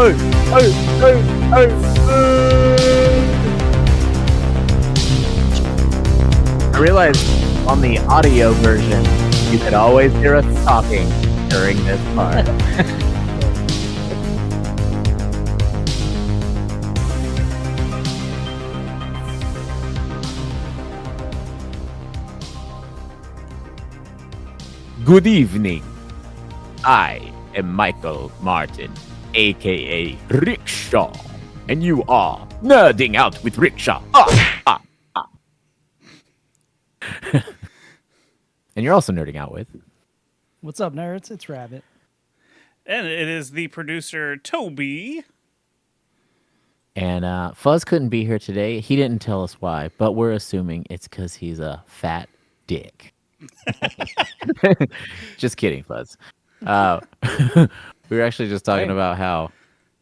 I realized on the audio version, you could always hear us talking during this part. Good evening. I am Michael Martin, aka Rickshaw, and you are nerding out with Rickshaw. And you're also nerding out with. What's up, nerds? It's Rabbit. And it is the producer, Toby. And Fuzz couldn't be here today. He didn't tell us why, but we're assuming it's because he's a fat dick. Just kidding, Fuzz. We were actually just talking about how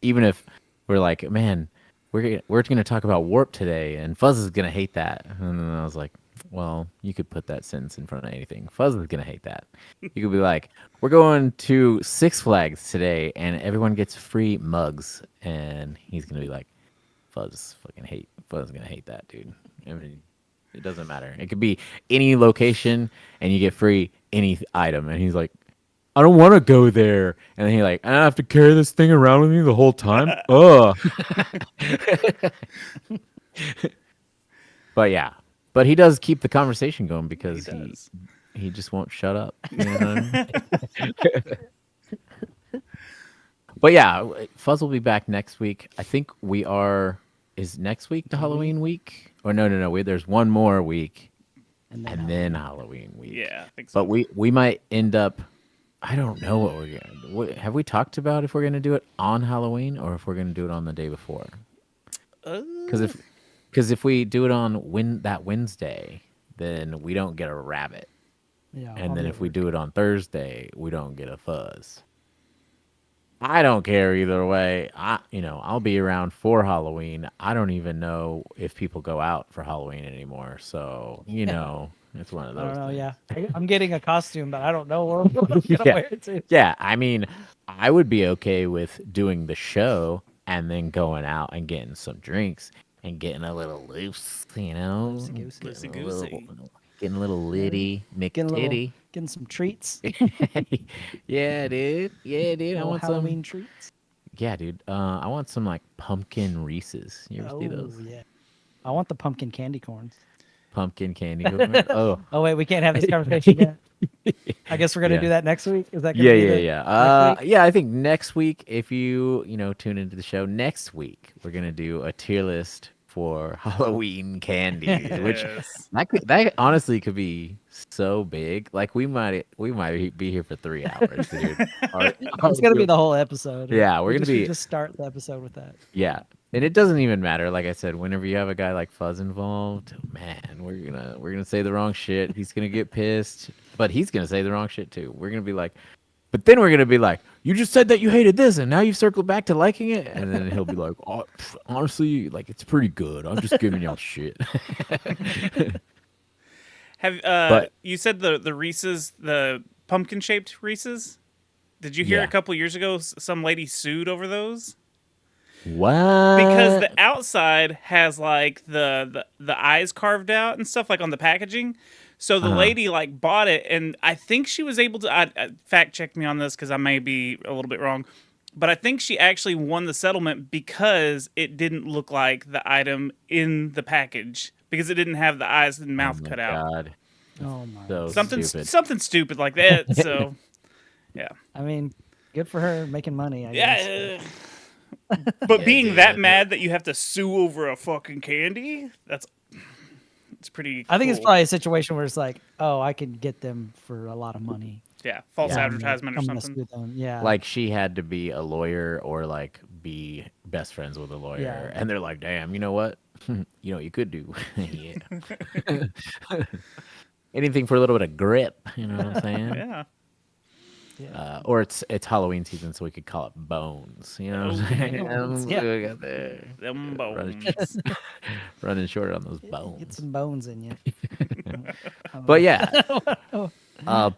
even if we're like, man, we're going to talk about Warp today, and Fuzz is going to hate that. And then I was like, well, you could put that sentence in front of anything. Fuzz is going to hate that. You could be like, we're going to Six Flags today, and everyone gets free mugs. And he's going to be like, Fuzz is going to hate that, dude. I mean, it doesn't matter. It could be any location, and you get free any item. And he's like, I don't want to go there. And then he's like, I have to carry this thing around with me the whole time? Ugh. But yeah. But he does keep the conversation going because he just won't shut up. You know what I mean? But yeah, Fuzz will be back next week. I think is next week the Halloween week? Or no. There's one more week and then Halloween week. Yeah, I think so. But we might end up, I don't know what we're going to do. Have we talked about if we're going to do it on Halloween or if we're going to do it on the day before? Because if we do it on that Wednesday, then we don't get a rabbit. Yeah, and then if we do it on Thursday, we don't get a Fuzz. I don't care either way. I'll be around for Halloween. I don't even know if people go out for Halloween anymore. So, it's one of those. I don't know, things. yeah. I'm getting a costume, but I don't know where I'm going to wear it to. Yeah, I mean, I would be okay with doing the show and then going out and getting some drinks and getting a little loose, getting a little litty, McTitty. Getting some treats. Yeah, dude. I want Halloween some treats. Yeah, dude. I want some like pumpkin Reese's. You ever see those? Yeah. I want the pumpkin candy corns. Pumpkin candy corn. Oh. Oh wait, we can't have this conversation yet. I guess we're gonna do that next week. Is that gonna be yeah? I think next week, if you tune into the show next week, we're gonna do a tier list for Halloween candy, which that honestly could be so big. Like we might be here for 3 hours, dude. It's gonna be the whole episode. Yeah, we just start the episode with that. Yeah, and it doesn't even matter. Like I said, whenever you have a guy like Fuzz involved, man, we're gonna say the wrong shit. He's gonna get pissed, but he's gonna say the wrong shit too. We're gonna be like. But then we're going to be like, you just said that you hated this, and now you've circled back to liking it? And then he'll be like, oh, honestly, like, it's pretty good. I'm just giving y'all shit. You said the Reese's, the pumpkin-shaped Reese's? Did you hear a couple years ago some lady sued over those? What? Because the outside has, like, the eyes carved out and stuff, like, on the packaging. So the lady like bought it, and I think she was able to fact check me on this because I may be a little bit wrong, but I think she actually won the settlement because it didn't look like the item in the package because it didn't have the eyes and mouth cut out. Oh my! So something stupid like that. So yeah, I mean, good for her making money. I guess. But being that mad that you have to sue over a fucking candy, it's pretty cool. I think it's probably a situation where it's like, oh, I can get them for a lot of money. Yeah, false advertisement or something. Yeah. Like she had to be a lawyer or like be best friends with a lawyer. Yeah. And they're like, damn, you know what? You know what you could do? Anything for a little bit of grip, you know what I'm saying? Yeah. Or it's Halloween season, so we could call it bones. You know what I'm saying? Them bones. Running short on those bones. Get some bones in you. But yeah.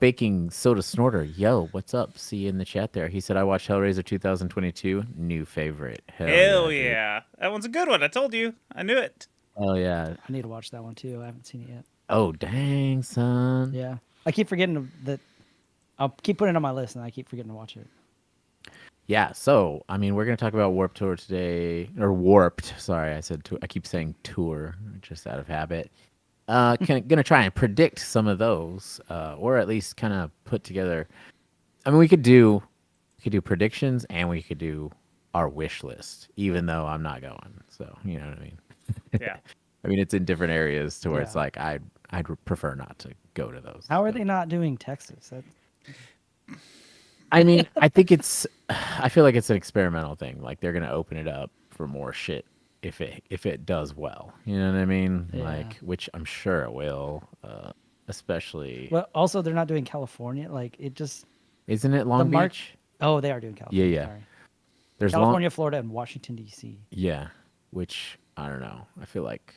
Baking Soda Snorter. Yo, what's up? See you in the chat there. He said, I watched Hellraiser 2022. New favorite. Hell dude. yeah. That one's a good one. I told you. I knew it. Oh, yeah. I need to watch that one too. I haven't seen it yet. Oh, dang, son. Yeah, I keep forgetting that. I'll keep putting it on my list, and I keep forgetting to watch it. Yeah, so, I mean, we're going to talk about Warped Tour today. Or Warped. Sorry, I said tour. I keep saying tour, just out of habit. Gonna try and predict some of those, or at least kind of put together. I mean, we could do predictions, and we could do our wish list, even though I'm not going. So you know what I mean? Yeah. I mean, it's in different areas to where it's Yeah. like I'd prefer not to go to those. How are so. they not doing Texas? I mean, I think I feel like it's an experimental thing. Like they're gonna open it up for more shit if it does well. You know what I mean? Yeah. Like, which I'm sure it will. Especially. Well, also they're not doing California. Like it just. Isn't it Long mark- Beach? Oh, they are doing California. Yeah. Sorry. There's California, Florida, and Washington D.C. Yeah, which I don't know. I feel like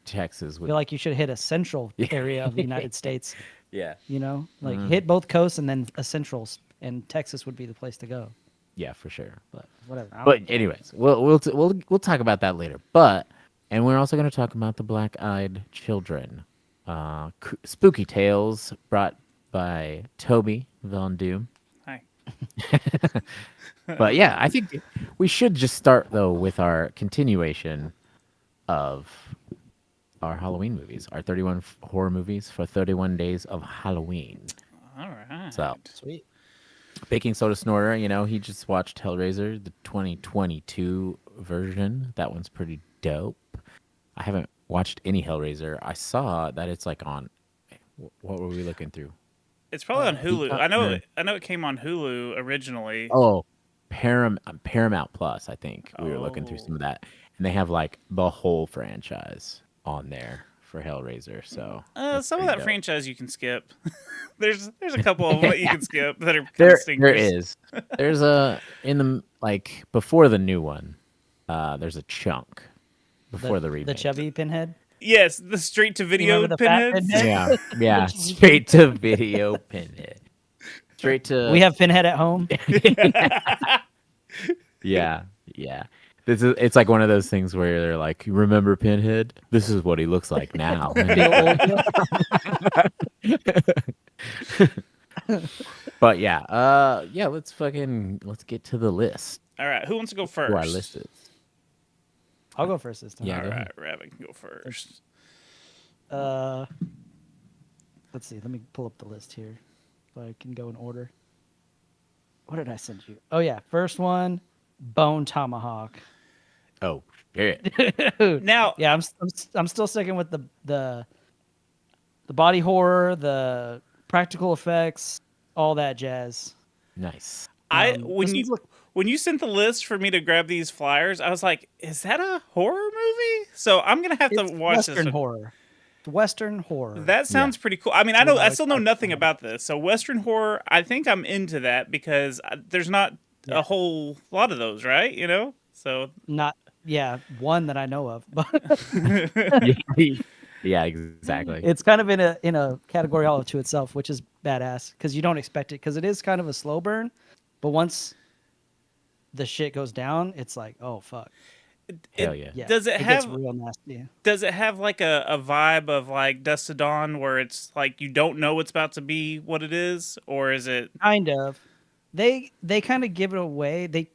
Texas I would. feel like you should hit a central area of the United States. Yeah. You know, like hit both coasts and then a central, and Texas would be the place to go. Yeah, for sure. But whatever. But anyways, we'll talk about that later. And we're also going to talk about the Black-Eyed Children, spooky tales brought by Toby Von Doom. Hi. But yeah, I think we should just start though with our continuation of our Halloween movies, our 31 horror movies for 31 days of Halloween. All right. So, Sweet. Baking Soda Snorter, he just watched Hellraiser, the 2022 version. That one's pretty dope. I haven't watched any Hellraiser. I saw that it's like on. What were we looking through? It's probably on Hulu. Peacock? I know it came on Hulu originally. Oh, Paramount Plus. I think we were looking through some of that, and they have like the whole franchise on there for Hellraiser. So some of that franchise you can skip. there's a couple of them that you can skip that are kind of there stinkers. is. There's before the new one. There's a chunk before the remake. The chubby pinhead. Yes, the straight to video remember the fat pinheads. pinhead? Yeah, straight to video Pinhead. Straight to. We have Pinhead at home. Yeah. It's like one of those things where they're like, "You remember Pinhead? This is what he looks like now." But let's get to the list. All right, who wants to go first? Who our list is. I'll go first this time. Yeah. All go right, ahead. Rabbit can go first. Let's see. Let me pull up the list here, so I can go in order. What did I send you? Oh yeah, first one, Bone Tomahawk. Oh, shit. Now, Yeah, I'm still sticking with the body horror, the practical effects, all that jazz. Nice. When you sent the list for me to grab these flyers, I was like, "Is that a horror movie?" So I'm gonna have to It's watch Western this. horror. It's Western horror. That sounds pretty cool. I mean, I still know nothing about this. So Western horror, I think I'm into that because there's not a whole lot of those, right? So Not one that I know of, but Yeah, exactly. it's kind of in a category all to itself, which is badass because you don't expect it because it is kind of a slow burn, but once the shit goes down, it's like, oh fuck. Hell yeah. Yeah. Does it gets have- real nasty? does it have like a vibe of like Dust to Dawn where it's like you don't know what's about to be what it is, or is it? Kind of. They kind of give it away.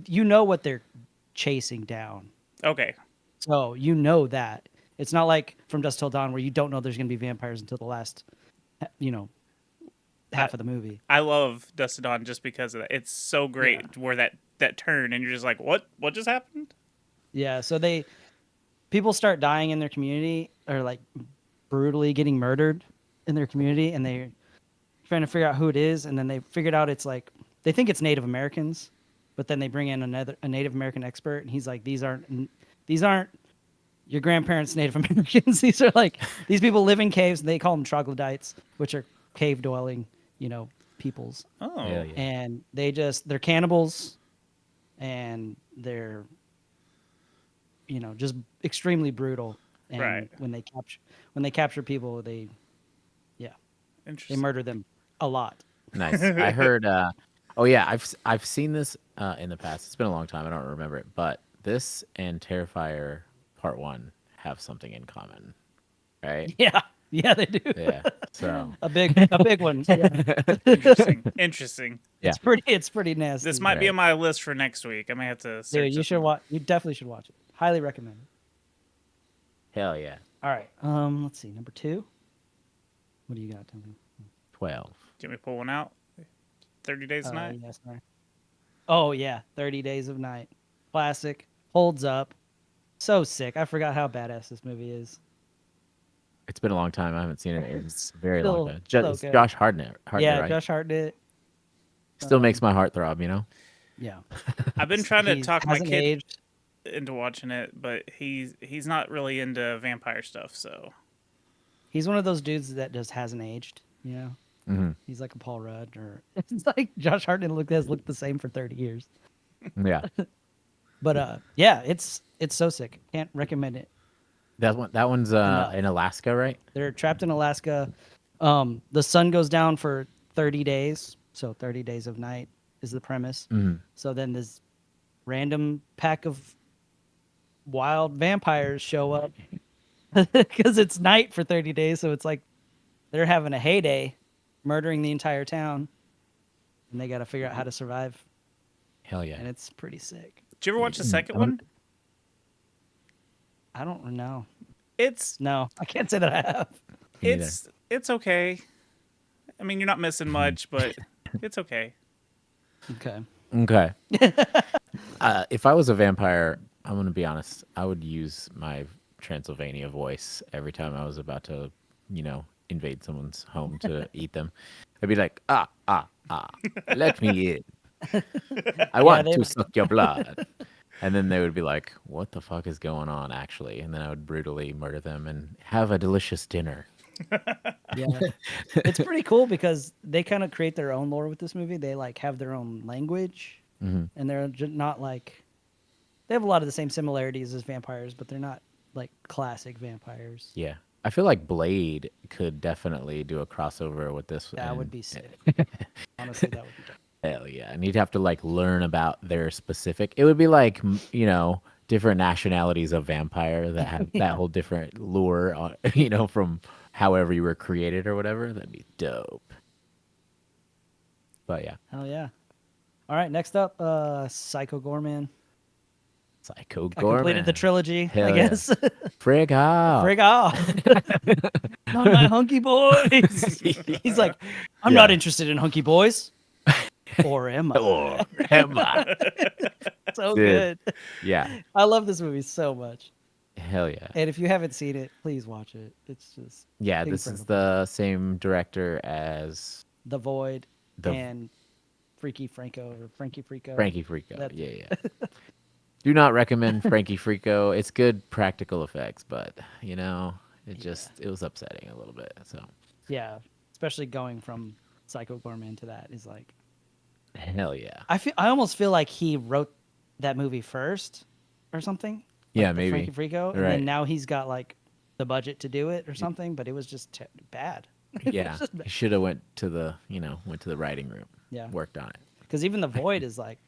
You know what they're chasing down. Okay. So you know that. It's not like From Dusk Till Dawn where you don't know there's going to be vampires until the last, half of the movie. I love Dust to Dawn just because of that. It's so great where that turn and you're just like, what just happened? Yeah, so people start dying in their community or like brutally getting murdered in their community, and they're trying to figure out who it is, and then they figured out it's like they think it's Native Americans, but then they bring in a Native American expert, and he's like, these aren't your grandparents' Native Americans. These are like these people live in caves. And they call them troglodytes, which are cave dwelling, peoples. Oh, Hell yeah. And they're cannibals, and they're just extremely brutal. And Right. when they capture people, They Interesting. murder them a lot. Nice. I heard. Oh yeah, I've seen this in the past. It's been a long time. I don't remember it, but this and Terrifier Part One have something in common, right? Yeah, yeah, they do. Yeah. So A big one. Yeah. Interesting. Interesting. yeah. It's pretty nasty. This might be Right. on my list for next week. I may have to search Dude, you this should one. watch. You definitely should watch it. Highly recommend it. Hell yeah. All right. Let's see. Number 2. What do you got? Tell me. 12. Do you want me to pull one out? 30 Days a Night? Yes, sorry. Oh yeah, 30 Days of Night. Classic. Holds up. So sick. I forgot how badass this movie is. It's been a long time. I haven't seen it. It's a very Still long time. so It's good. Josh Hartnett. Yeah, right? Josh Hartnett. Still makes my heart throb. You know. Yeah. I've been trying to He talk my hasn't kid aged. into watching it, but he's not really into vampire stuff, so He's one of those dudes that just hasn't aged. You know. Hmm. He's like a Paul Rudd, or it's like Josh Hartnett has looked the same for 30 years. Yeah. But yeah, it's so sick. Can't recommend it. That one's in Alaska, right? They're trapped in Alaska. The sun goes down for 30 days, so 30 days of night is the premise. Mhm. So then this random pack of wild vampires show up because it's night for 30 days, so it's like they're having a heyday, murdering the entire town, and they got to figure out how to survive, Hell yeah. and it's pretty sick. did you ever watch the second one? I don't know. It's No, I can't say that I have. Me neither. it's okay. I mean, you're not missing much, but it's okay. Okay. Okay. If I was a vampire, I'm gonna be honest. I would use my Transylvania voice every time I was about to, invade someone's home to eat them. I'd be like, let me in. I want they- to suck your blood. And then they would be like, what the fuck is going on, actually? And then I would brutally murder them and have a delicious dinner. Yeah. It's pretty cool because they kind of create their own lore with this movie. They like have their own language, Mhm. and they're not like they have a lot of the same similarities as vampires, but they're not like classic vampires. Yeah. I feel like Blade could definitely do a crossover with this. That would and- be sick. Honestly, that would be dope. Hell yeah. And you'd have to like learn about their specific. It would be like, different nationalities of vampire that have that whole different lure, from however you were created or whatever. That'd be dope. But yeah, Hell yeah. All right, next up, Psycho Gorman. Psycho I completed the Gorman. trilogy, Hell I yeah. guess. Frig off. Frig off. Not my hunky boys. He's like, I'm Yeah. not interested in hunky boys. Or am I? Or am I? So Dude. good. Yeah. I love this movie so much. Hell yeah. And if you haven't seen it, please watch it. It's just Yeah, this is incredible. the same director as The Void The- and Freaky Franco or Frankie Frico. Frankie Frico. That's- Yeah. Do not recommend Frankie Frico. It's good practical effects, but it was upsetting a little bit. So Yeah, especially going from Psycho Gorman to that is like hell yeah. I almost feel like he wrote that movie first or something. Yeah, the maybe. Frankie Frico, and Right. then now he's got like the budget to do it or something, but it was just bad. It Yeah, was just bad. he should have went to the writing room. Yeah. Worked on it. Because even The Void is like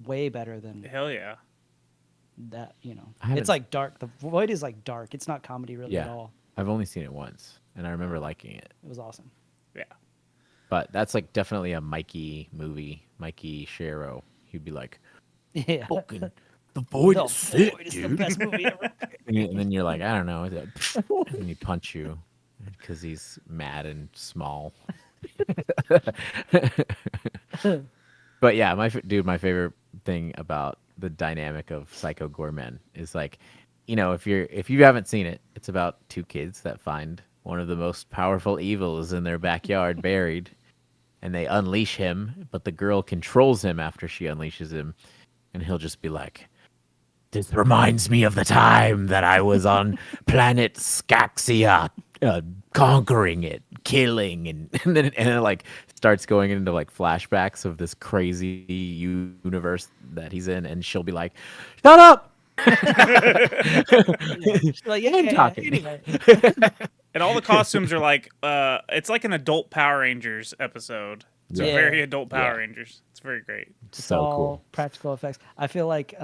way better than Hell yeah. that. I haven't It's like dark. The Void is like dark. It's not comedy really at Yeah. all. I've only seen it once, and I remember liking it. It was awesome. Yeah. But that's like definitely a Mikey movie. Mikey Shero. He'd be like, Yeah. "Fucking the Void The is sick, Void is the dude." best movie ever. And then you're like, I don't know, and he punch you because he's mad and small. But yeah, my favorite thing about the dynamic of Psycho Gorman is like, if you haven't seen it, it's about two kids that find one of the most powerful evils in their backyard buried, and they unleash him, but the girl controls him after she unleashes him, and he'll just be like, "This reminds me of the time that I was on planet Skaxia, conquering it, killing," and then it like starts going into like flashbacks of this crazy universe that he's in, and she'll be like, "Shut up!" She's like, yeah, I'm talking. Anyway. And all the costumes are like, it's like an adult Power Rangers episode. It's a Yeah. very adult Power Yeah. Rangers. It's very great. It's So all cool. practical effects. I feel like,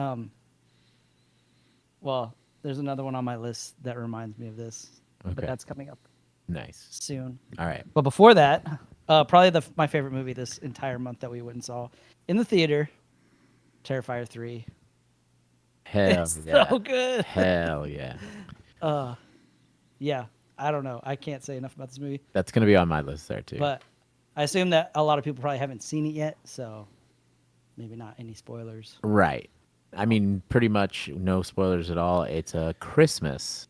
well, there's another one on my list that reminds me of this, but Okay. that's coming up Nice. soon. All right. But before that, probably my favorite movie this entire month that we went and saw in the theater, Terrifier 3. Hell It's yeah. so good. Hell yeah. Yeah, I don't know. I can't say enough about this movie, That's gonna be on my list there too. but I assume that a lot of people probably haven't seen it yet, so maybe not any spoilers. Right. I mean, pretty much no spoilers at all. It's a Christmas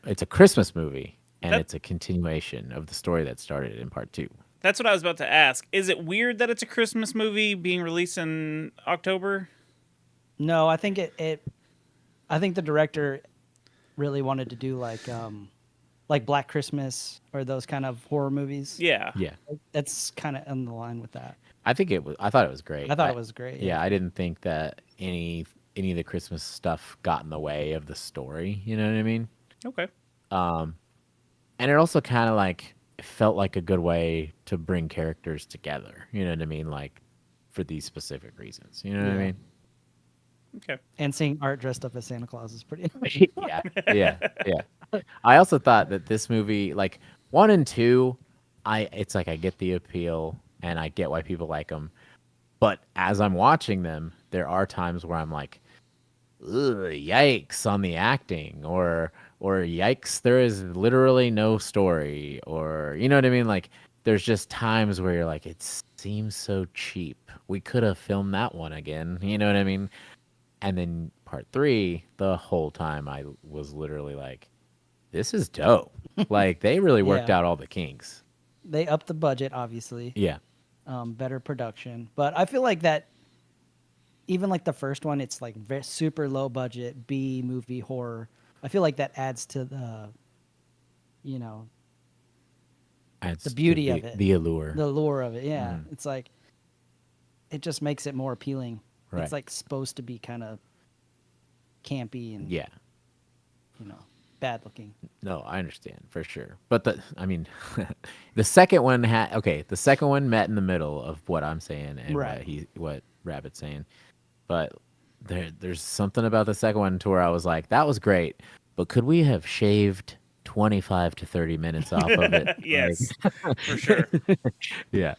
movie, and That- it's a continuation of the story that started in part 2. That's what I was about to ask. Is it weird that it's a Christmas movie being released in October? No, I think I think the director really wanted to do like Black Christmas or those kind of horror movies. Yeah. Yeah. That's kind of in the line with that. I thought it was great. I thought it was great. Yeah, I didn't think that any of the Christmas stuff got in the way of the story, you know what I mean? Okay. And it also kind of like felt like a good way to bring characters together, you know what I mean? Like for these specific reasons, you know what I Yeah. mean? Okay. And seeing Art dressed up as Santa Claus is pretty. yeah. I also thought that this movie, like 1 and 2, it's like I get the appeal and I get why people like them, but as I'm watching them, there are times where I'm like, ugh, yikes on the acting, or yikes, there is literally no story, or you know what I mean? Like there's just times where you're like, it seems so cheap. We could have filmed that one again, you know what I mean? And then part 3, the whole time I was literally like, this is dope. Like they really worked Yeah. out all the kinks. They upped the budget, obviously. Yeah. Better production, but I feel like that. Even like the first one, it's like super low budget B movie horror. I feel like that adds to the, you know, Adds the to beauty of it. The allure. the lure of it. Yeah, Mm. it's like, it just makes it more appealing. Right. It's like supposed to be kind of campy and Yeah. you know, bad looking. No, I understand for sure. But the second one the second one met in the middle of what I'm saying and Right. what Rabbit's saying. But there's something about the second one to where I was like, that was great, but could we have shaved 25 to 30 minutes off of it? Yes. For sure. Yeah.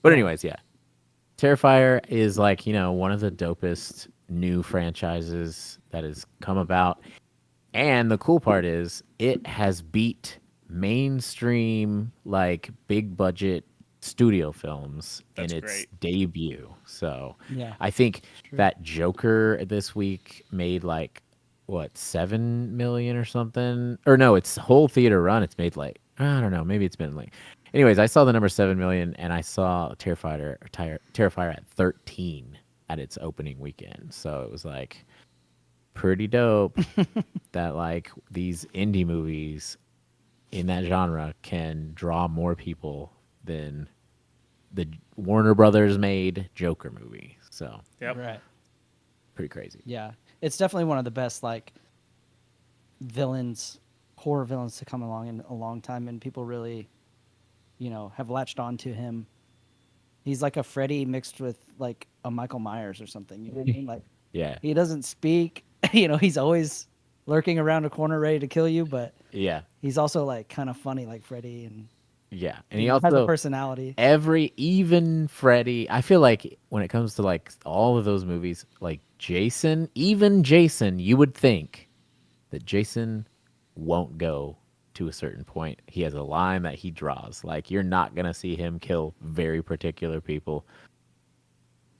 But anyways, yeah. Terrifier is like, one of the dopest new franchises that has come about. And the cool part is it has beat mainstream, like big budget studio films That's in its great. debut. So Yeah. I think True. that Joker this week made like what, 7 million or something? Or no, its whole theater run, it's made like, I don't know, maybe it's been like, anyways, I saw the number 7 million and I saw Terrifier at 13 at its opening weekend. So it was like pretty dope that like these indie movies in that genre can draw more people than the Warner Brothers made Joker movie. So Yep. Right. pretty crazy. Yeah, it's definitely one of the best like horror villains to come along in a long time, and people really, have latched on to him. He's like a Freddy mixed with like a Michael Myers or something. You know what I mean? Like Yeah. he doesn't speak. He's always lurking around a corner ready to kill you, but Yeah. he's also like kind of funny like Freddy, and Yeah. And he has also a personality. even Freddy, I feel like when it comes to like all of those movies, like even Jason, you would think that Jason won't go to a certain point. He has a line that he draws. Like you're not gonna see him kill very particular people.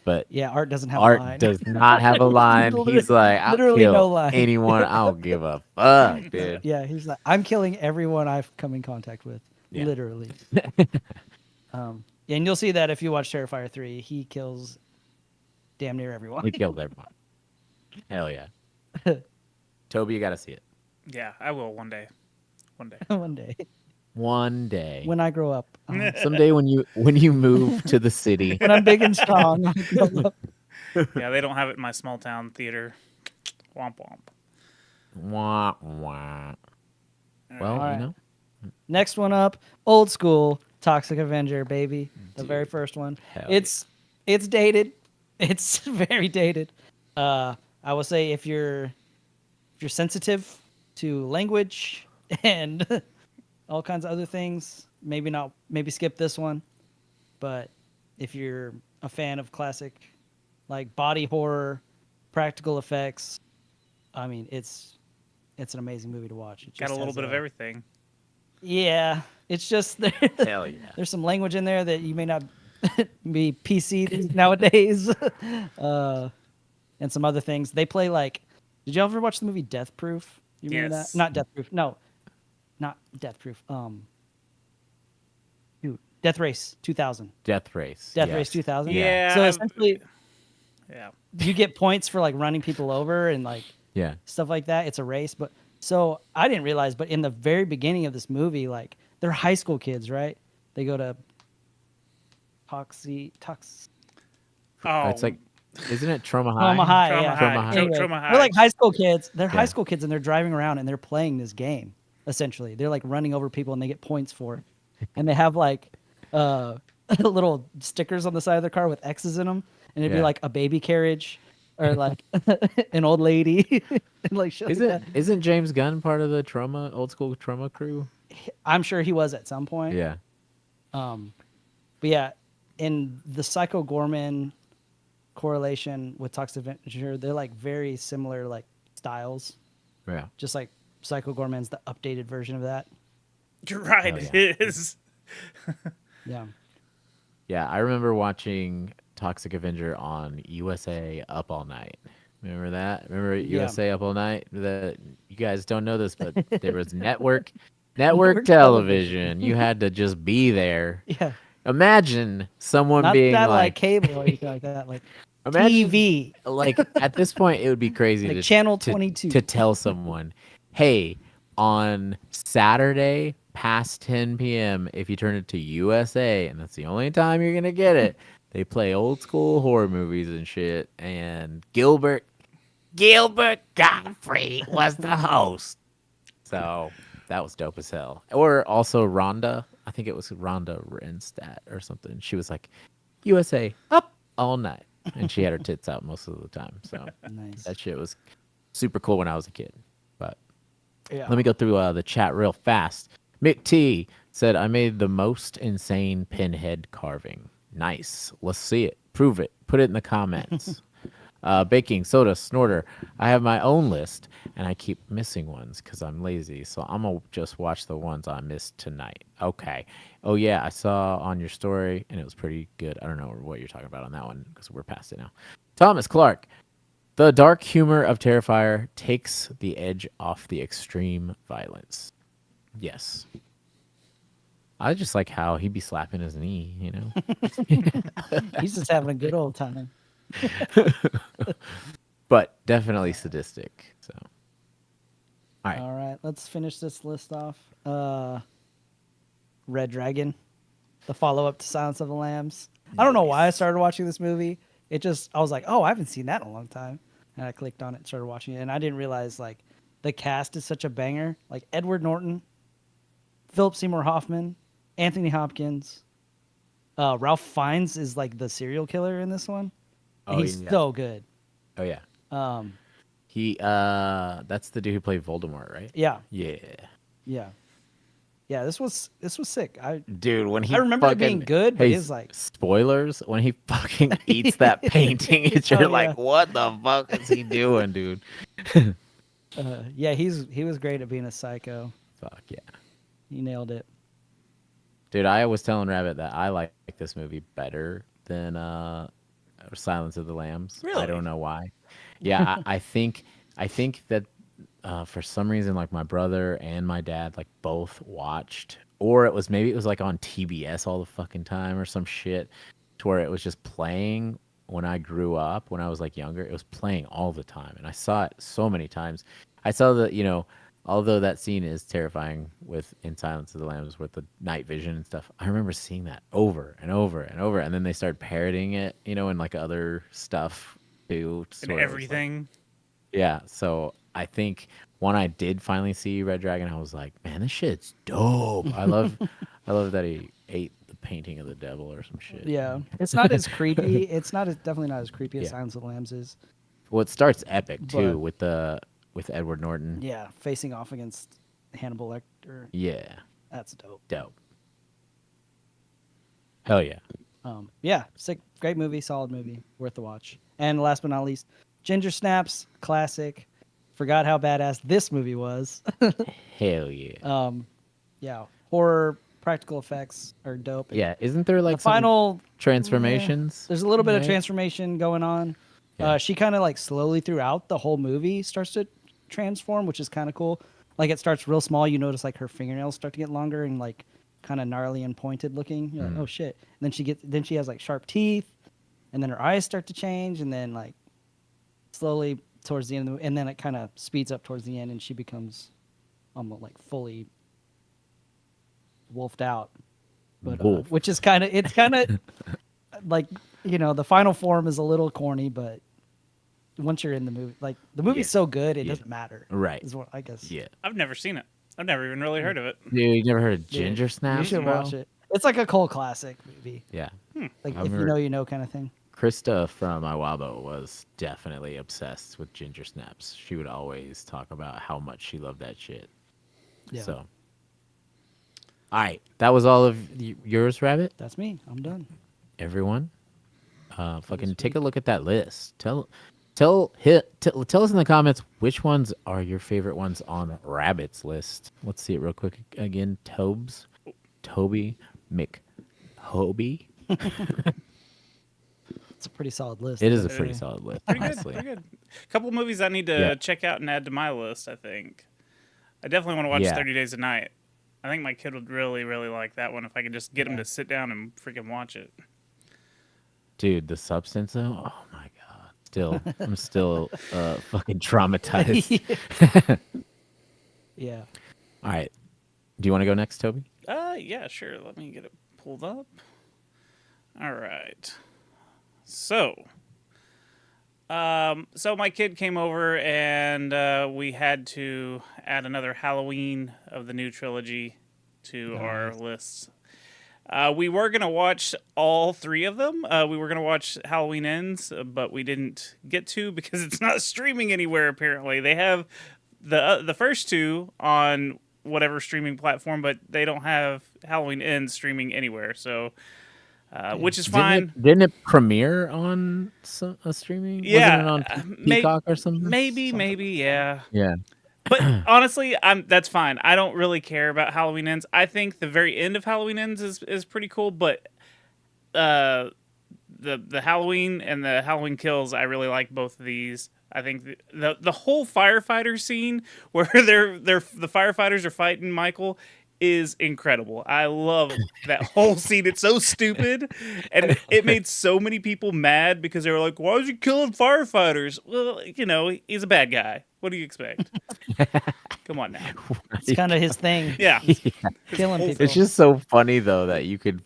But Yeah, Art doesn't have a Art line. does not have a line. He's like, I'll Literally kill no line. anyone. I don't give a fuck, dude. Yeah, he's like, I'm killing everyone I've come in contact with. Yeah. Literally. And you'll see that if you watch Terrifier 3, he kills damn near everyone. He killed everyone. Hell yeah. Toby, you gotta see it. Yeah, I will one day. One day. One day. One day. When I grow up. Someday when you move to the city. When I'm big and strong. I'll grow up. Yeah, they don't have it in my small town theater. Womp womp. Wah, wah. Well, All you right. know, Next one up, old school Toxic Avenger, baby. The very Dude, first one. hell It's dated. It's very dated. I will say if you're sensitive to language and all kinds of other things, maybe skip this one. But if you're a fan of classic like body horror, practical effects, I mean it's an amazing movie to watch. It Got just a little has bit of everything. Yeah, it's just hell yeah. there's some language in there that you may not be PC nowadays, and some other things. They play like. Did you ever watch the movie Death Proof? You remember that? Yes. Not Death Proof. No, not Death Proof. Shoot, Death Race 2000. Death Race. Death Race yes. 2000. Yeah. So I've- essentially, yeah. you get points for like running people over and like Yeah. stuff like that. It's a race, but so I didn't realize, but in the very beginning of this movie, like they're high school kids, right? They go to Oh, It's like, isn't it Trauma High? Trauma High, Trauma yeah. High. Trauma High. Tra- Anyway, Trauma High. they're like high school kids. They're high Yeah. school kids, and they're driving around and they're playing this game. Essentially, they're like running over people, and they get points for it. And they have like little stickers on the side of their car with X's in them, and it'd be Yeah. like a baby carriage or like an old lady, and like shit like that. Isn't James Gunn part of the old school Trauma crew? I'm sure he was at some point. Yeah. But yeah, in the Psycho Gorman correlation with Toxic Avenger, they're like very similar like styles. Yeah. Just like Psycho Gorman's the updated version of that. you're right. Oh, yeah. It is. Yeah. Yeah, I remember watching Toxic Avenger on USA Up All Night. Remember that? Remember Yeah. USA Up All Night? You guys don't know this, but there was network Network television. You had to just be there. Yeah. Imagine someone Not being that like like, cable or anything like that. Like imagine, TV. like at this point, it would be crazy Like to Channel to- 22. to tell someone, hey, on Saturday past 10 p.m., if you turn it to USA, and that's the only time you're gonna get it, they play old school horror movies and shit. And Gilbert Godfrey was the host, so that was dope as hell. Or also Rhonda, I think it was Rhonda Renstadt or something. She was like, USA Up All Night, and she had her tits out most of the time. So Nice. that shit was super cool when I was a kid. But Yeah. let me go through the chat real fast. Mick T said, I made the most insane pinhead carving. Nice. Let's see it. Prove it. Put it in the comments. Baking soda snorter. I have my own list, and I keep missing ones because I'm lazy. So I'm going to just watch the ones I missed tonight. Okay. Oh, yeah. I saw on your story, and it was pretty good. I don't know what you're talking about on that one because we're past it now. Thomas Clark. The dark humor of Terrifier takes the edge off the extreme violence. Yes. I just like how he'd be slapping his knee, you know? He's just having a good old time. But definitely sadistic. So, all right. All right, let's finish this list off. Red Dragon, the follow-up to Silence of the Lambs. I don't know why I started watching this movie. I was like, oh, I haven't seen that in a long time. And I clicked on it and started watching it. And I didn't realize, like, the cast is such a banger. Like, Edward Norton, Philip Seymour Hoffman, Anthony Hopkins. Ralph Fiennes is, like, the serial killer in this one. And Oh, he's yeah. so good. Oh, yeah. Um, That's the dude who played Voldemort, right? yeah, Yeah. yeah. This was sick. Dude, when he I remember it being fucking- good, but Hey, it's like spoilers, when he fucking eats that painting, it's Oh, you're yeah. like, what the fuck is he doing, dude? yeah, he was great at being a psycho. Fuck yeah. He nailed it. Dude, I was telling Rabbit that I like this movie better than Silence of the Lambs. Really? I don't know why. Yeah, I think that for some reason, like my brother and my dad, like both watched, or maybe it was like on TBS all the fucking time or some shit, to where it was just playing when I grew up, when I was like younger. It was playing all the time, and I saw it so many times. I saw the, although that scene is terrifying in Silence of the Lambs with the night vision and stuff, I remember seeing that over and over and over, and then they started parroting it, and like other stuff too. And everything. Yeah, so I think when I did finally see Red Dragon, I was like, man, this shit's dope. I love that he ate the painting of the devil or some shit. Yeah, it's not as creepy. It's not as definitely not as creepy as Yeah. Silence of the Lambs is. Well, it starts epic too But- with Edward Norton. Yeah, facing off against Hannibal Lecter. Yeah, That's dope. dope. Hell yeah. Yeah, sick, great movie, solid movie, worth the watch. And last but not least, Ginger Snaps, classic. Forgot how badass this movie was. Hell yeah. Yeah, horror practical effects are dope. Yeah, isn't there The like some final transformations? There's a little bit of right? transformation going on. Yeah. She kind of like slowly throughout the whole movie starts to transform, which is kind of cool. Like it starts real small. You notice like her fingernails start to get longer and like kind of gnarly and pointed looking. You're like, oh shit. And then she has like sharp teeth, and then her eyes start to change, and then like slowly towards the end of the, and then it kind of speeds up towards the end, and she becomes almost like fully wolfed out. But Wolf. which is kind of like, you know, the final form is a little corny, but once you're in the movie, like the movie's Yeah. so good, it Yeah. doesn't matter. Right. Is what I guess. Yeah. I've never seen it. I've never even really heard of it. Dude, you never heard of Yeah. Ginger You Snaps? should bro? watch it. It's like a cult classic movie. Yeah. Like I if you remember- know, you know, kind of thing. Krista from Iwabo was definitely obsessed with Ginger Snaps. She would always talk about how much she loved that shit. Yeah. So, all right, that was all of yours, Rabbit. That's me. I'm done. Everyone, fucking take a look at that list. Tell us in the comments which ones are your favorite ones on Rabbit's list. Let's see it real quick again. Toby McHobie. It's a pretty solid list. It is a pretty solid list, Pretty good. honestly. Pretty good. A couple movies I need to Yeah. check out and add to my list. I think. I definitely want to watch Yeah. 30 Days a Night. I think my kid would really, really like that one if I could just get him to sit down and freaking watch it. Dude, the substance though. Oh my god. I'm still fucking traumatized. Yeah. All right. Do you want to go next, Toby? Yeah, sure. Let me get it pulled up. All right. So my kid came over and we had to add another Halloween of the new trilogy to our lists. We were going to watch all three of them. We were going to watch Halloween Ends, but we didn't get to because it's not streaming anywhere, apparently. They have the first two on whatever streaming platform, but they don't have Halloween Ends streaming anywhere. So, which is fine. Didn't it premiere on a streaming? Yeah, Wasn't it on Peacock or something? Maybe, yeah. Yeah. But honestly, that's fine. I don't really care about Halloween Ends. I think the very end of Halloween Ends is pretty cool, but the Halloween and the Halloween Kills, I really like both of these. I think the whole firefighter scene where the firefighters are fighting Michael is incredible. I love that whole scene. It's so stupid, and it made so many people mad because they were like, "Why is he killing firefighters?" Well, you know, he's a bad guy. What do you expect? Come on now. It's kind of his thing. Yeah. Killing people. It's just so funny though that you could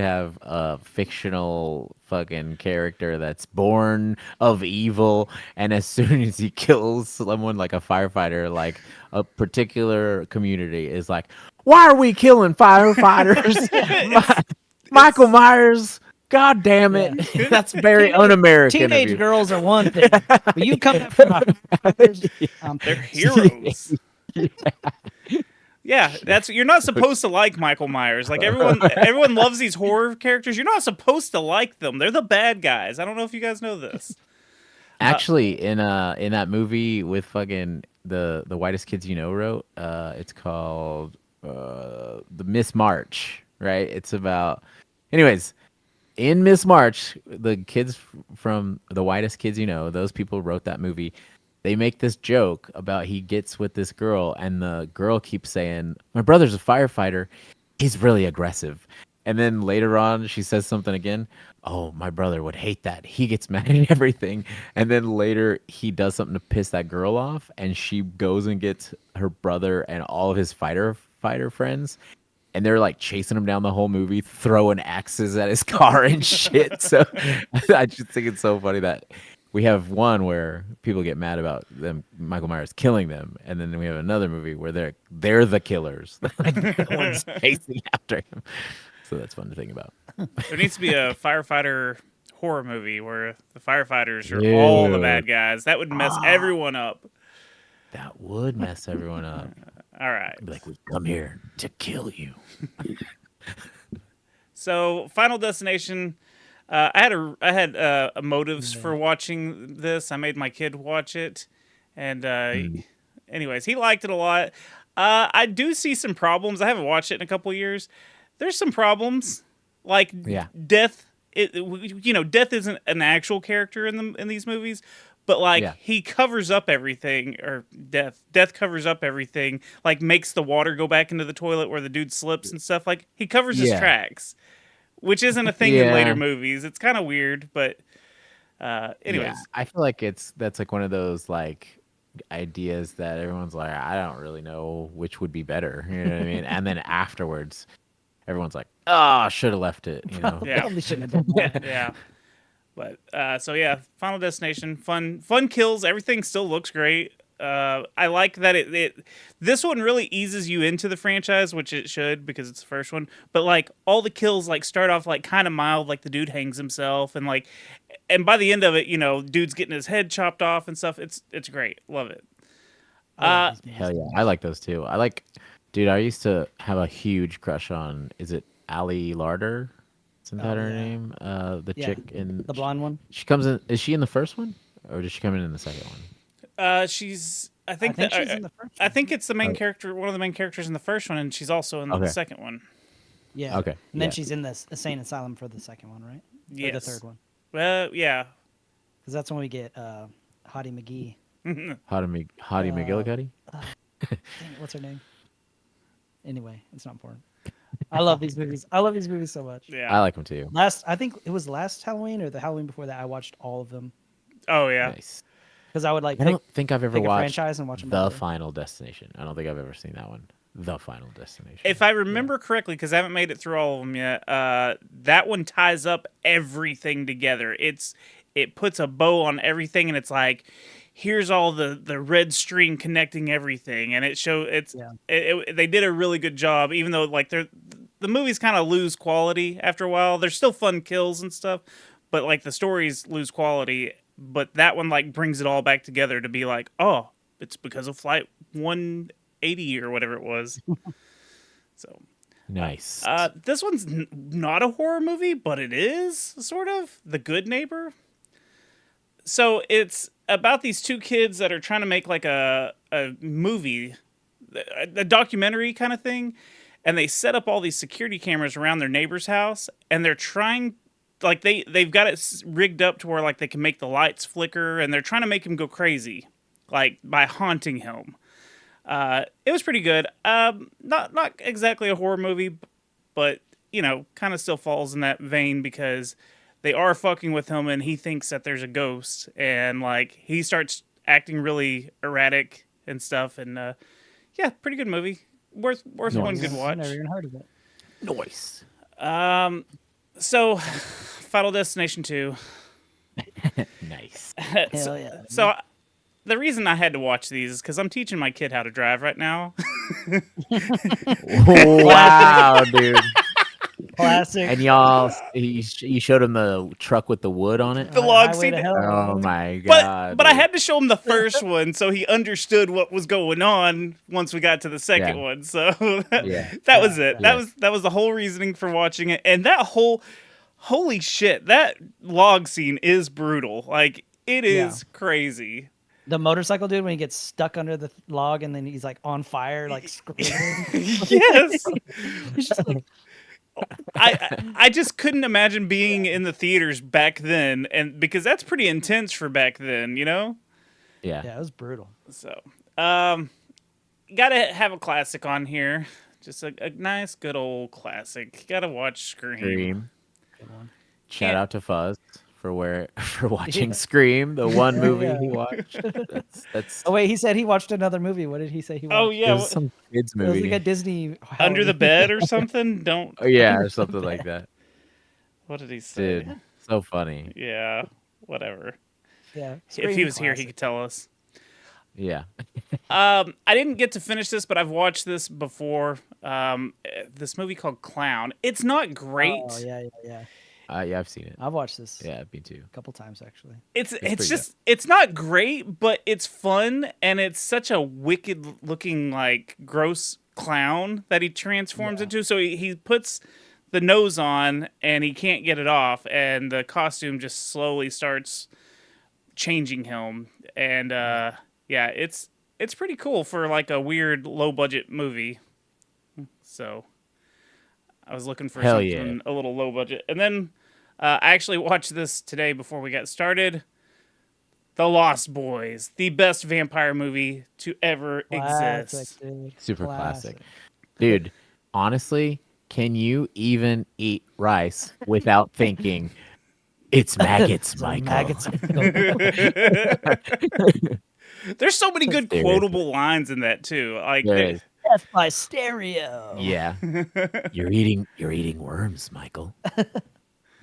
have a fictional fucking character that's born of evil, and as soon as he kills someone like a firefighter, like a particular community is like, why are we killing firefighters? Michael Myers. God damn it. That's very un-American. Teenage of you. girls are one thing, but you come from They're heroes. Yeah, you're not supposed to like Michael Myers. Like everyone loves these horror characters. You're not supposed to like them. They're the bad guys. I don't know if you guys know this. Actually, in that movie with fucking the Whitest Kids You Know wrote, it's called the Miss March, right? It's about, anyways. In Miss March, the kids from the Whitest Kids You Know, those people wrote that movie. They make this joke about he gets with this girl, and the girl keeps saying, "My brother's a firefighter. He's really aggressive." And then later on, she says something again. "Oh, my brother would hate that. He gets mad at everything." And then later, he does something to piss that girl off, and she goes and gets her brother and all of his fighter friends. And they're like chasing him down the whole movie, throwing axes at his car and shit. So I just think it's so funny that we have one where people get mad about them, Michael Myers killing them, and then we have another movie where they're the killers, like the ones chasing after him. So that's fun to think about. There needs to be a firefighter horror movie where the firefighters are all the bad guys. That would mess everyone up. That would mess everyone up. All right. Be like, we come here to kill you. So, Final Destination. I had motives for watching this. I made my kid watch it, and anyways, he liked it a lot. I do see some problems. I haven't watched it in a couple years. There's some problems, like death. Death isn't an actual character in these movies, but like he covers up everything, or death covers up everything. Like makes the water go back into the toilet where the dude slips and stuff. Like he covers his tracks. Which isn't a thing in later movies. It's kind of weird, but anyways. Yeah, I feel like that's like one of those like ideas that everyone's like, I don't really know which would be better. You know what I mean? And then afterwards, everyone's like, oh, should have left it. You know? Yeah. Probably shouldn't have done that. Yeah. But so yeah, Final Destination, fun kills. Everything still looks great. I like that this one really eases you into the franchise, which it should because it's the first one. But like all the kills like start off like kind of mild, like the dude hangs himself and by the end of it, dude's getting his head chopped off and stuff. It's great. Love it. Hell yeah, I like those too. Dude, I used to have a huge crush on. Is it Ali Larder? Isn't that her name? The chick in the blonde one. She comes in. Is she in the first one, or does she come in the second one? She's. I think she's in the first one. I think it's the main character, one of the main characters in the first one, and she's also in the second one. Yeah. Okay. And then she's in the insane asylum for the second one, right? Yes. Or the third one. Well, yeah. Because that's when we get Hottie McGee. Hottie McGillicuddy. Dang it, what's her name? Anyway, it's not important. I love these movies. I love these movies so much. Yeah. I like them too. I think it was last Halloween or the Halloween before that. I watched all of them Oh yeah. Nice. because I would like. I don't think I've ever pick a watched franchise and watch them The all. Final Destination. I don't think I've ever seen that one. The Final Destination. If I remember correctly, because I haven't made it through all of them yet, that one ties up everything together. It puts a bow on everything, and it's like, here's all the red string connecting everything, and they did a really good job. Even though like the movies kind of lose quality after a while, there's still fun kills and stuff, but like the stories lose quality. But that one like brings it all back together to be like, oh, it's because of Flight 180 or whatever it was. So nice. this one's not a horror movie, but it is sort of The Good Neighbor. So it's about these two kids that are trying to make like a movie, a documentary kind of thing, and they set up all these security cameras around their neighbor's house, and they're trying, like they've got it rigged up to where like they can make the lights flicker, and they're trying to make him go crazy, like by haunting him. It was pretty good. Not exactly a horror movie, but kind of still falls in that vein because they are fucking with him, and he thinks that there's a ghost, and like he starts acting really erratic and stuff. And pretty good movie. Worth one good watch. I've never even heard of it. Noise. So, Final Destination 2. Nice. Hell yeah. So, the reason I had to watch these is because I'm teaching my kid how to drive right now. Wow, dude. Classic. And y'all, you showed him the truck with the wood on it? The log Highway scene. to Hell. Oh my god. But I dude. had to show him the first one so he understood what was going on once we got to the second one. So that was it. That was the whole reasoning for watching it. And that holy shit, that log scene is brutal. Like it is crazy. The motorcycle dude when he gets stuck under the log and then he's like on fire, like screaming. Yes. He's just like, I just couldn't imagine being in the theaters back then, and because that's pretty intense for back then, Yeah. yeah, it was brutal. So, gotta have a classic on here. Just a nice, good old classic. Gotta watch Scream. Good one. Shout out to Fuzz for watching Scream, the one movie he watched. That's Oh wait, he said he watched another movie. What did he say he watched? Oh it yeah, was some kids It was movie. like a Disney Under the Halloween. Bed or something. Don't. Oh, yeah, or something like that. What did he say? Dude, so funny. Yeah, whatever. Yeah. If he was here, he classic. could tell us. Yeah. I didn't get to finish this, but I've watched this before. This movie called Clown. It's not great. Oh yeah, yeah, yeah. Yeah, I've seen it. I've watched this Yeah, me too. a couple times actually. It's pretty just it's not great, but it's fun, and it's such a wicked looking like gross clown that he transforms into. So he puts the nose on and he can't get it off, and the costume just slowly starts changing him. And yeah, it's pretty cool for like a weird low budget movie. So I was looking for Hell something a little low budget, and then I actually watched this today before we got started. The Lost Boys, the best vampire movie to ever Classic, exist. dude. Super classic. Dude, honestly, can you even eat rice without thinking it's maggots, It's Michael? maggots. There's so many good Seriously. quotable lines in that too. Like There is. Death by stereo. Yeah. You're eating worms, Michael.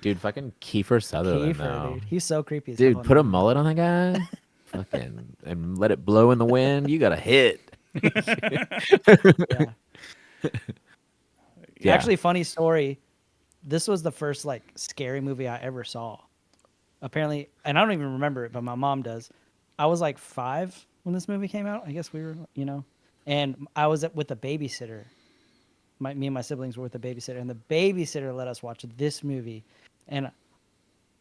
Dude, fucking Kiefer Sutherland, Kiefer, though. dude. He's so creepy. As Dude, hell in put a that movie. mullet on that guy. Fucking and let it blow in the wind. You got a hit. Yeah. Yeah. Actually, funny story. This was the first like scary movie I ever saw. Apparently, and I don't even remember it, but my mom does. I was like 5 when this movie came out. I guess we were, and I was with a babysitter. Me and my siblings were with a babysitter, and the babysitter let us watch this movie. And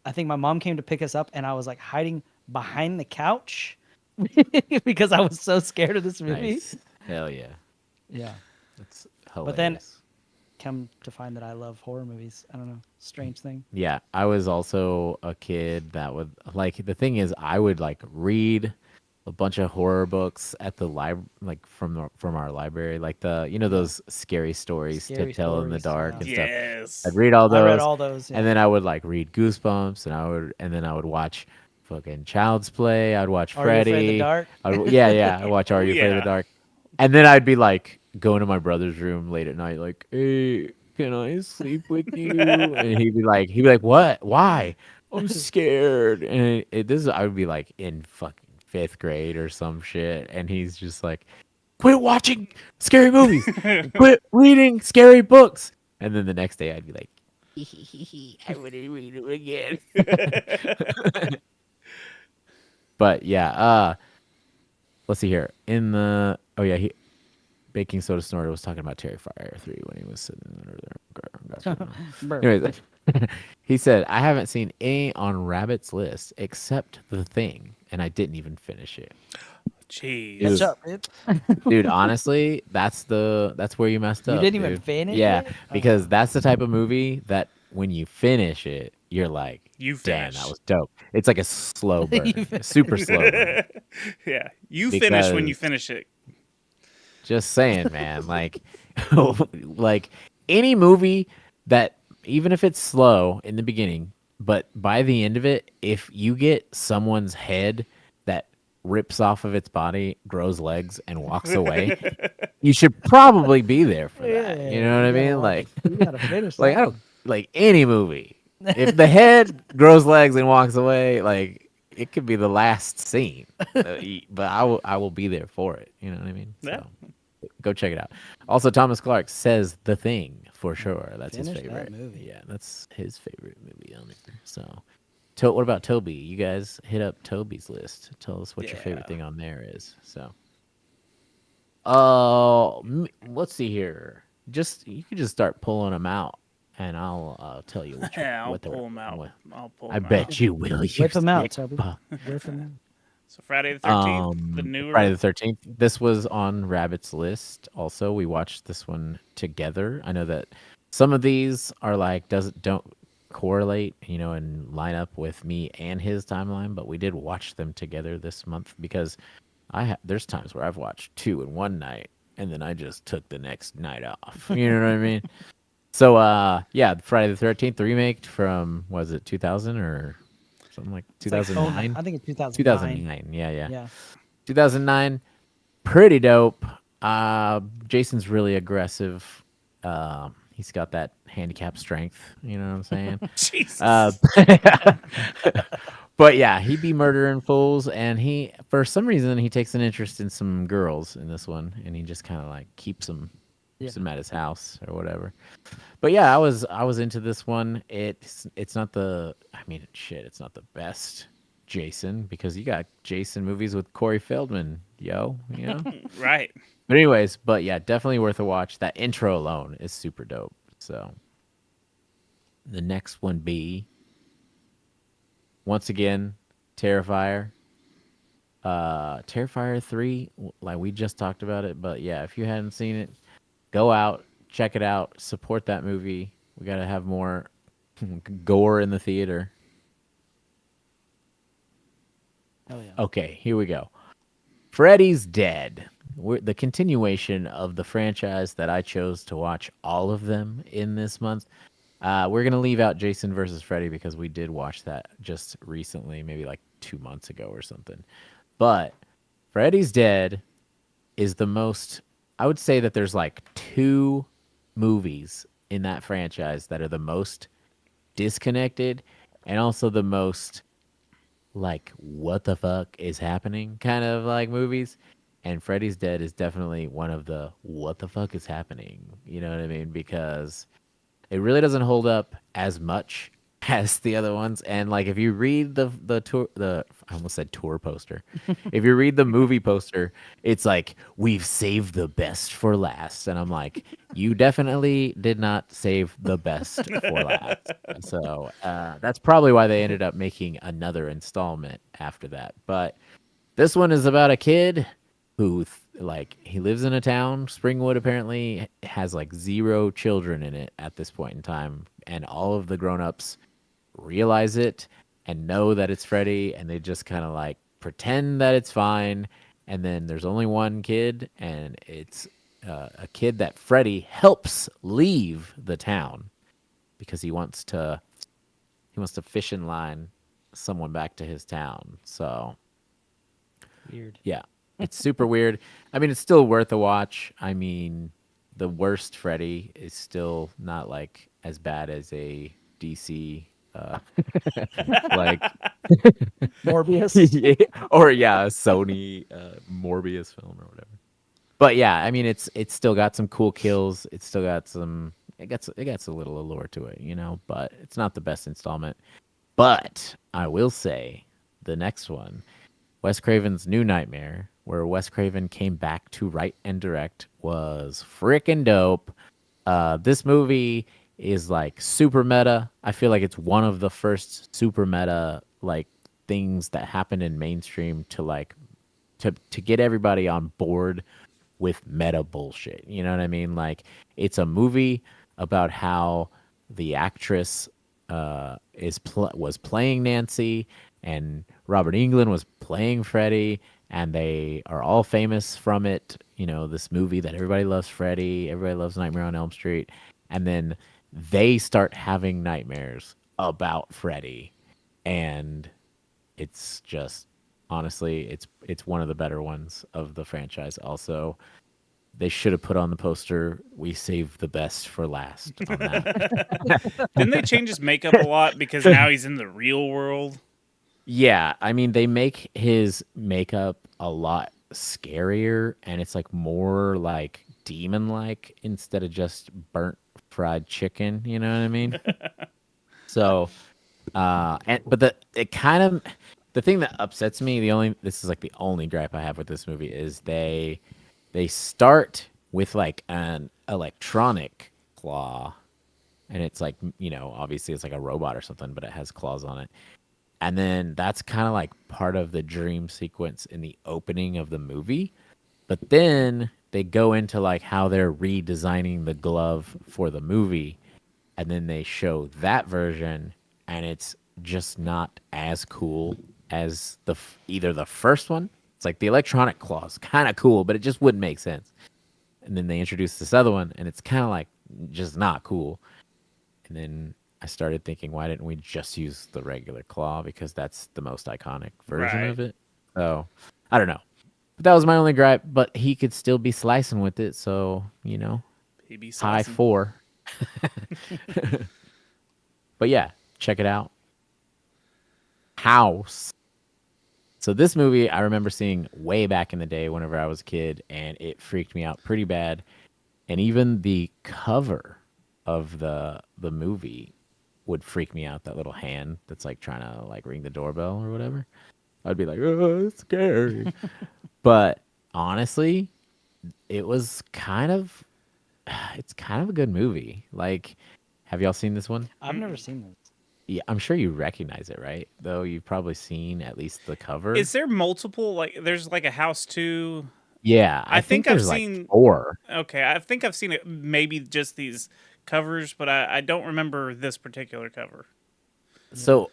I think my mom came to pick us up, and I was like hiding behind the couch because I was so scared of this movie. Nice. Hell yeah. Yeah. That's hilarious. But then come to find that I love horror movies. I don't know. Strange thing. Yeah, I was also a kid that would like the thing is I would like read a bunch of horror books at the like from our library, like those scary stories Scary to tell in the stories, dark yeah. and yes. stuff. I'd read all those. I read all those. Yeah. And then I would like read Goosebumps, and then I would watch fucking Child's Play. I'd watch Are You Afraid of the Freddy. Dark? Yeah. I'd watch Are You Afraid of Yeah. the Dark? And then I'd be like going to my brother's room late at night, like, hey, can I sleep with you? And he'd be like, what? Why? I'm scared. And I would be like in fucking 5th grade or some shit, and he's just like, quit watching scary movies, quit reading scary books. And then the next day I'd be like, I wouldn't read it again. But yeah, let's see here. Baking Soda Snorter was talking about Terrifier 3 when he was sitting there. Anyways, he said, I haven't seen any on Rabbit's list except The Thing, and I didn't even finish it. Jeez. Catch up, dude. Dude, honestly, that's where you messed up. You didn't even dude. finish Yeah, it? because that's the type of movie that when you finish it, you're like, You damn, finish. that was dope. It's like a slow burn, super slow burn. Yeah. You finish when you Because- finish it. Just saying, man. Like, like any movie that, even if it's slow in the beginning, but by the end of it, if you get someone's head that rips off of its body, grows legs, and walks away, you should probably be there for that. You know what I mean? Like, you gotta finish. like that I don't like any movie. If the head grows legs and walks away, like it could be the last scene, but I will be there for it. You know what I mean? Yeah. So go check it out. Also, Thomas Clark says The Thing for sure. That's his Finish that favorite movie. Yeah, that's his favorite movie on there. So, what about Toby? You guys hit up Toby's list. Tell us what your favorite thing on there is. So, let's see here. You could just start pulling them out, and I'll tell you what. Yeah, I'll what they're- pull them out. what- I'll pull I 'em bet out. you will. You Whip them out, sick Toby. fuck. Whip 'em out. So Friday the 13th, the new Friday the 13th. This was on Rabbit's list. Also, we watched this one together. I know that some of these are like don't correlate, and line up with me and his timeline, but we did watch them together this month because there's times where I've watched 2 in one night and then I just took the next night off. You know what I mean? So yeah, Friday the 13th remake from, was it 2000 or something like It's like 2009? I think it's 2009. 2009. Yeah. Yeah. 2009, pretty dope. Jason's really aggressive. He's got that handicap strength. You know what I'm saying? Jesus. But yeah, he be murdering fools, and he, for some reason, he takes an interest in some girls in this one, and he just kind of like keeps them at his house or whatever. But yeah, I was into this one. It's not the, I mean, shit, it's not the best Jason, because you got Jason movies with Corey Feldman, you know. Right. But anyways, but yeah, definitely worth a watch. That intro alone is super dope. So the next one be, once again, Terrifier. Terrifier 3, like we just talked about it, but yeah, if you hadn't seen it, go out, check it out, support that movie. We got to have more gore in the theater. Oh yeah. Okay, here we go. Freddy's Dead. The continuation of the franchise that I chose to watch all of them in this month. We're going to leave out Jason versus Freddy because we did watch that just recently, maybe like 2 months ago or something. But Freddy's Dead is the most, I would say that there's like 2 movies in that franchise that are the most disconnected and also the most like what the fuck is happening kind of like movies. And Freddy's Dead is definitely one of the what the fuck is happening. You know what I mean? Because it really doesn't hold up as much as the other ones. And like if you read the tour, the I almost said tour poster. If you read the movie poster, it's like we've saved the best for last, and I'm like, you definitely did not save the best for last. So that's probably why they ended up making another installment after that. But this one is about a kid who like he lives in a town. Springwood apparently has like 0 children in it at this point in time, and all of the grown-ups realize it and know that it's Freddy, and they just kind of like pretend that it's fine. And then there's only one kid, and it's a kid that Freddy helps leave the town because he wants to fish and line someone back to his town. So Weird. yeah, it's super weird. I mean, it's still worth a watch. I mean, the worst Freddy is still not like as bad as a DC like Morbius. or yeah, a Sony Morbius film or whatever. But yeah, I mean, it's still got some cool kills. It's still got some. It gets a little allure to it, you know. But it's not the best installment. But I will say, the next one, Wes Craven's New Nightmare, where Wes Craven came back to write and direct, was freaking dope. This movie is like super meta. I feel like it's one of the first super meta like things that happened in mainstream to like to get everybody on board with meta bullshit. You know what I mean? Like it's a movie about how the actress was playing Nancy, and Robert Englund was playing Freddy, and they are all famous from it. You know, this movie that everybody loves, Freddy, everybody loves Nightmare on Elm Street, and then they start having nightmares about Freddy, and it's just honestly, it's one of the better ones of the franchise. Also, they should have put on the poster, "We saved the best for last" on that. Didn't they change his makeup a lot because now he's in the real world? Yeah, I mean, they make his makeup a lot scarier, and it's like more like demon-like instead of just burnt fried chicken. You know what I mean? So, but the thing that upsets me, this is like the only gripe I have with this movie is they start with like an electronic claw, and it's like, you know, obviously it's like a robot or something, but it has claws on it. And then that's kind of like part of the dream sequence in the opening of the movie. But then they go into like how they're redesigning the glove for the movie. And then they show that version, and it's just not as cool as either the first one. It's like the electronic claws, kind of cool, but it just wouldn't make sense. And then they introduce this other one, and it's kind of like just not cool. And then I started thinking, why didn't we just use the regular claw? Because that's the most iconic version Right. of it. So I don't know. But that was my only gripe. But he could still be slicing with it. So, you know, He be high saucing. 4. But yeah, check it out. house. So this movie I remember seeing way back in the day whenever I was a kid, and it freaked me out pretty bad. And even the cover of the movie would freak me out. That little hand that's like trying to like ring the doorbell or whatever. I'd be like, oh, it's scary. But honestly, it was kind of it's kind of a good movie. Like, have y'all seen this one? I've never seen this. Yeah, I'm sure you recognize it, right? Though you've probably seen at least the cover. Is there multiple? Like, there's like a house too. Yeah, I think I've there's seen- like 4. Okay, I think I've seen it. Maybe just these covers, but I don't remember this particular cover. So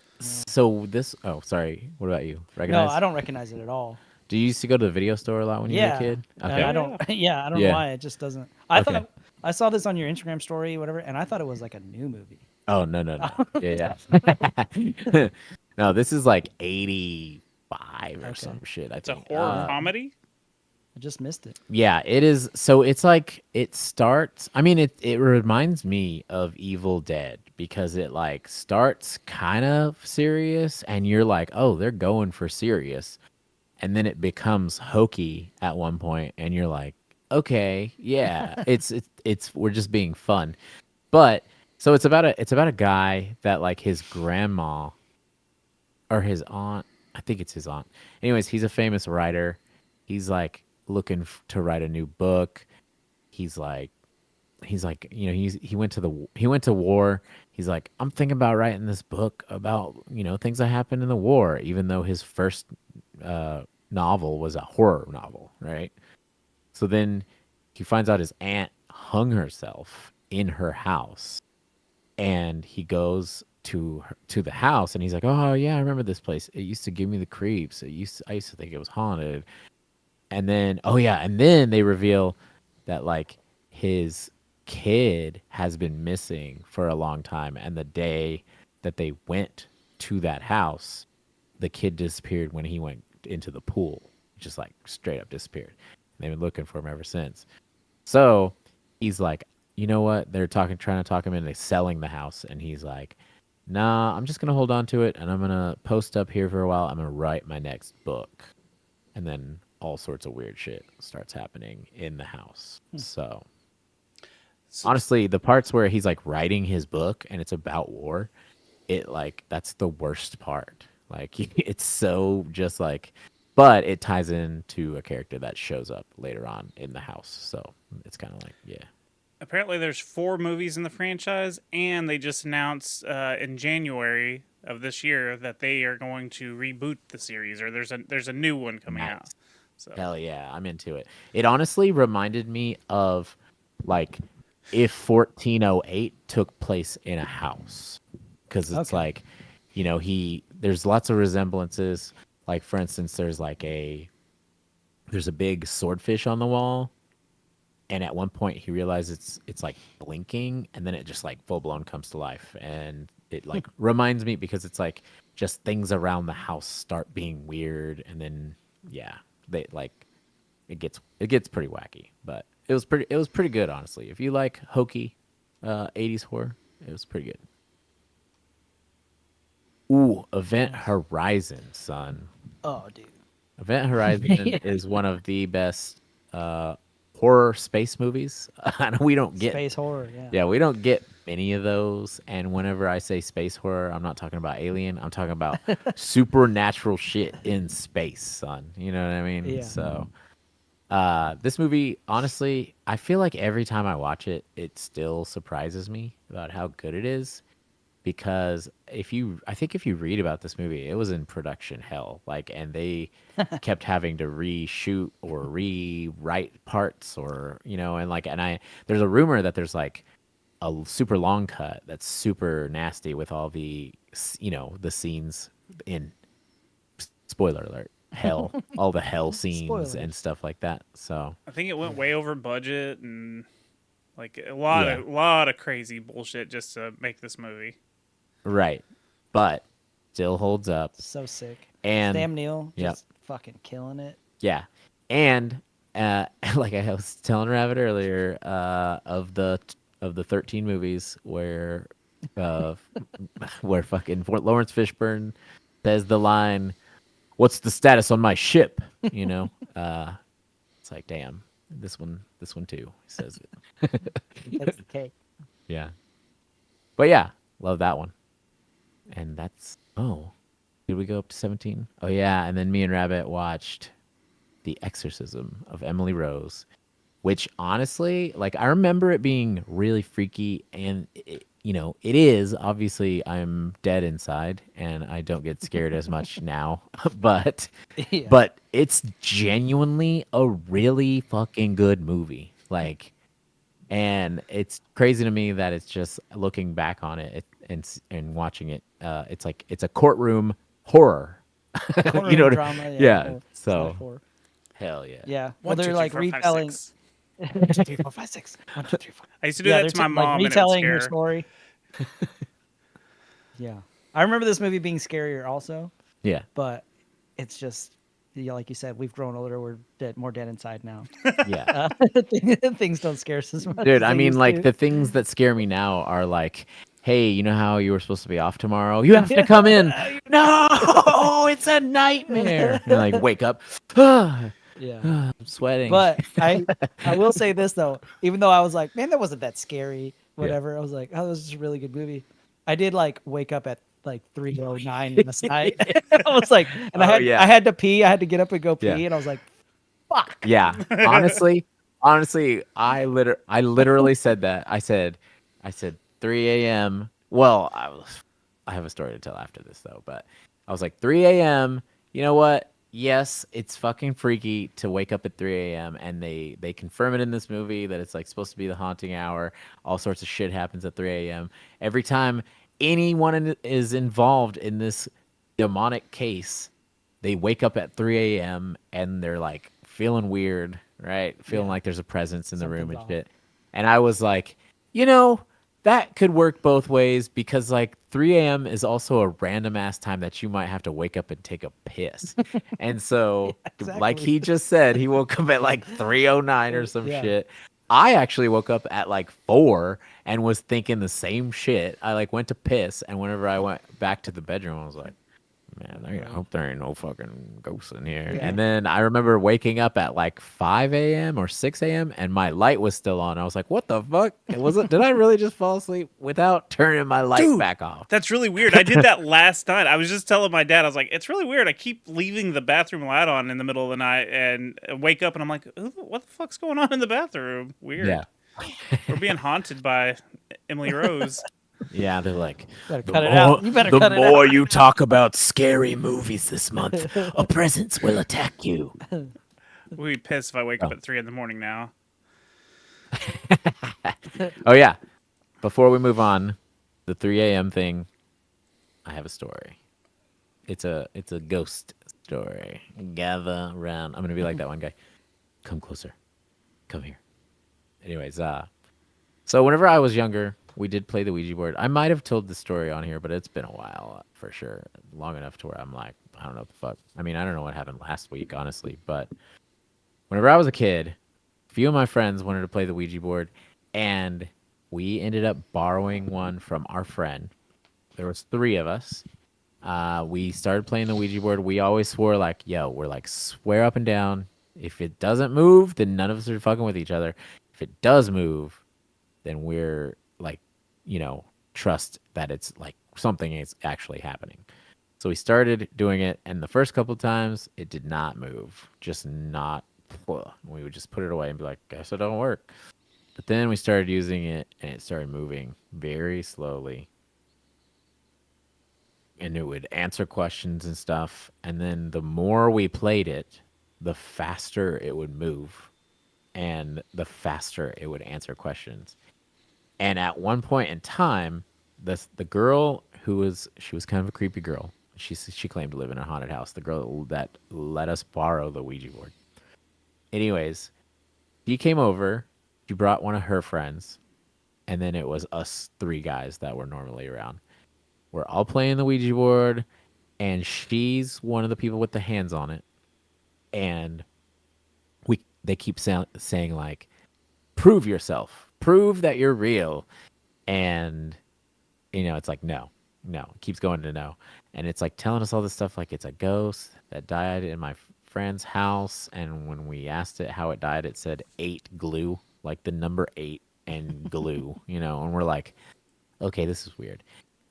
this. Oh, sorry. What about you? No, Recognize? I don't recognize it at all. Do you used to go to the video store a lot when you were Yeah, a kid? and Okay. I don't. Yeah, I don't Yeah. know why it just doesn't. I Okay. thought I saw this on your Instagram story, whatever, and I thought it was like a new movie. Oh no. Yeah. No, this is like 85 or Okay. some shit. I It's a think. horror comedy. I just missed it. Yeah, it is. So it's like it starts. I mean, it reminds me of Evil Dead because it like starts kind of serious, and you're like, oh, they're going for serious, and then it becomes hokey at one point, and you're like, okay, yeah, it's we're just being fun, but so it's about a guy that like his grandma or his aunt. I think it's his aunt. Anyways, he's a famous writer. He's like looking to write a new book. He's like, you know, he went to war. He's like, I'm thinking about writing this book about, you know, things that happened in the war, even though his first novel was a horror novel, right? So then he finds out his aunt hung herself in her house, and he goes to the house, and he's like, oh yeah, I remember this place. It used to give me the creeps. I used to think it was haunted. And then, oh yeah, and then they reveal that like his kid has been missing for a long time, and the day that they went to that house, the kid disappeared when he went into the pool, just like straight up disappeared. They've been looking for him ever since. So he's like, you know what? They're trying to talk him into selling the house, and he's like, nah, I'm just gonna hold on to it, and I'm gonna post up here for a while. I'm gonna write my next book, and then all sorts of weird shit starts happening in the house. So honestly, the parts where he's like writing his book and it's about war, it like that's the worst part. Like it's so just like, but it ties into a character that shows up later on in the house. So it's kind of like, yeah. Apparently, there's 4 movies in the franchise, and they just announced in January of this year that they are going to reboot the series, or there's a new one coming Nice. out. So Hell yeah, I'm into it. It honestly reminded me of like if 1408 took place in a house, because it's Okay. like, you know, there's lots of resemblances. Like for instance, there's a big swordfish on the wall, and at one point he realizes it's like blinking, and then it just like full blown comes to life, and it like reminds me because it's like just things around the house start being weird, and then yeah. They like it gets pretty wacky, but it was pretty good, honestly. If you like hokey 80s horror, it was pretty good. Ooh, Event Horizon, son. Oh, dude. Event Horizon is one of the best horror space movies. We don't get Space horror, yeah. Yeah, we don't get many of those. And whenever I say space horror, I'm not talking about Alien. I'm talking about supernatural shit in space, son. You know what I mean? Yeah. So, this movie, honestly, I feel like every time I watch it, it still surprises me about how good it is. Because I think if you read about this movie, it was in production hell. Like, and they kept having to reshoot or rewrite parts, or you know, there's a rumor that there's like a super long cut that's super nasty with all the, you know, the scenes in, spoiler alert, hell, all the hell scenes Spoilers. and stuff like that. So I think it went way over budget and like a lot of crazy bullshit just to make this movie. right, but still holds up. So sick. And Sam Neill Yep. just fucking killing it. Yeah, and like I was telling Rabbit earlier, of the 13 movies where fucking Lawrence Fishburne says the line, "What's the status on my ship?" You know, it's like, damn, this one too. He says it. That's the cake. Yeah, but yeah, love that one. And that's did we go up to 17? Oh yeah, and then me and Rabbit watched The Exorcism of Emily Rose, which honestly, like I remember it being really freaky, and it is. Obviously, I'm dead inside, and I don't get scared as much now, but Yeah. but it's genuinely a really fucking good movie. Like, and it's crazy to me that it's just looking back on and watching it. It's like it's a courtroom horror. Horror You know what I- drama. yeah, horror so- slash horror. Hell yeah. Yeah. Well, One, two, they're three, like four, five, retelling. six. 1, 2, 3, 4, 5, 6. 1, 2, 3, 4. I used to do Yeah, that they're to my like mom, and it would retelling scare her her. story. Yeah, I remember this movie being scarier also, Yeah. but it's just like you said, we've grown older. We're more dead inside now. Yeah. Things don't scare us as much. Dude, as I they mean, used like to. the things that scare me now are like, hey, you know how you were supposed to be off tomorrow? You have to come in. No, it's a nightmare. And like wake up. I'm Yeah. sweating. But I will say this though, even though I was like, man, that wasn't that scary, whatever. I was like, oh, this is a really good movie. I did like wake up at like 3:09 last night. I was like, and Oh, yeah. I had to pee. I had to get up and go pee, Yeah. and I was like, fuck. Yeah. Honestly, I literally said that. I said 3 a.m. Well, I have a story to tell after this though, but I was like 3 a.m. You know what? Yes, it's fucking freaky to wake up at 3 a.m. and they confirm it in this movie that it's like supposed to be the haunting hour. All sorts of shit happens at 3 a.m. Every time anyone is involved in this demonic case, they wake up at 3 a.m. and they're like feeling weird, right? Feeling Yeah. like there's a presence in the room and Something's off. shit. And I was like, that could work both ways because like 3 a.m. is also a random ass time that you might have to wake up and take a piss. And so, like exactly. he just said, he woke up at like 3:09 or some Yeah. shit. I actually woke up at like 4 and was thinking the same shit. I like went to piss, and whenever I went back to the bedroom, I was like, man, I hope there ain't no fucking ghosts in here. Yeah. And then I remember waking up at like 5 a.m. or 6 a.m. and my light was still on. I was like, what the fuck? Did I really just fall asleep without turning my light Dude, back off? That's really weird. I did that last night. I was just telling my dad, I was like, it's really weird. I keep leaving the bathroom light on in the middle of the night and wake up and I'm like, what the fuck's going on in the bathroom? Weird. Yeah. We're being haunted by Emily Rose. Yeah, they're like, Better cut it out. You better the cut it more out. you talk about scary movies this month, a presence will attack you. We'd be pissed if I wake up at 3 a.m. now. Oh yeah. Before we move on, the 3 a.m. thing, I have a story. It's a ghost story. Gather around. I'm gonna be like that one guy. Come closer. Come here. Anyways, so whenever I was younger, we did play the Ouija board. I might have told the story on here, but it's been a while for sure. Long enough to where I'm like, I don't know what the fuck. I mean, I don't know what happened last week, honestly, but whenever I was a kid, a few of my friends wanted to play the Ouija board, and we ended up borrowing one from our friend. There was 3 of us. We started playing the Ouija board. We always swore like, yo, we're like, swear up and down. If it doesn't move, then none of us are fucking with each other. If it does move, then we're like, trust that it's like something is actually happening. So we started doing it, and the first couple of times it did not move, just not. We would just put it away and be like, guess it don't work. But then we started using it, and it started moving very slowly. And it would answer questions and stuff. And then the more we played it, the faster it would move, and the faster it would answer questions. And at one point in time, the girl she was kind of a creepy girl. She claimed to live in a haunted house. The girl that let us borrow the Ouija board. Anyways, she came over. She brought one of her friends, and then it was us 3 guys that were normally around. We're all playing the Ouija board, and she's one of the people with the hands on it. And they keep saying like, prove yourself, prove that you're real. And it's like, no, no. It keeps going to no. And it's like telling us all this stuff like it's a ghost that died in my friend's house. And when we asked it how it died, it said 8 glue, like the number 8 and glue, and we're like, okay, this is weird.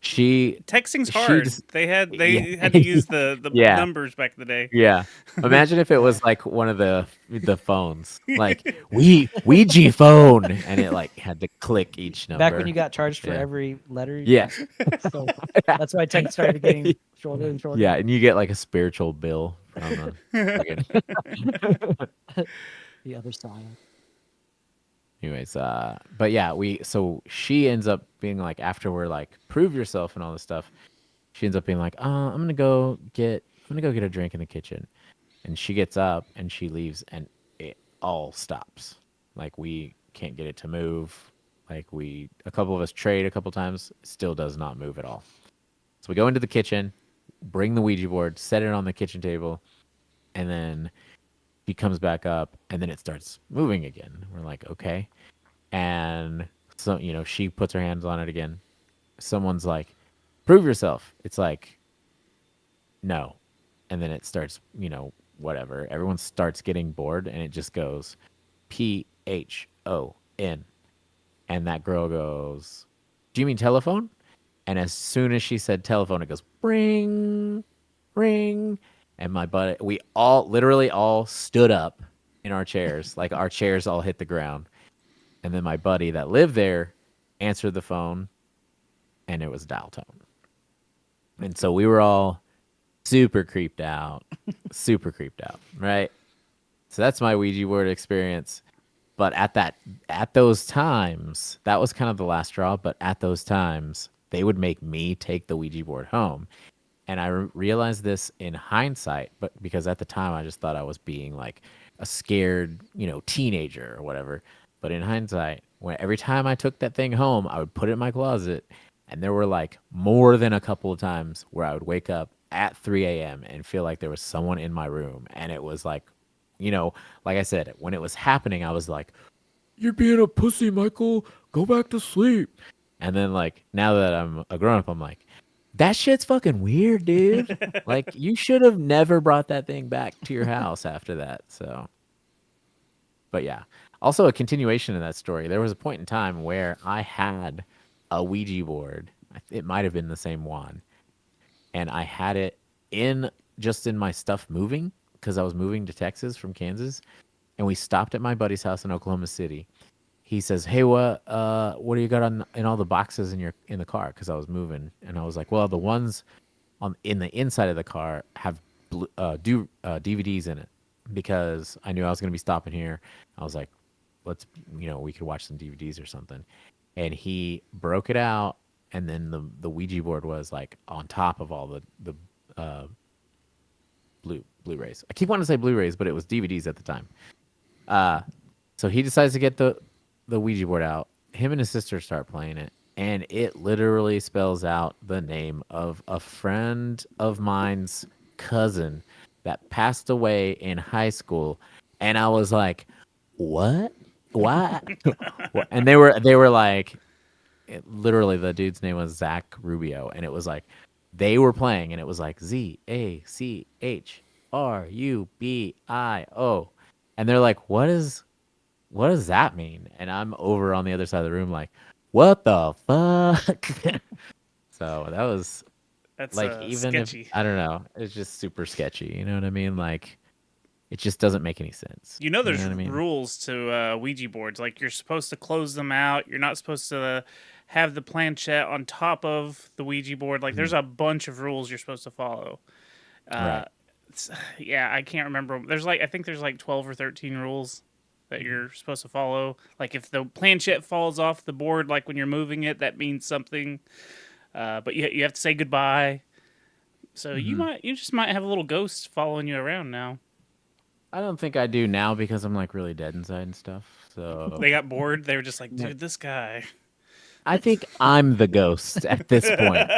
Texting's She hard. just, yeah, They had to use the yeah. numbers back in the day. Yeah. Imagine if it was like one of the phones, like Ouija phone, and it like had to click each number. Back when you got charged for Yeah. every letter. Yeah. So that's why text started getting shorter and shorter. Yeah, and you get like a spiritual bill from the The other side. anyways, but yeah, so she ends up being like, after we're like, prove yourself and all this stuff, she ends up being like, I'm gonna go get a drink in the kitchen. And she gets up and she leaves and it all stops. Like we can't get it to move. Like a couple of us trade a couple times, still does not move at all. So we go into the kitchen, bring the Ouija board, set it on the kitchen table, and then she comes back up and then it starts moving again. We're like, okay. And so, she puts her hands on it again. Someone's like, prove yourself. It's like, no. And then it starts, whatever. Everyone starts getting bored and it just goes PHON. And that girl goes, do you mean telephone? And as soon as she said telephone, it goes ring, ring. And my buddy, we literally all stood up in our chairs. Like our chairs all hit the ground. And then my buddy that lived there answered the phone and it was dial tone. And so we were all super creeped out, right? So that's my Ouija board experience. But at those times, that was kind of the last straw. But at those times, they would make me take the Ouija board home. And I realized this in hindsight, but because at the time I just thought I was being like a scared, teenager or whatever. But in hindsight, every time I took that thing home, I would put it in my closet. And there were like more than a couple of times where I would wake up at 3 a.m. and feel like there was someone in my room. And it was like, like I said, when it was happening, I was like, you're being a pussy, Michael. Go back to sleep. And then like, now that I'm a grown up, I'm like, that shit's fucking weird, dude. Like, you should have never brought that thing back to your house after that. So, but yeah. Also, a continuation of that story. There was a point in time where I had a Ouija board. It might have been the same one. And I had it just in my stuff moving because I was moving to Texas from Kansas. And we stopped at my buddy's house in Oklahoma City. He says, "Hey, what do you got in all the boxes in the car?" Because I was moving, and I was like, "Well, the ones in the inside of the car have DVDs in it," because I knew I was going to be stopping here. I was like, "Let's, we could watch some DVDs or something." And he broke it out, and then the Ouija board was like on top of all the Blu-rays. I keep wanting to say Blu-rays, but it was DVDs at the time. So he decides to get the Ouija board out. Him and his sister start playing it, and it literally spells out the name of a friend of mine's cousin that passed away in high school. And I was like, what? Why? And they were like, literally the dude's name was Zach Rubio, and it was like they were playing, and it was like ZACHRUBIO, and they're like, what does that mean? And I'm over on the other side of the room like, what the fuck? So that's like, even sketchy. if I don't know, it's just super sketchy. You know what I mean? Like, it just doesn't make any sense. There's what I mean? rules to Ouija boards. Like, you're supposed to close them out. You're not supposed to have the planchette on top of the Ouija board. Like, there's a bunch of rules you're supposed to follow. Right. Yeah, I can't remember. I think there's like 12 or 13 rules that you're supposed to follow. Like, if the planchette falls off the board, like when you're moving it, that means something. But you have to say goodbye. So you just might have a little ghost following you around now. I don't think I do now because I'm like really dead inside and stuff. So They got bored. They were just like, dude, this guy. I think I'm the ghost at this point.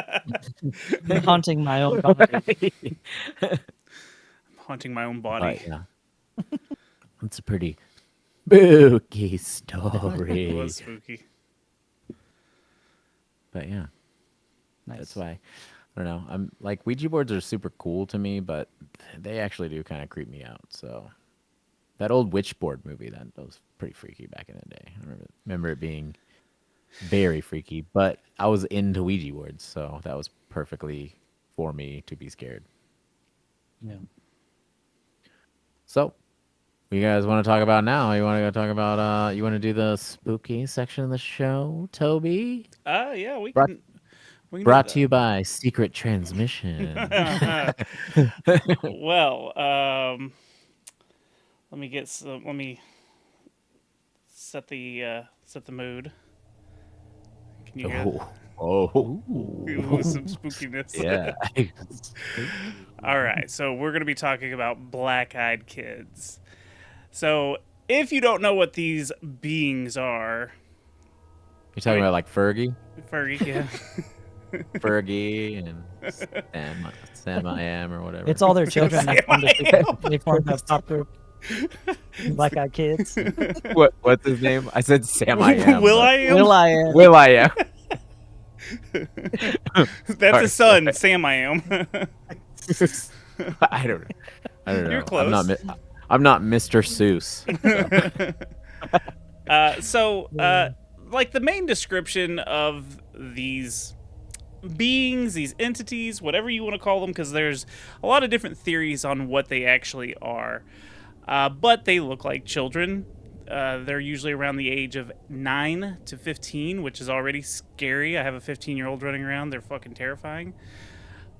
I'm haunting my own body. I'm haunting my own body. Yeah. It's a pretty spooky story. It was spooky. But yeah. Nice. That's why. I don't know. I'm like Ouija boards are super cool to me, but they actually do kind of creep me out. So that old Witchboard movie that was pretty freaky back in the day. I remember it being very freaky, but I was into Ouija boards, so that was perfectly for me to be scared. Yeah. So, what you guys want to talk about now? You want to go talk about? You want to do the spooky section of the show, Toby? Yeah, Brought- we can Brought do to you by Secret Transmission. that. Well, let me set the mood. Can you hear that? Oh, Ooh, some spookiness. yeah. All right, so we're going to be talking about black-eyed kids. So, if you don't know what these beings are, You're talking about like Fergie, Fergie, yeah. Fergie, and Sam I Am or whatever. It's all their children. Sam They formed a pop group. Black Eyed Kids. What's his name? I said Sam I Am. Will but- I am? Will I Am. Will I Am. That's his son, Sam I am. I don't know. You're close. I'm not Mr. Seuss. Like the main description of these beings, these entities, whatever you want to call them, because there's a lot of different theories on what they actually are. But they look like children. They're usually around the age of 9 to 15, which is already scary. I have a 15-year-old running around. They're fucking terrifying.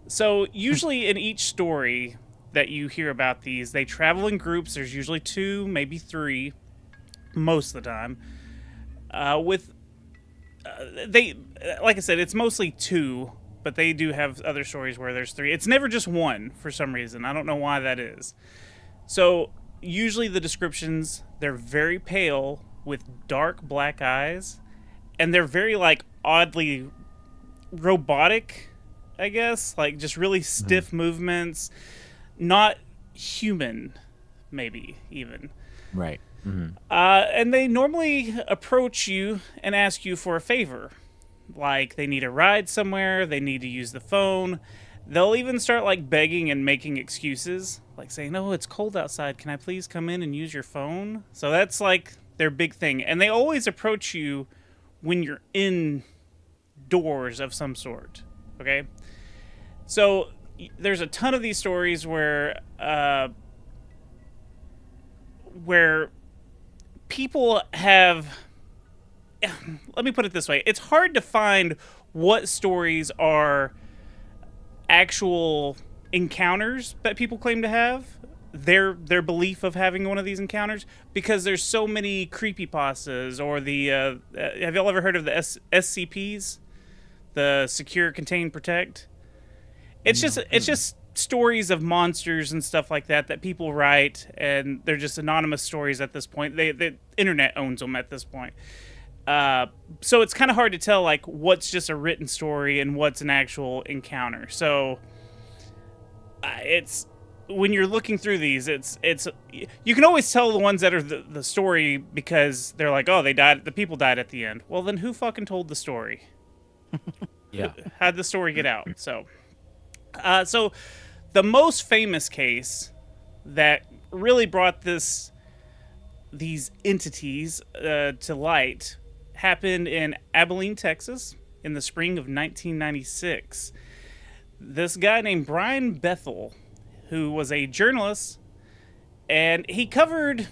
So usually in each story that you hear about these, they travel in groups. There's usually 2, maybe 3, most of the time. Like I said, it's mostly 2, but they do have other stories where there's 3. It's never just 1 for some reason. I don't know why that is. So usually the descriptions, they're very pale with dark black eyes, and they're very like oddly robotic, I guess, like just really stiff movements, not human, maybe even. Right. Mm-hmm. And they normally approach you and ask you for a favor. Like they need a ride somewhere, they need to use the phone. They'll even start like begging and making excuses, like saying, "Oh, it's cold outside. Can I please come in and use your phone?" So that's like their big thing. And they always approach you when you're indoors of some sort. Okay? So there's a ton of these stories where people have, let me put it this way, it's hard to find what stories are actual encounters that people claim to have, their belief of having one of these encounters, because there's so many creepypastas or the have y'all ever heard of the SCPs, the Secure, Contain, Protect? It's just stories of monsters and stuff like that people write, and they're just anonymous stories at this point. The internet owns them at this point. So it's kind of hard to tell like what's just a written story and what's an actual encounter. So it's when you're looking through these, it's you can always tell the ones that are the story because they're like, oh, they died, the people died at the end. Well, then who fucking told the story? Yeah. How'd the story get out? So the most famous case that really brought these entities to light happened in Abilene, Texas, in the spring of 1996. This guy named Brian Bethel, who was a journalist, and he covered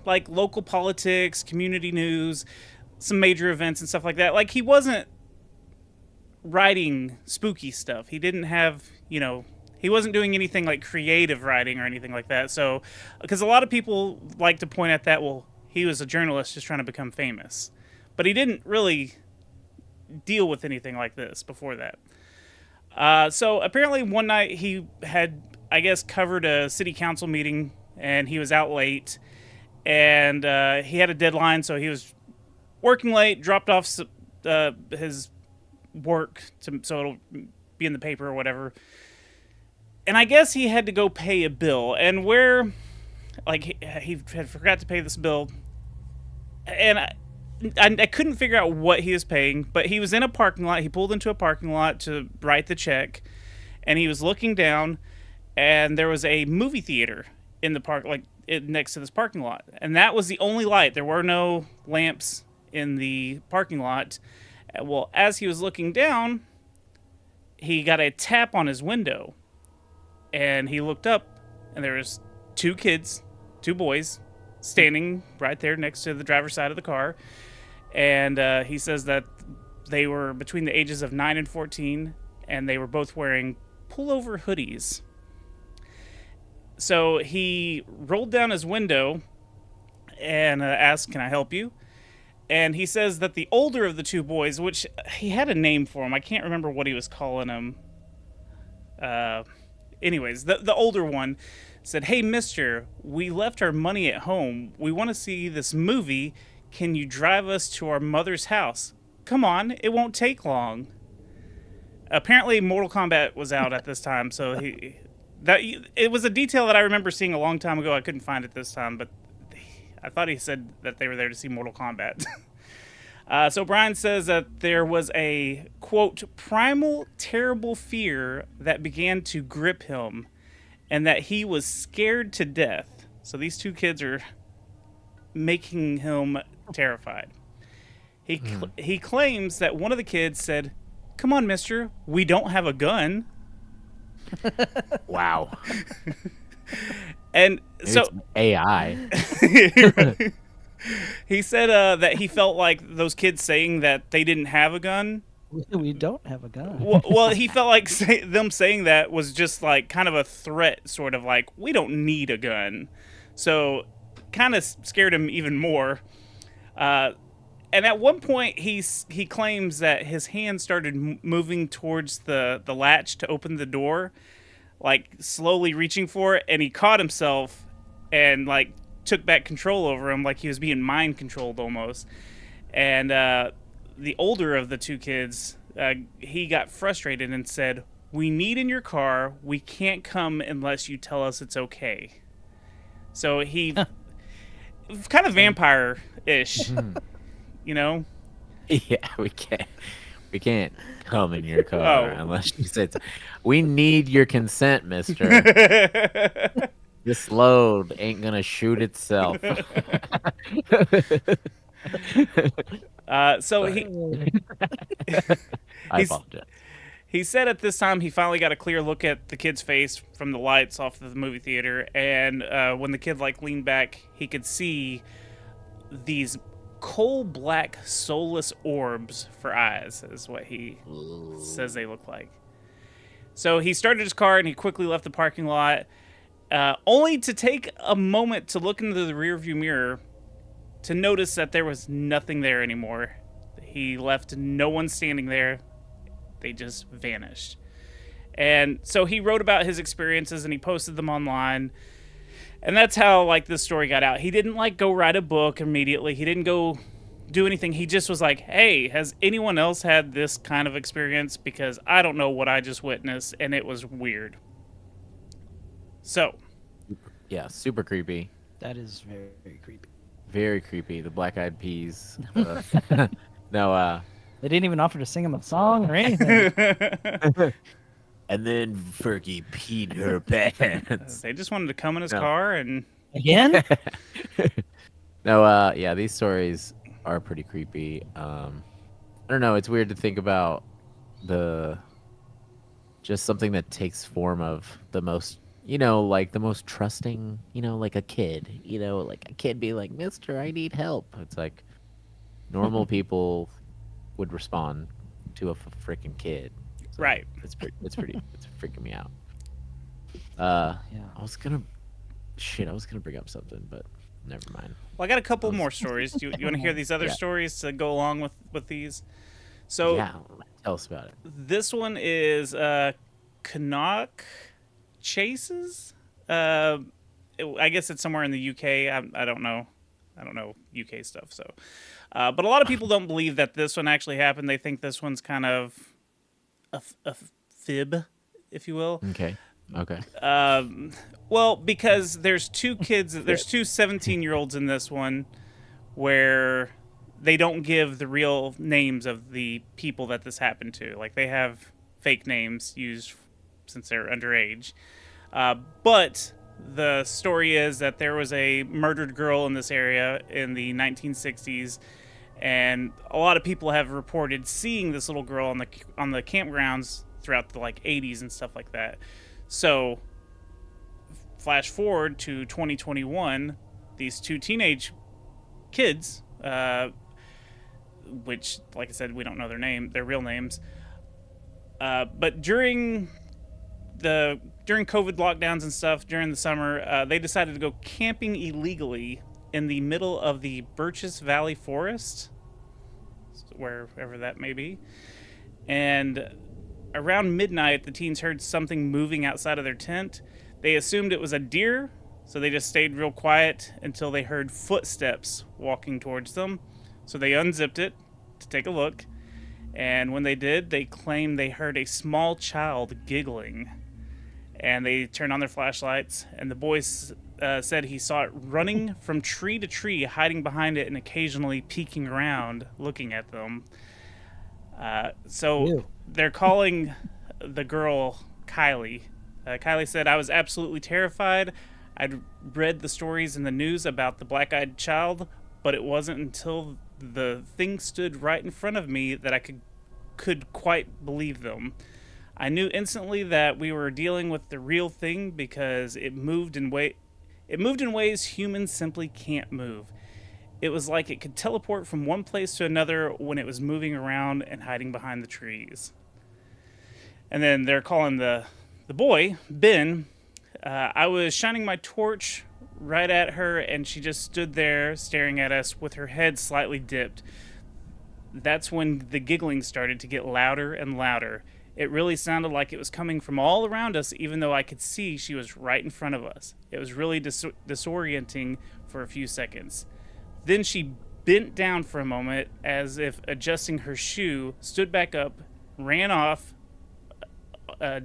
like local politics, community news, some major events and stuff like that. Like he wasn't writing spooky stuff. He didn't have, he wasn't doing anything like creative writing or anything like that. So, because a lot of people like to point at that, well, he was a journalist just trying to become famous. But he didn't really deal with anything like this before that. So apparently one night he had, I guess, covered a city council meeting and he was out late and he had a deadline. So he was working late, dropped off his work so it'll be in the paper or whatever. And I guess he had to go pay a bill, and where, like, he had forgot to pay this bill, and I couldn't figure out what he was paying, but he was in a parking lot. He pulled into a parking lot to write the check, and he was looking down, and there was a movie theater in the park, next to this parking lot, and that was the only light. There were no lamps in the parking lot. Well, as he was looking down, he got a tap on his window, and he looked up, and there was two kids, two boys, standing right there next to the driver's side of the car. And he says that they were between the ages of 9 and 14, and they were both wearing pullover hoodies. So he rolled down his window and asked, "Can I help you?" And he says that the older of the two boys, which he had a name for him, I can't remember what he was calling him. Anyways, the older one said, "Hey, mister, we left our money at home. We want to see this movie. Can you drive us to our mother's house? Come on, it won't take long." Apparently, Mortal Kombat was out at this time, so it was a detail that I remember seeing a long time ago. I couldn't find it this time, but I thought he said that they were there to see Mortal Kombat. So Brian says that there was a, quote, primal, terrible fear that began to grip him, and that he was scared to death. So these two kids are making him terrified. He claims that one of the kids said, "Come on, mister, we don't have a gun." Wow. And Maybe so it's AI. he said that he felt like those kids saying that they didn't have a gun. We don't have a gun. Well, he felt like them saying that was just like kind of a threat, sort of like, we don't need a gun. So kind of scared him even more. And at one point, he claims that his hand started moving towards the latch to open the door, like slowly reaching for it, and he caught himself and like took back control over him, like he was being mind controlled almost. And the older of the two kids, he got frustrated and said, "We need in your car. We can't come unless you tell us it's okay." So he kind of vampire-ish, you know? Yeah, we can't come in your car unless you say, "We need your consent, mister." This load ain't gonna shoot itself. So I apologize. he said at this time he finally got a clear look at the kid's face from the lights off of the movie theater, and when the kid like leaned back, he could see these coal black soulless orbs for eyes, is what he says they look like. So he started his car and he quickly left the parking lot, only to take a moment to look into the rearview mirror to notice that there was nothing there anymore. He left no one standing there. They just vanished. And so he wrote about his experiences and he posted them online. And that's how like this story got out. He didn't like go write a book immediately. He didn't go do anything. He just was like, "Hey, has anyone else had this kind of experience? Because I don't know what I just witnessed, and it was weird." So, Yeah, super creepy. That is very, very creepy. Very creepy. The Black Eyed Peas. No, They didn't even offer to sing him a song or anything. and then Fergie peed her pants. they just wanted to come in his car and Again? No, yeah, these stories are pretty creepy. I don't know. It's weird to think about just something that takes form of the most, like the most trusting, like a kid, like a kid be like, "Mister, I need help." It's like normal people would respond to a freaking kid. So right. It's freaking me out. Yeah. I was gonna bring up something, but never mind. Well, I got a couple more stories. Do you want to hear these other stories to go along with these? So Yeah, tell us about it. this one is Canuck Chases. I guess it's somewhere in the UK. I don't know. I don't know UK stuff. So, but a lot of people don't believe that this one actually happened. They think this one's kind of a fib, if you will. Okay. Well, because there's two kids, there's two 17-year-olds in this one, where they don't give the real names of the people that this happened to. Like, they have fake names used since they're underage. But the story is that there was a murdered girl in this area in the 1960s, and a lot of people have reported seeing this little girl on the campgrounds throughout the 80s and stuff like that. So, flash forward to 2021, these two teenage kids, which, like I said, we don't know their real names. But during COVID lockdowns and stuff during the summer, they decided to go camping illegally in the middle of the Birches Valley Forest, wherever that may be. And around midnight, the teens heard something moving outside of their tent. They assumed it was a deer, so they just stayed real quiet until they heard footsteps walking towards them. So they unzipped it to take a look. And when they did, they claimed they heard a small child giggling. And they turned on their flashlights, and the boy said he saw it running from tree to tree, hiding behind it and occasionally peeking around, looking at them. So Ew. they're calling the girl Kylie. Kylie said, "I was absolutely terrified. I'd read the stories in the news about the black-eyed child, but it wasn't until the thing stood right in front of me that I could quite believe them. I knew instantly that we were dealing with the real thing because it moved in ways humans simply can't move. It was like it could teleport from one place to another when it was moving around and hiding behind the trees." And then they're calling the boy, Ben. "I was shining my torch right at her, and she just stood there staring at us with her head slightly dipped. That's when the giggling started to get louder and louder. It really sounded like it was coming from all around us, even though I could see she was right in front of us. It was really disorienting for a few seconds. Then she bent down for a moment as if adjusting her shoe, stood back up, ran off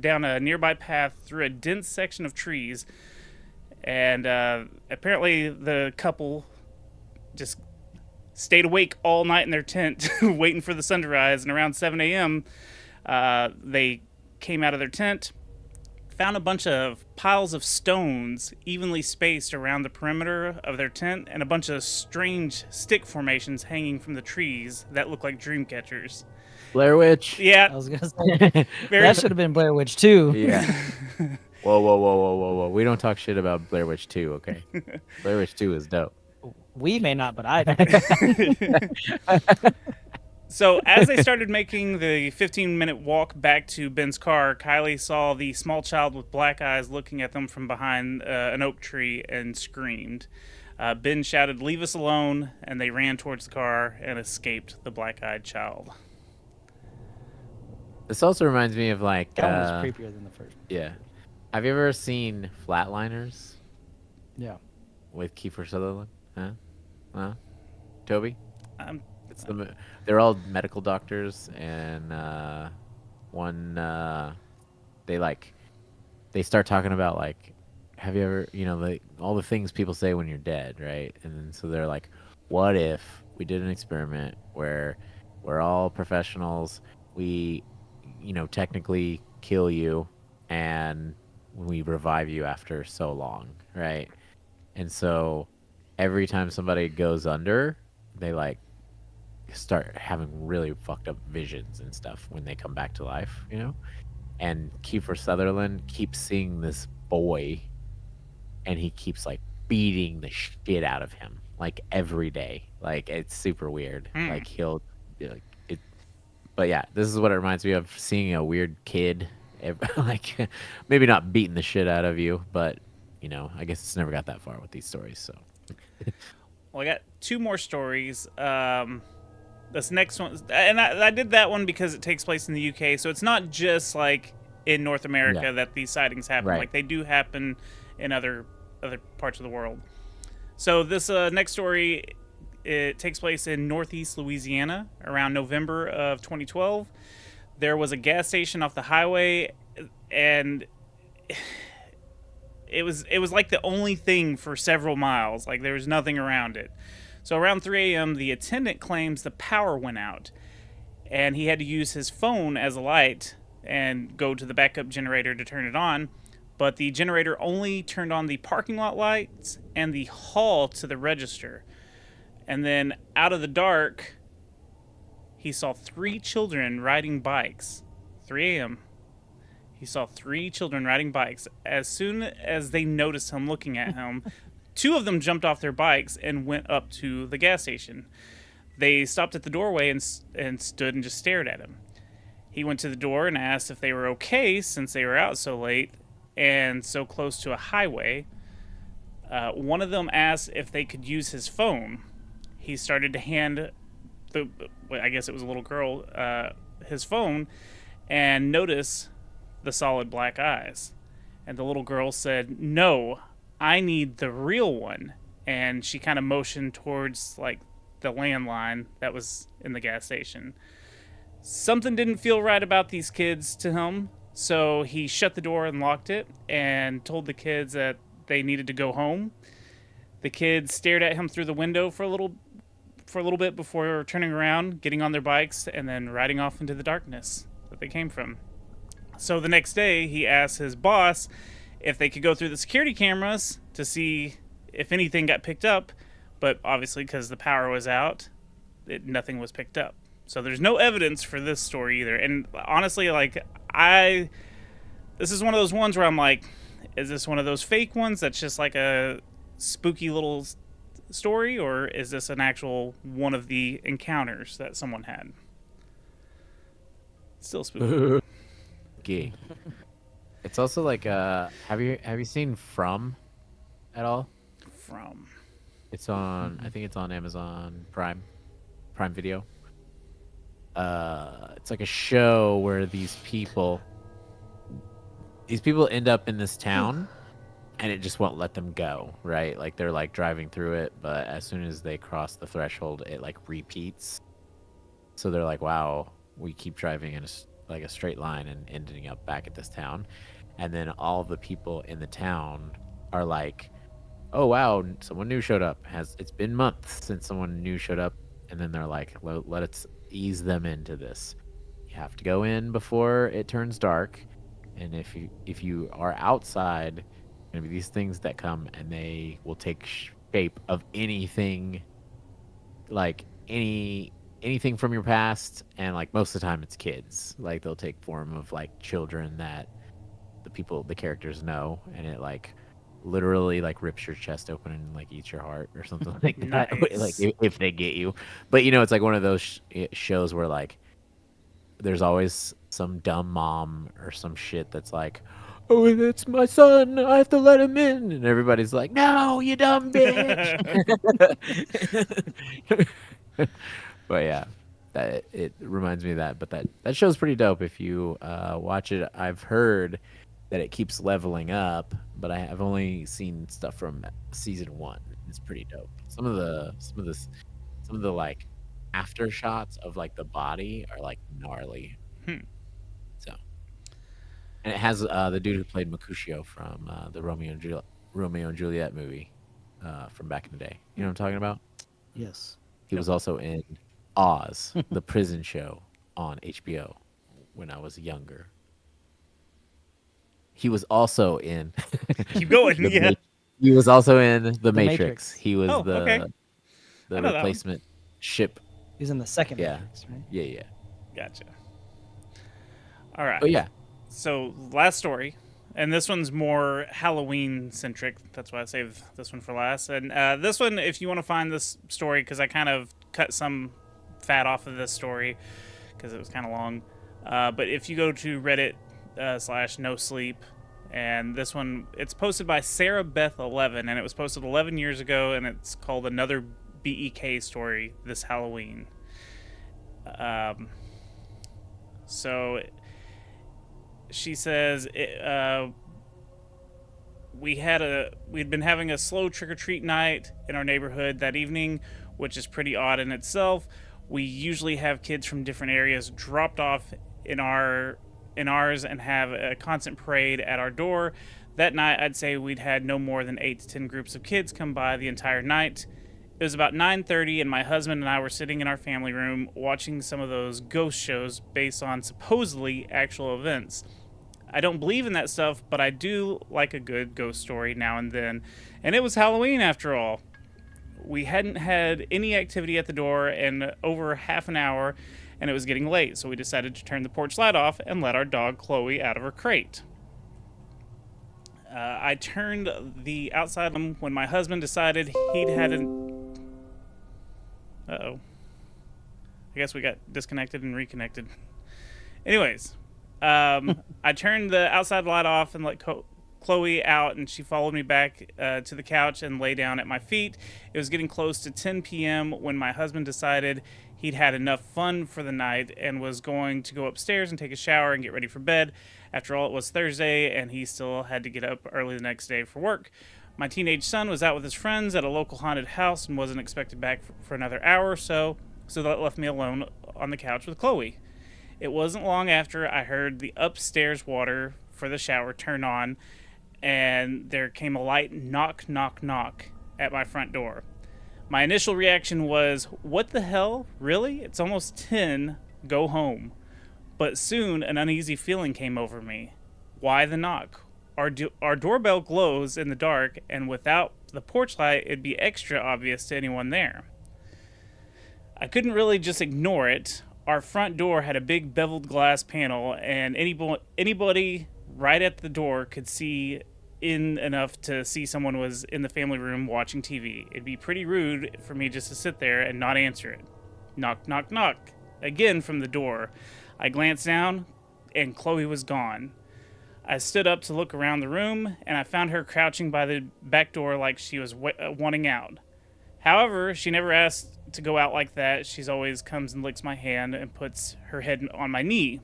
down a nearby path through a dense section of trees. And apparently the couple just stayed awake all night in their tent waiting for the sun to rise. And around 7 a.m., they came out of their tent, found a bunch of piles of stones evenly spaced around the perimeter of their tent, and a bunch of strange stick formations hanging from the trees that look like dream catchers. Blair Witch. I Yeah, was gonna say very, that should have been Blair Witch 2. Yeah. Whoa. We don't talk shit about Blair Witch 2, okay? Blair Witch 2 is dope. We may not, but I do. So as they started making the 15-minute walk back to Ben's car, Kylie saw the small child with black eyes looking at them from behind an oak tree and screamed. Ben shouted, "Leave us alone," and they ran towards the car and escaped the black-eyed child. This also reminds me of like That one was creepier than the first. yeah. Have you ever seen Flatliners Yeah. with Kiefer Sutherland? Huh? Toby? Um, It's they're all medical doctors, and one they start talking about like, have you ever, all the things people say when you're dead, right? And then so they're like, what if we did an experiment where we're all professionals, we technically kill you and we revive you after so long, right? And so every time somebody goes under, they like start having really fucked up visions and stuff when they come back to life, And Kiefer Sutherland keeps seeing this boy, and he keeps like beating the shit out of him like every day. Like it's super weird. Like he'll like it. But yeah, this is what it reminds me of, seeing a weird kid, like maybe not beating the shit out of you, but I guess it's never got that far with these stories. So. Well, I got two more stories. This next one, and I did that one because it takes place in the UK, so it's not just like in North America that these sightings happen. Right. Like they do happen in other parts of the world. So this next story, it takes place in Northeast Louisiana around November of 2012. There was a gas station off the highway, and it was like the only thing for several miles. Like there was nothing around it. So around 3 a.m., the attendant claims the power went out, and he had to use his phone as a light and go to the backup generator to turn it on. But the generator only turned on the parking lot lights and the hall to the register. And then out of the dark, he saw 3 children riding bikes. 3 a.m. He saw 3 children riding bikes. As soon as they noticed him looking at him, 2 of them jumped off their bikes and went up to the gas station. They stopped at the doorway and stood and just stared at him. He went to the door and asked if they were okay since they were out so late and so close to a highway. One of them asked if they could use his phone. He started to hand I guess it was a little girl, his phone, and notice the solid black eyes. And the little girl said, "No, I need the real one." And she kind of motioned towards like the landline that was in the gas station. Something didn't feel right about these kids to him, so he shut the door and locked it and told the kids that they needed to go home. The kids stared at him through the window for a little bit before turning around, getting on their bikes, and then riding off into the darkness that they came from. So the next day, he asked his boss if they could go through the security cameras to see if anything got picked up, but obviously because the power was out, nothing was picked up. So there's no evidence for this story either. And honestly, like, this is one of those ones where I'm like, is this one of those fake ones that's just like a spooky little story, or is this an actual one of the encounters that someone had? Still spooky. Gee. It's also like have you seen From at all? From. It's on I think it's on Amazon Prime Video. It's like a show where these people end up in this town and it just won't let them go, right? Like they're like driving through it, but as soon as they cross the threshold, it like repeats. So they're like, wow, we keep driving in a straight line and ending up back at this town. And then all the people in the town are like, oh wow, someone new showed up. It's been months since someone new showed up. And then they're like, let us ease them into this. You have to go in before it turns dark. And if you are outside, going to be these things that come and they will take shape of anything, like anything from your past, and like most of the time it's kids. Like they'll take form of like children that the characters know, and it like literally like rips your chest open and like eats your heart or something like that. Nice. Like if they get you. But you know, it's like one of those shows where like there's always some dumb mom or some shit that's like, oh, that's my son, I have to let him in, and everybody's like, no, you dumb bitch. But yeah, it reminds me of that. But that show's pretty dope if you watch it. I've heard that it keeps leveling up, but I've only seen stuff from season 1. It's pretty dope. Some of the like after shots of like the body are like gnarly. So, and it has the dude who played Mercutio from the Romeo and Juliet movie from back in the day. You know what I'm talking about? Yes. He was also in Oz, the prison show on HBO when I was younger. He was also in. Keep going. Yeah. He was also in The Matrix. Matrix. He was okay. the I know that replacement ship. He's in the second Yeah. Matrix, right? Yeah. Gotcha. All right. But yeah. So last story, and this one's more Halloween centric. That's why I saved this one for last. And this one, if you want to find this story, because I kind of cut some fat off of this story because it was kind of long. But if you go to Reddit /No Sleep, and this one, it's posted by Sarah Beth 11, and it was posted 11 years ago, and it's called Another BEK Story This Halloween. So she says we'd been having a slow trick-or-treat night in our neighborhood that evening, which is pretty odd in itself. We usually have kids from different areas dropped off in ours and have a constant parade at our door. That night, I'd say we'd had no more than 8 to 10 groups of kids come by the entire night. It was about 9:30, and my husband and I were sitting in our family room watching some of those ghost shows based on supposedly actual events. I don't believe in that stuff, but I do like a good ghost story now and then. And it was Halloween after all. We hadn't had any activity at the door in over half an hour, and it was getting late, so we decided to turn the porch light off and let our dog Chloe out of her crate. I turned the outside when my husband decided he'd had an... Uh-oh. I guess we got disconnected and reconnected. Anyways, I turned the outside light off and let Chloe out, and she followed me back to the couch and lay down at my feet. It was getting close to 10 p.m. when my husband decided he'd had enough fun for the night and was going to go upstairs and take a shower and get ready for bed. After all, it was Thursday, and he still had to get up early the next day for work. My teenage son was out with his friends at a local haunted house and wasn't expected back for another hour or so that left me alone on the couch with Chloe. It wasn't long after I heard the upstairs water for the shower turn on, and there came a light knock, knock, knock at my front door. My initial reaction was, what the hell? Really? It's almost 10. Go home. But soon an uneasy feeling came over me. Why the knock? Our doorbell glows in the dark, and without the porch light, it'd be extra obvious to anyone there. I couldn't really just ignore it. Our front door had a big beveled glass panel, and anybody right at the door could see in enough to see someone was in the family room watching TV. It'd be pretty rude for me just to sit there and not answer it. Knock, knock, knock. Again from the door. I glanced down, and Chloe was gone. I stood up to look around the room, and I found her crouching by the back door like she was wanting out. However, she never asked to go out like that. She's always comes and licks my hand and puts her head on my knee.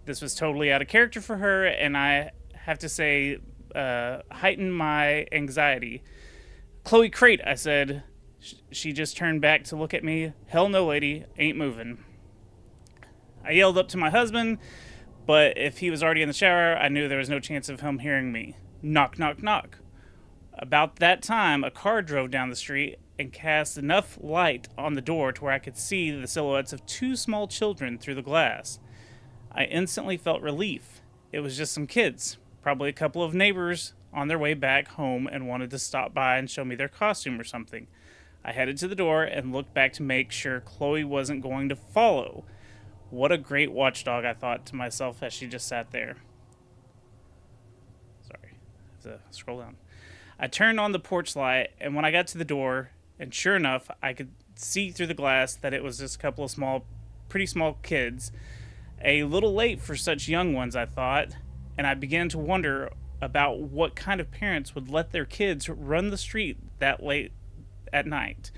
This was totally out of character for her, and I have to say, heightened my anxiety. Chloe crate, I said. She just turned back to look at me. Hell no, lady, ain't moving. I yelled up to my husband, but if he was already in the shower, I knew there was no chance of him hearing me. Knock, knock, knock. About that time, a car drove down the street and cast enough light on the door to where I could see the silhouettes of two small children through the glass. I instantly felt relief. It was just some kids, probably a couple of neighbors on their way back home and wanted to stop by and show me their costume or something. I headed to the door and looked back to make sure Chloe wasn't going to follow. What a great watchdog, I thought to myself as she just sat there. Sorry, I have to scroll down. I turned on the porch light, and when I got to the door, and sure enough, I could see through the glass that it was just a couple of pretty small kids. A little late for such young ones, I thought, and I began to wonder about what kind of parents would let their kids run the street that late at night.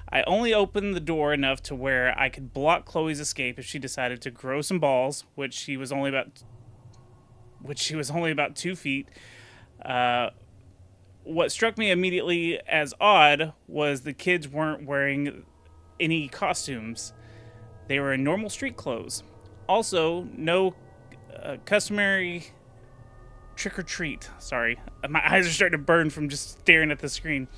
I only opened the door enough to where I could block Chloe's escape if she decided to grow some balls, which she was only about 2 feet. What struck me immediately as odd was the kids weren't wearing any costumes. They were in normal street clothes. Also, no customary trick-or-treat. Sorry. My eyes are starting to burn from just staring at the screen.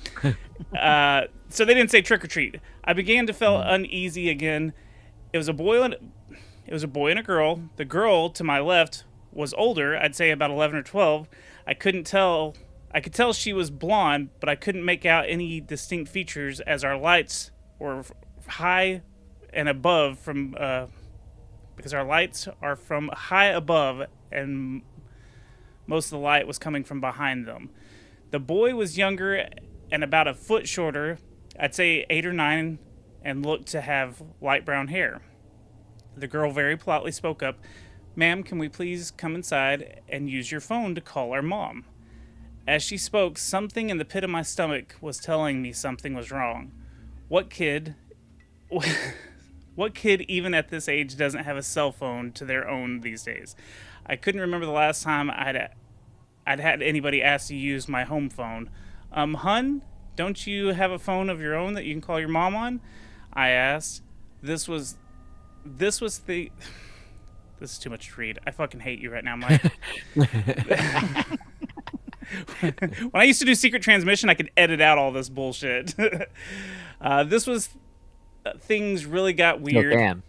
So they didn't say trick-or-treat. I began to feel uneasy again. It was a boy and a girl. The girl to my left was older, I'd say about 11 or 12. I could tell she was blonde, but I couldn't make out any distinct features as our lights were high and above because our lights are from high above and most of the light was coming from behind them. The boy was younger and about a foot shorter, I'd say 8 or 9, and looked to have light brown hair. The girl very politely spoke up, "Ma'am, can we please come inside and use your phone to call our mom?" As she spoke, something in the pit of my stomach was telling me something was wrong. What kid even at this age doesn't have a cell phone to their own these days? I couldn't remember the last time I'd had anybody ask to use my home phone. Hun, don't you have a phone of your own that you can call your mom on? I asked. This is too much to read. I fucking hate you right now, Mike. When I used to do secret transmission, I could edit out all this bullshit. This was things really got No weird. can.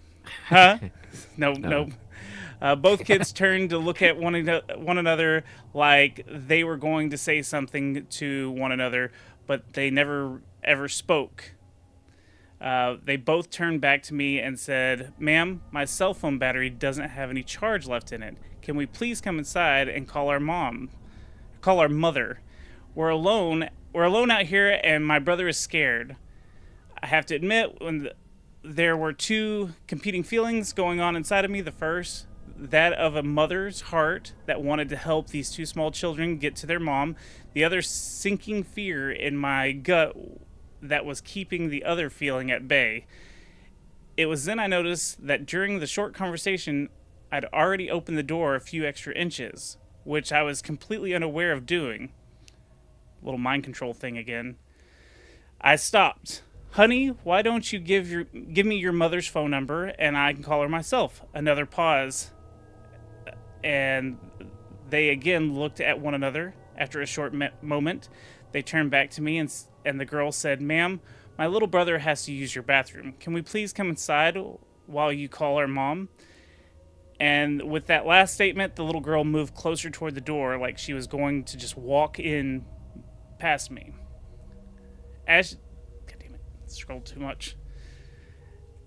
Huh? No. Both kids turned to look at one another like they were going to say something to one another, but they never ever spoke. They both turned back to me and said, "Ma'am, my cell phone battery doesn't have any charge left in it. Can we please come inside and call our mother? We're alone. We're alone out here, and my brother is scared." I have to admit, there were two competing feelings going on inside of me. The first, that of a mother's heart that wanted to help these two small children get to their mom. The other, sinking fear in my gut that was keeping the other feeling at bay. It was then I noticed that during the short conversation, I'd already opened the door a few extra inches, which I was completely unaware of doing. Little mind control thing again. I stopped. "Honey, why don't you give me your mother's phone number and I can call her myself?" Another pause. And they again looked at one another. After a short moment, they turned back to me and the girl said, "Ma'am, my little brother has to use your bathroom. Can we please come inside while you call our mom?" And with that last statement, the little girl moved closer toward the door like she was going to just walk in past me. Scrolled too much.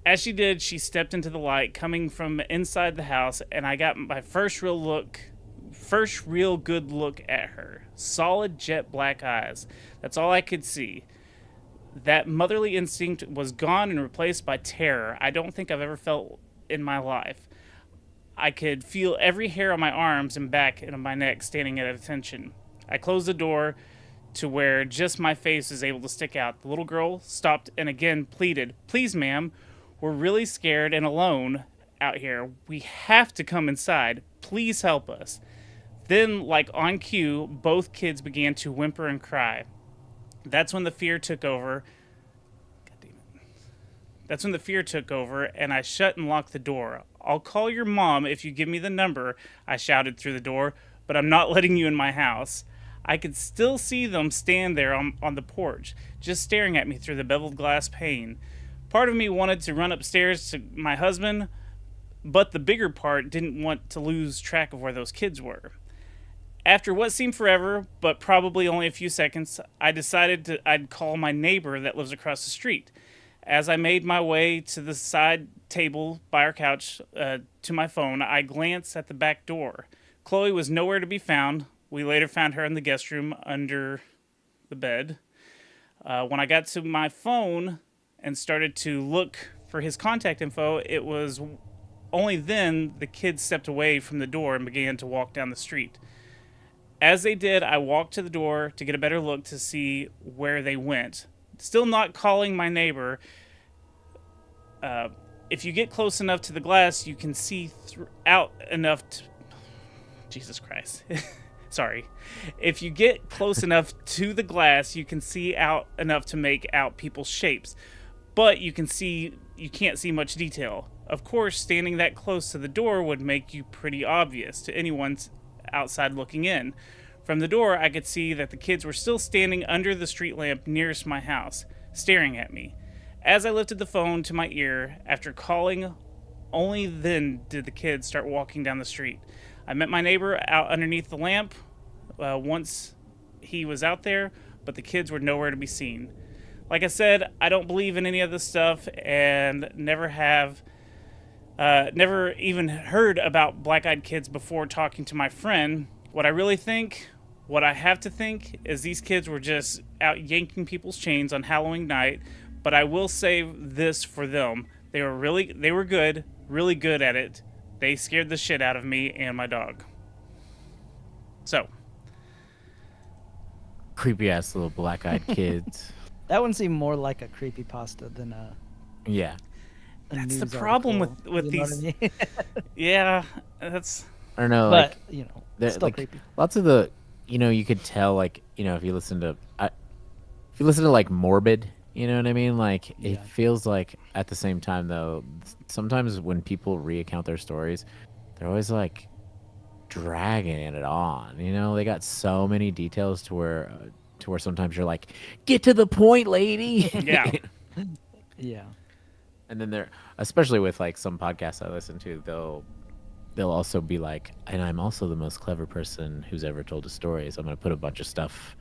As she did, she stepped into the light coming from inside the house, and I got my first real good look at her. Solid jet black eyes. That's all I could see. That motherly instinct was gone and replaced by terror I don't think I've ever felt in my life. I could feel every hair on my arms and back and on my neck standing at attention. I closed the door to where just my face is able to stick out. The little girl stopped and again pleaded, "Please, ma'am, we're really scared and alone out here. We have to come inside. Please help us." Then, like on cue, both kids began to whimper and cry. That's when the fear took over. God damn it. That's when the fear took over, and I shut and locked the door. "I'll call your mom if you give me the number," I shouted through the door, "but I'm not letting you in my house." I could still see them stand there on the porch, just staring at me through the beveled glass pane. Part of me wanted to run upstairs to my husband, but the bigger part didn't want to lose track of where those kids were. After what seemed forever, but probably only a few seconds, I decided I'd call my neighbor that lives across the street. As I made my way to the side table by our couch to my phone, I glanced at the back door. Chloe was nowhere to be found. We later found her in the guest room under the bed. When I got to my phone and started to look for his contact info, it was only then the kids stepped away from the door and began to walk down the street. As they did, I walked to the door to get a better look to see where they went. Still not calling my neighbor. If you get close enough to the glass, you can see out enough to... Jesus Christ. Sorry. If you get close enough to the glass, you can see out enough to make out people's shapes. But you can't see much detail. Of course, standing that close to the door would make you pretty obvious to anyone outside looking in. From the door, I could see that the kids were still standing under the street lamp nearest my house, staring at me. As I lifted the phone to my ear, after calling, only then did the kids start walking down the street. I met my neighbor out underneath the lamp once he was out there, but the kids were nowhere to be seen. Like I said, I don't believe in any of this stuff and never even heard about black-eyed kids before talking to my friend. What I have to think is these kids were just out yanking people's chains on Halloween night, but I will say this for them. They were good, really good at it. They scared the shit out of me and my dog. So. Creepy ass little black-eyed kids. That one seemed more like a creepypasta than a... Yeah. That's the problem with these. I mean? Yeah, that's... I don't know, but, like, still like creepy. Lots of the, you could tell, like, if you listen to like Morbid, you know what I mean? Like, it feels like at the same time, though, sometimes when people recount their stories, they're always like dragging it on. They got so many details to where sometimes you're like, get to the point, lady. Yeah. Yeah. And then there, especially with like some podcasts I listen to, they'll also be like, and I'm also the most clever person who's ever told a story, so I'm gonna put a bunch of stuff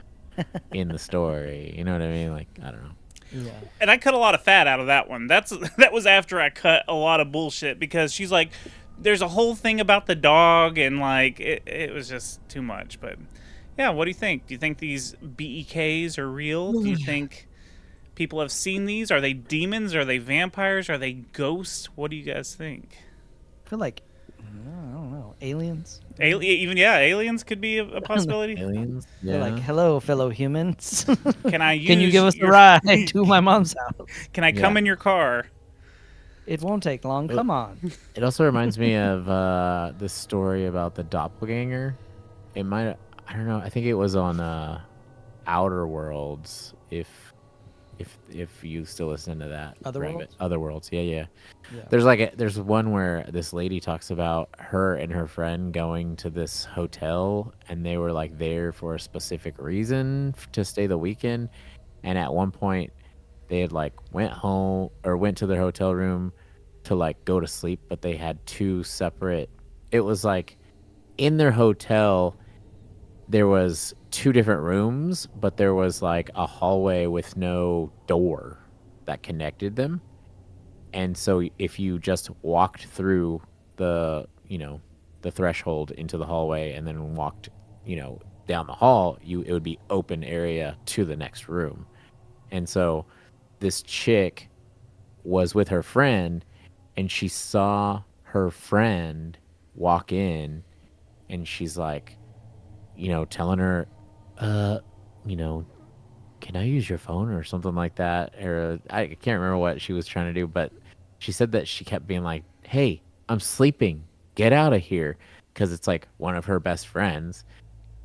in the story. You know what I mean? Like, I don't know. Yeah. And I cut a lot of fat out of that one. That was after I cut a lot of bullshit because she's like, there's a whole thing about the dog and like it was just too much. But yeah, what do you think? Do you think these BEKs are real? Do you think people have seen these? Are they demons? Are they vampires? Are they ghosts? What do you guys think? I feel like I don't know, aliens. Aliens could be a possibility. Aliens? They're Yeah. like, hello, fellow humans. Can I use Can you give us a your- ride to my mom's house? Can I come Yeah. in your car? It won't take long. Come on. It also reminds me of this story about the doppelganger. It might, I don't know. I think it was on Outer Worlds. If you still listen to that, Otherworlds? Otherworlds. Yeah. Yeah. There's one where this lady talks about her and her friend going to this hotel, and they were like there for a specific reason to stay the weekend, and at one point they had like went home or went to their hotel room to like go to sleep, but they had two separate. It was like in their hotel there was two different rooms, but there was like a hallway with no door that connected them. And so if you just walked through the threshold into the hallway and then walked, down the hall, it would be open area to the next room. And so this chick was with her friend and she saw her friend walk in and she's like, telling her, uh, you know, can I use your phone or something like that? Or I can't remember what she was trying to do, but she said that she kept being like, hey, I'm sleeping. Get out of here. Because it's like one of her best friends.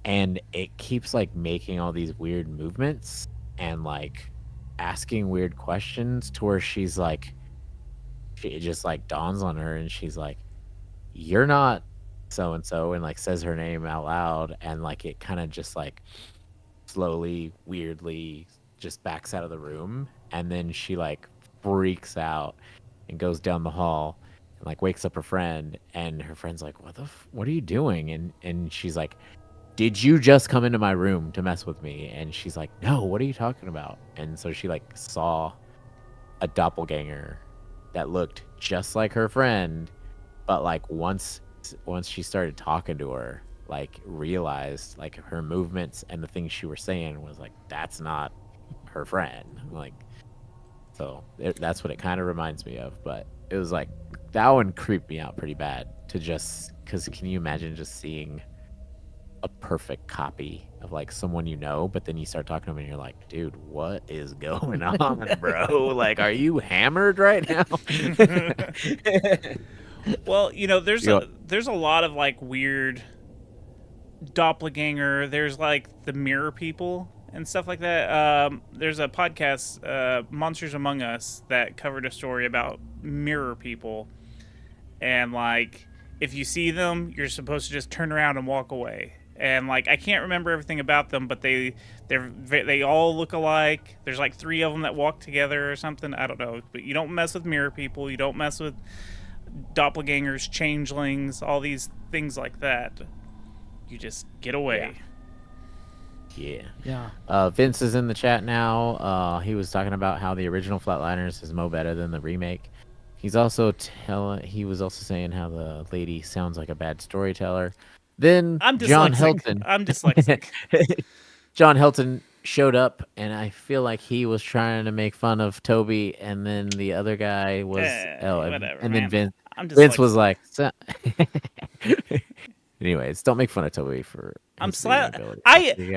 And it keeps like making all these weird movements and like asking weird questions to where she's like, it just like dawns on her and she's like, you're not so and so, and like says her name out loud. And like it kind of just like slowly, weirdly just backs out of the room. And then she like freaks out and goes down the hall and like wakes up her friend. And her friend's like, what are you doing? And she's like, did you just come into my room to mess with me? And she's like, no, what are you talking about? And so she like saw a doppelganger that looked just like her friend, but like once she started talking to her, like realized like her movements and the things she was saying was like, that's not her friend. Like, so that's what it kind of reminds me of. But it was like, that one creeped me out pretty bad to just, because can you imagine just seeing a perfect copy of like someone but then you start talking to them and you're like, dude, what is going on, bro? Like, are you hammered right now? Well, there's a lot of like weird doppelganger. There's like the mirror people and stuff like that. There's a podcast, Monsters Among Us, that covered a story about mirror people, and like if you see them, you're supposed to just turn around and walk away. And like I can't remember everything about them, but they all look alike. There's like 3 of them that walk together or something. I don't know, but you don't mess with mirror people. You don't mess with doppelgangers, changelings, all these things like that. You just get away. Yeah. Vince is in the chat now. He was talking about how the original Flatliners is mo better than the remake. He was also saying how the lady sounds like a bad storyteller. Then John Helton. I'm dyslexic. John Helton showed up, and I feel like he was trying to make fun of Toby, and then the other guy was whatever, and man. then I'm Vince was dyslexic. like, anyways, don't make fun of Toby for. I'm his reading sla- ability.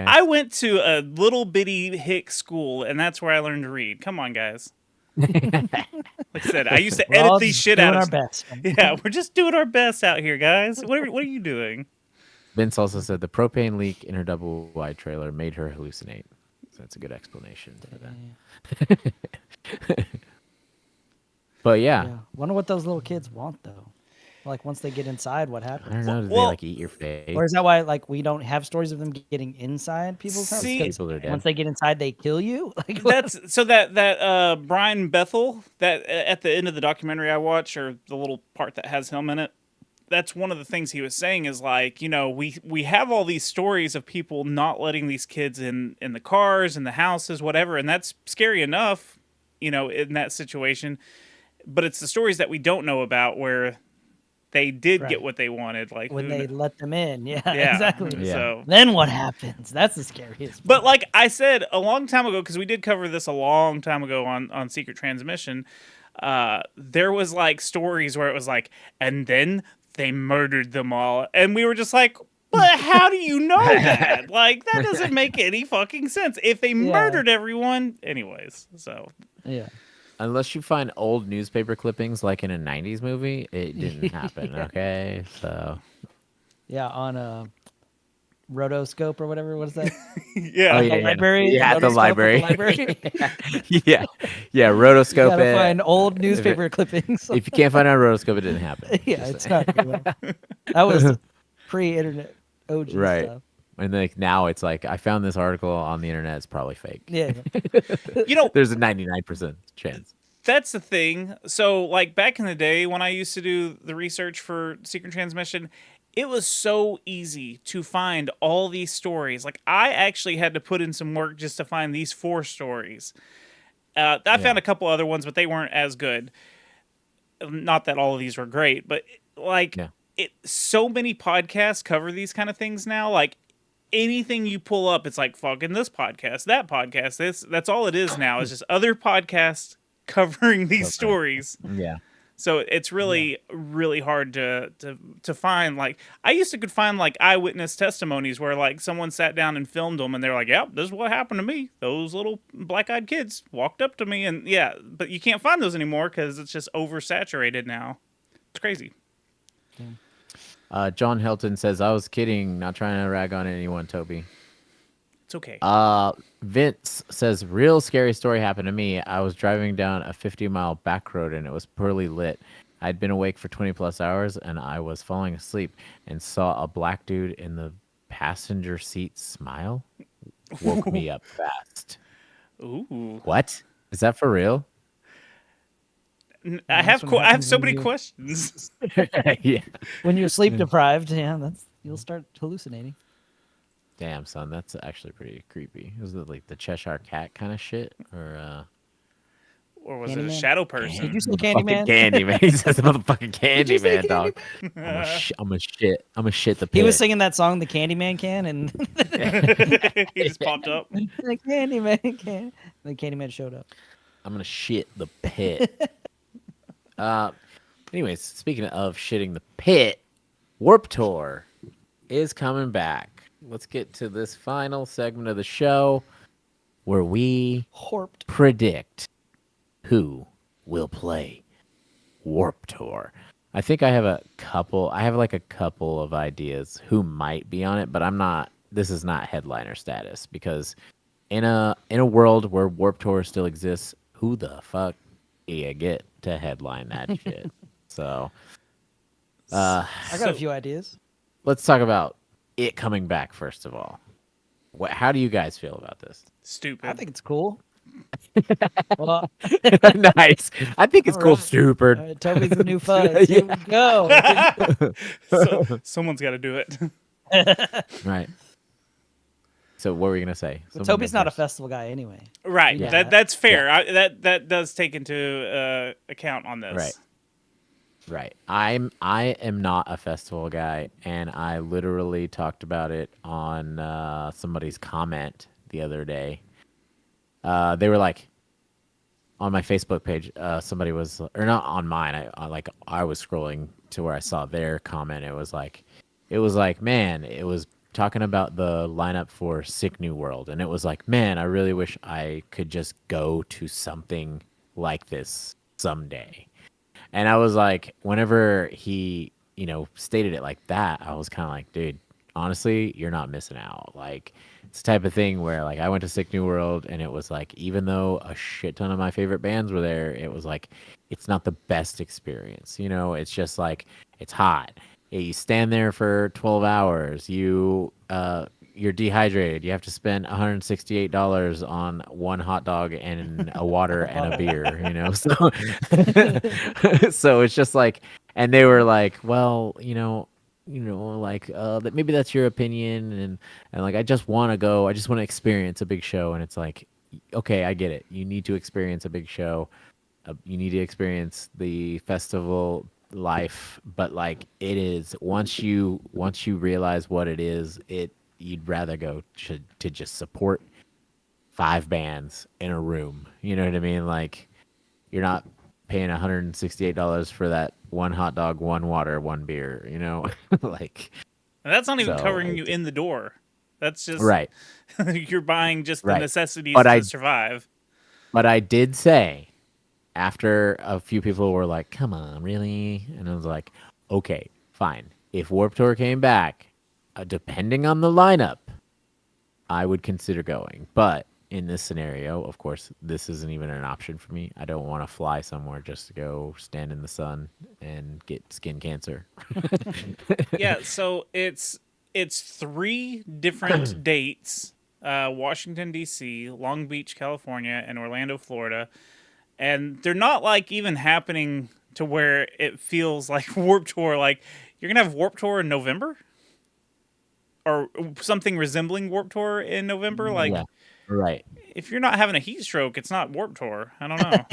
I went to a little bitty hick school, and that's where I learned to read. Come on, guys. Like I said, I used to We're all edit these just shit doing out our of. best. Yeah, we're just doing our best out here, guys. What are you doing? Vince also said the propane leak in her double wide trailer made her hallucinate. So that's a good explanation for that. But yeah. Wonder what those little kids want though. Like once they get inside, what I happens? don't know. Did they Well- like eat your face? Or is that why like we don't have stories of them getting inside people's houses? See- 'Cause People are dead. once they get inside, they kill you. Like what? That's so that Brian Bethel, that at the end of the documentary I watched, or the little part that has him in it, that's one of the things he was saying is like, we have all these stories of people not letting these kids in the cars, in the houses, whatever, and that's scary enough, in that situation. But it's the stories that we don't know about where they did Right. get what they wanted, like when who they kn- let them in. Yeah, yeah, exactly. Yeah. So, Then what happens? That's the scariest. but part. like I said a long time ago, because we did cover this a long time ago on Secret Transmission, there was like stories where it was like, and then they murdered them all, and we were just like, but how do you know that? Like that doesn't make any fucking sense. If they murdered everyone, anyways. So yeah. Unless you find old newspaper clippings like in a 90s movie, it didn't happen, okay? So, Yeah, on a rotoscope or whatever. What is that? yeah, Oh, The yeah. library. Yeah, at the rotoscope library. Yeah, yeah, rotoscope gotta it. find old newspaper clippings. If you can't find it on rotoscope, it didn't happen. Yeah, Just it's saying. not real. That was pre-internet OG Right. stuff. And like now it's like, I found this article on the internet, it's probably fake. Yeah. There's a 99% chance. that's the thing. So, like back in the day when I used to do the research for Secret Transmission, it was so easy to find all these stories. Like I actually had to put in some work just to find these 4 stories. I found a couple other ones, but they weren't as good. Not that all of these were great, but like Yeah. so many podcasts cover these kind of things now. Like anything you pull up, it's like fucking this podcast, that podcast. That's all it is now. It's just other podcasts covering these Okay. stories. Yeah. So it's really, really hard to find. Like I used to could find like eyewitness testimonies where like someone sat down and filmed them, and they're like, "Yep, this is what happened to me. Those little black-eyed kids walked up to me," and yeah, but you can't find those anymore because it's just oversaturated now. It's crazy. John Helton says, I was kidding, not trying to rag on anyone, Toby. It's okay. Vince says, real scary story happened to me. I was driving down a 50-mile back road and it was poorly lit. I'd been awake for 20 plus hours and I was falling asleep and saw a black dude in the passenger seat smile. Woke me up fast. Ooh, What? Is that for real? I have what I have happens so when many you- questions. Yeah. When you're sleep deprived, you'll start hallucinating. Damn, son, that's actually pretty creepy. Was it like the Cheshire Cat kind of shit? Or, Or was it a Candyman? shadow Did person? you say fucking Candyman? Candyman. He says motherfucking you say Candyman, dog. I'm a shit the pit. He was singing that song, "The Candyman Can," and He just popped up. the Candyman Can. The Candyman showed up. I'm gonna shit the pit. Anyways, speaking of shitting the pit, Warp Tour is coming back. Let's get to this final segment of the show where we Horped. predict who will play Warp Tour. I think I have a couple of ideas who might be on it, but this is not headliner status because in a world where Warp Tour still exists, who the fuck do you get to headline that shit? So I got a few ideas. let's talk about it coming back first of all. How do you guys feel about this? Stupid. I think it's cool. Well, Nice. I think it's cool, Alright. stupid. Toby's the new fuzz. Here we go. Someone's got to do it. Right. So what were you gonna say? Someone Toby's go not a first. festival guy anyway. Right. Yeah. That's fair. That does take into account on this. Right. Right. I am not a festival guy, and I literally talked about it on somebody's comment the other day. They were like on my Facebook page. Somebody was, or not on mine. I was scrolling to where I saw their comment. It was like, man, it was talking about the lineup for Sick New World, and it was like, man, I really wish I could just go to something like this someday. And I was like, whenever he, stated it like that, I was kind of like, dude, honestly, you're not missing out. Like, it's the type of thing where, like, I went to Sick New World, and it was like, even though a shit ton of my favorite bands were there, it was like, it's not the best experience. You know, it's just like, it's hot. You stand there for 12 hours. You're dehydrated. You have to spend $168 on one hot dog and a water and a beer, you know? So, so it's just like, and they were like, well, like, that maybe that's your opinion. And like, I just want to go, I just want to experience a big show. And it's like, okay, I get it. You need to experience a big show. You need to experience the festival life, but like it is once you realize what it is, you'd rather go to just support 5 bands in a room. You know what I mean? Like, you're not paying $168 for that one hot dog, one water, one beer, you know? Like, And that's not even so covering you in the door. That's just right. you're buying just the Right. necessities But to survive. But I did say, after a few people were like, come on, really? And I was like, okay, fine. If Warped Tour came back, depending on the lineup, I would consider going. But in this scenario, of course, this isn't even an option for me. I don't want to fly somewhere just to go stand in the sun and get skin cancer. Yeah, so it's 3 different dates: Washington D.C., Long Beach, California, and Orlando, Florida. And they're not like even happening to where it feels like Warped Tour. Like, you're gonna have Warped Tour in November, or something resembling Warped Tour in November. Like, Yeah, right. if you're not having a heat stroke, it's not Warped Tour. I don't know.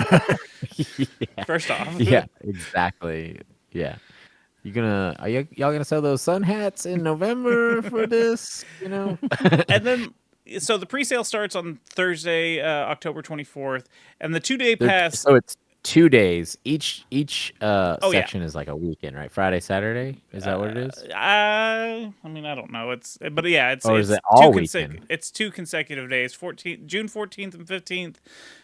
Yeah. First off, Yeah, exactly. Yeah. Y'all gonna sell those sun hats in November for this? You know? And then, so the pre-sale starts on Thursday, October 24th, and the 2-day pass. So it's 2 days. Each yeah. section is like a weekend, right? Friday, Saturday. Is that what it is? I mean, I don't know. But yeah, Or is it's it all two weekend? it's 2 consecutive days: June 14th and 15th,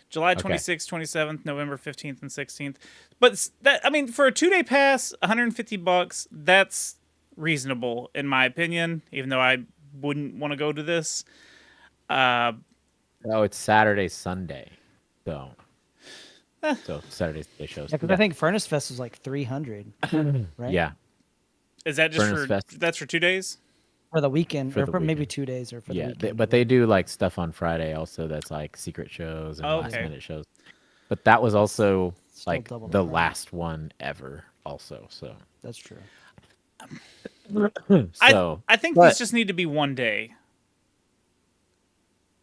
July 26th, 27th, November 15th and 16th. But that, I mean, for a 2-day pass, $150, that's reasonable in my opinion. Even though I wouldn't want to go to this. Oh, it's Saturday, Sunday. So Saturday Sunday shows. Yeah, because I think Furnace Fest was like 300, right? Yeah. Is that just Furnace Fest. that's for 2 days? For the weekend, For or the for maybe weekend. 2 days, or for the Yeah, weekend. but they do like stuff on Friday also that's like secret shows and Oh, last okay. minute shows. But that was also Still like double the the price. last one ever also. So That's true. I think but- these just need to be 1 day.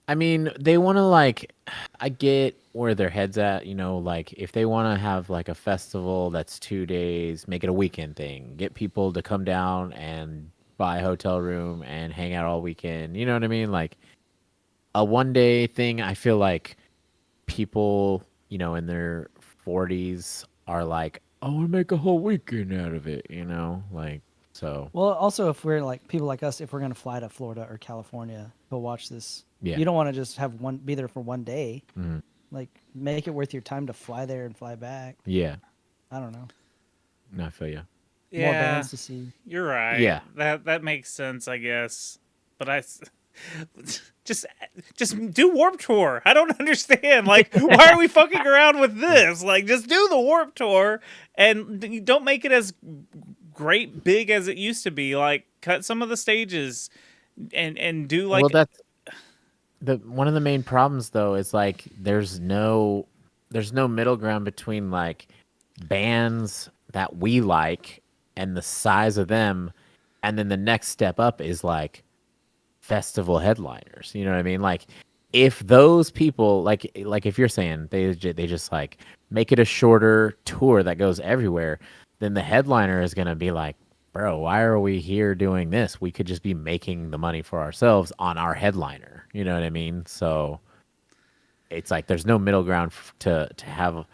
I mean, they want to like, I get where their head's at, you know, like if they want to have like a festival that's 2 days, make it a weekend thing, get people to come down and buy a hotel room and hang out all weekend. You know what I mean? Like a 1 day thing, I feel like people, you know, in their 40s are like, I want to make a whole weekend out of it, you know, like, so. Well, also, if we're like people like us, if we're gonna fly to Florida or California to watch this, Yeah. you don't want to just be there for 1 day. Mhm. Like, make it worth your time to fly there and fly back. Yeah, I don't know. no, I feel you. More Yeah, bands to see. you're right. Yeah. That makes sense, I guess. But just do Warped Tour. I don't understand. Like, why are we fucking around with this? Like, just do the Warped Tour and you don't make it as great big as it used to be. Like, cut some of the stages and do like. Well, that's one of the main problems though is like there's no middle ground between like bands that we like and the size of them, and then the next step up is like festival headliners. You know what I mean? Like if those people like if you're saying they just like make it a shorter tour that goes everywhere, then the headliner is gonna be like, bro, why are we here doing this? We could just be making the money for ourselves on our headliner. You know what I mean? So it's like there's no middle ground to have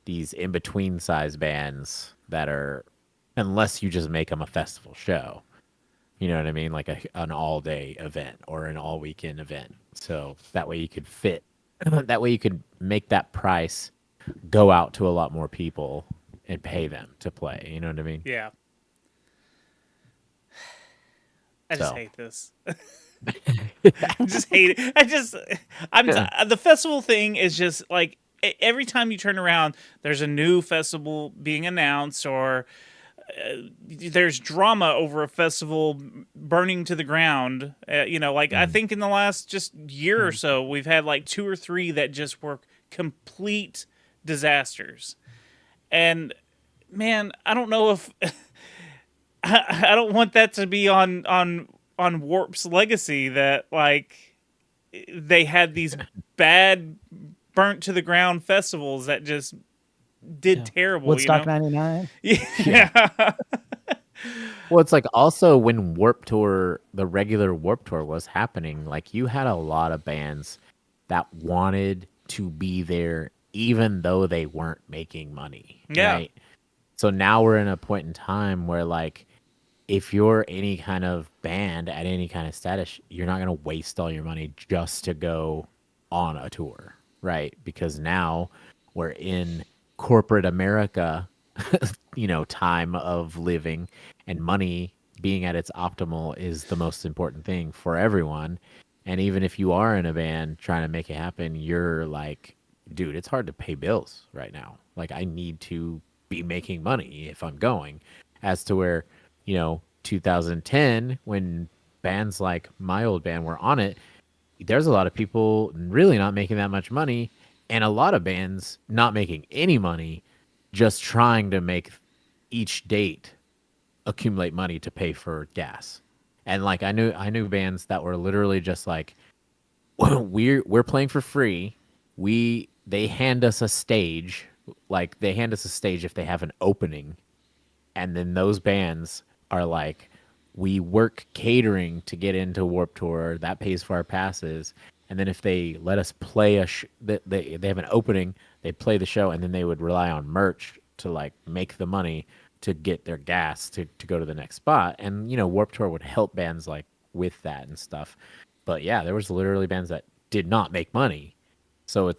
these in between size bands that are, unless you just make them a festival show. You know what I mean? Like an all day event or an all weekend event. So that way you could fit. That way you could make that price go out to a lot more people and pay them to play. You know what I mean? Yeah. I just So. hate this. I just hate it. The festival thing is just like every time you turn around, there's a new festival being announced, or there's drama over a festival burning to the ground. I think in the last just year or so, we've had like 2 or 3 that just were complete disasters. And man, I don't know if I don't want that to be on Warp's legacy, that like they had these bad burnt to the ground festivals that just did terrible. Woodstock '99. Yeah. Well, it's like also when the regular Warp Tour was happening, like you had a lot of bands that wanted to be there even though they weren't making money. Yeah. Right? So now we're in a point in time where like if you're any kind of band at any kind of status, you're not going to waste all your money just to go on a tour, right? Because now we're in corporate America, time of living, and money being at its optimal is the most important thing for everyone. And even if you are in a band trying to make it happen, you're like, dude, it's hard to pay bills right now. Like I need to be making money if I'm going. As to where, 2010, when bands like my old band were on it, there's a lot of people really not making that much money, and a lot of bands not making any money, just trying to make each date accumulate money to pay for gas. And like I knew bands that were literally just like, we're playing for free. They hand us a stage, like they hand us a stage if they have an opening, and then those bands are like, we work catering to get into Warped Tour, that pays for our passes, and then if they let us play they have an opening, they play the show, and then they would rely on merch to like make the money to get their gas to go to the next spot. And Warped Tour would help bands like with that and stuff. But yeah, there was literally bands that did not make money, so I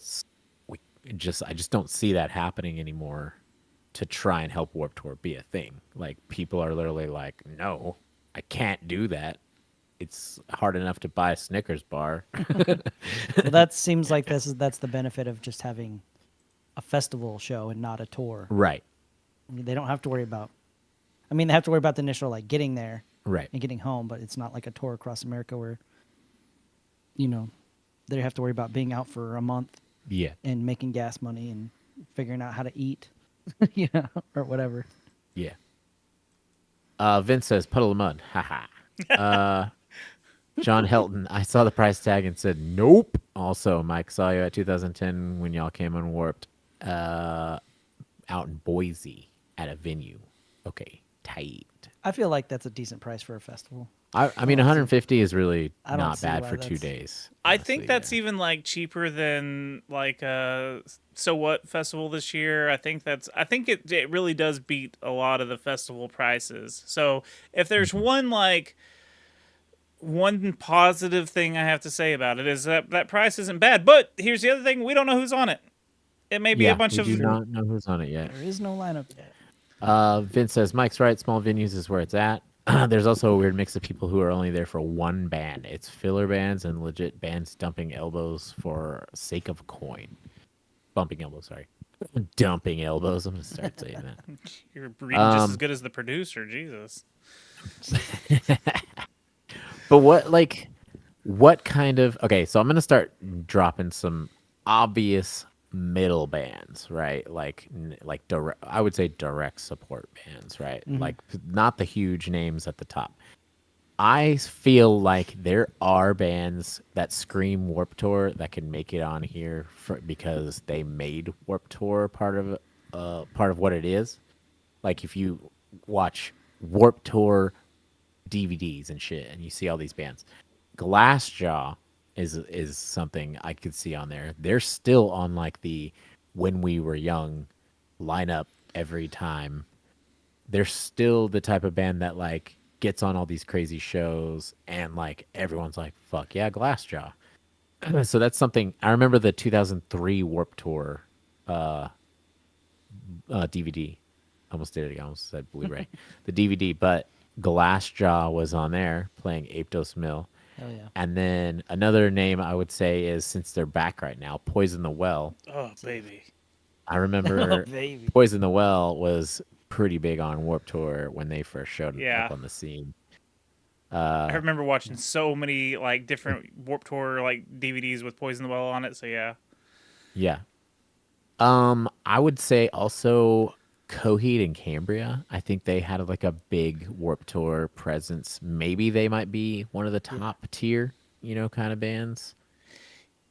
just don't see that happening anymore to try and help Warped Tour be a thing. Like people are literally like, no, I can't do that. It's hard enough to buy a Snickers bar. Well, that seems like that's the benefit of just having a festival show and not a tour. Right. I mean, they don't have to worry about. I mean, they have to worry about the initial like getting there, Right. and getting home, but it's not like a tour across America where, they have to worry about being out for a month. Yeah. And making gas money and figuring out how to eat, or whatever. Yeah. Vince says puddle of mud. Haha. John Helton, I saw the price tag and said nope. Also, Mike, saw you at 2010 when y'all came on Warped, out in Boise at a venue. Okay, tight. I feel like that's a decent price for a festival. I mean, 150 is really I don't not see bad why for 2 that's- days. I honestly, think that's yeah. even like cheaper than like So What festival this year. I think it really does beat a lot of the festival prices. So if there's one positive thing I have to say about it is that price isn't bad. But here's the other thing: we don't know who's on it. It may be a bunch we of do not know who's on it yet. There is no lineup yet. Vince says Mike's right. Small venues is where it's at. There's also a weird mix of people who are only there for one band. It's filler bands and legit bands dumping elbows for sake of coin. Bumping elbows, sorry. Dumping elbows. I'm gonna start saying that. You're reading just as good as the producer. Jesus. But what kind of? Okay, so I'm gonna start dropping some obvious middle bands, right? Like direct, I would say direct support bands, right? Like not the huge names at the top. I feel like there are bands that scream Warped Tour that can make it on here because they made Warped Tour part of what it is. Like if you watch Warped Tour DVDs and shit, and you see all these bands, Glassjaw is something I could see on there. They're still on like the When We Were Young lineup every time. They're still the type of band that like gets on all these crazy shows and like everyone's like, fuck yeah, Glassjaw. So that's something. I remember the 2003 Warped Tour DVD. Almost did it again. Almost said Blu-ray. The DVD, but Glassjaw was on there playing Aptos Mill. Hell yeah. And then another name I would say is, since they're back right now, Poison the Well. Oh baby. I Oh, remember baby. Poison the Well was pretty big on Warped Tour when they first showed Yeah. up on the scene. I remember watching so many like different Warped Tour like DVDs with Poison the Well on it. So yeah. Yeah. I would say also Coheed and Cambria. I think they had like a big Warped Tour presence. Maybe they might be one of the top tier, kind of bands.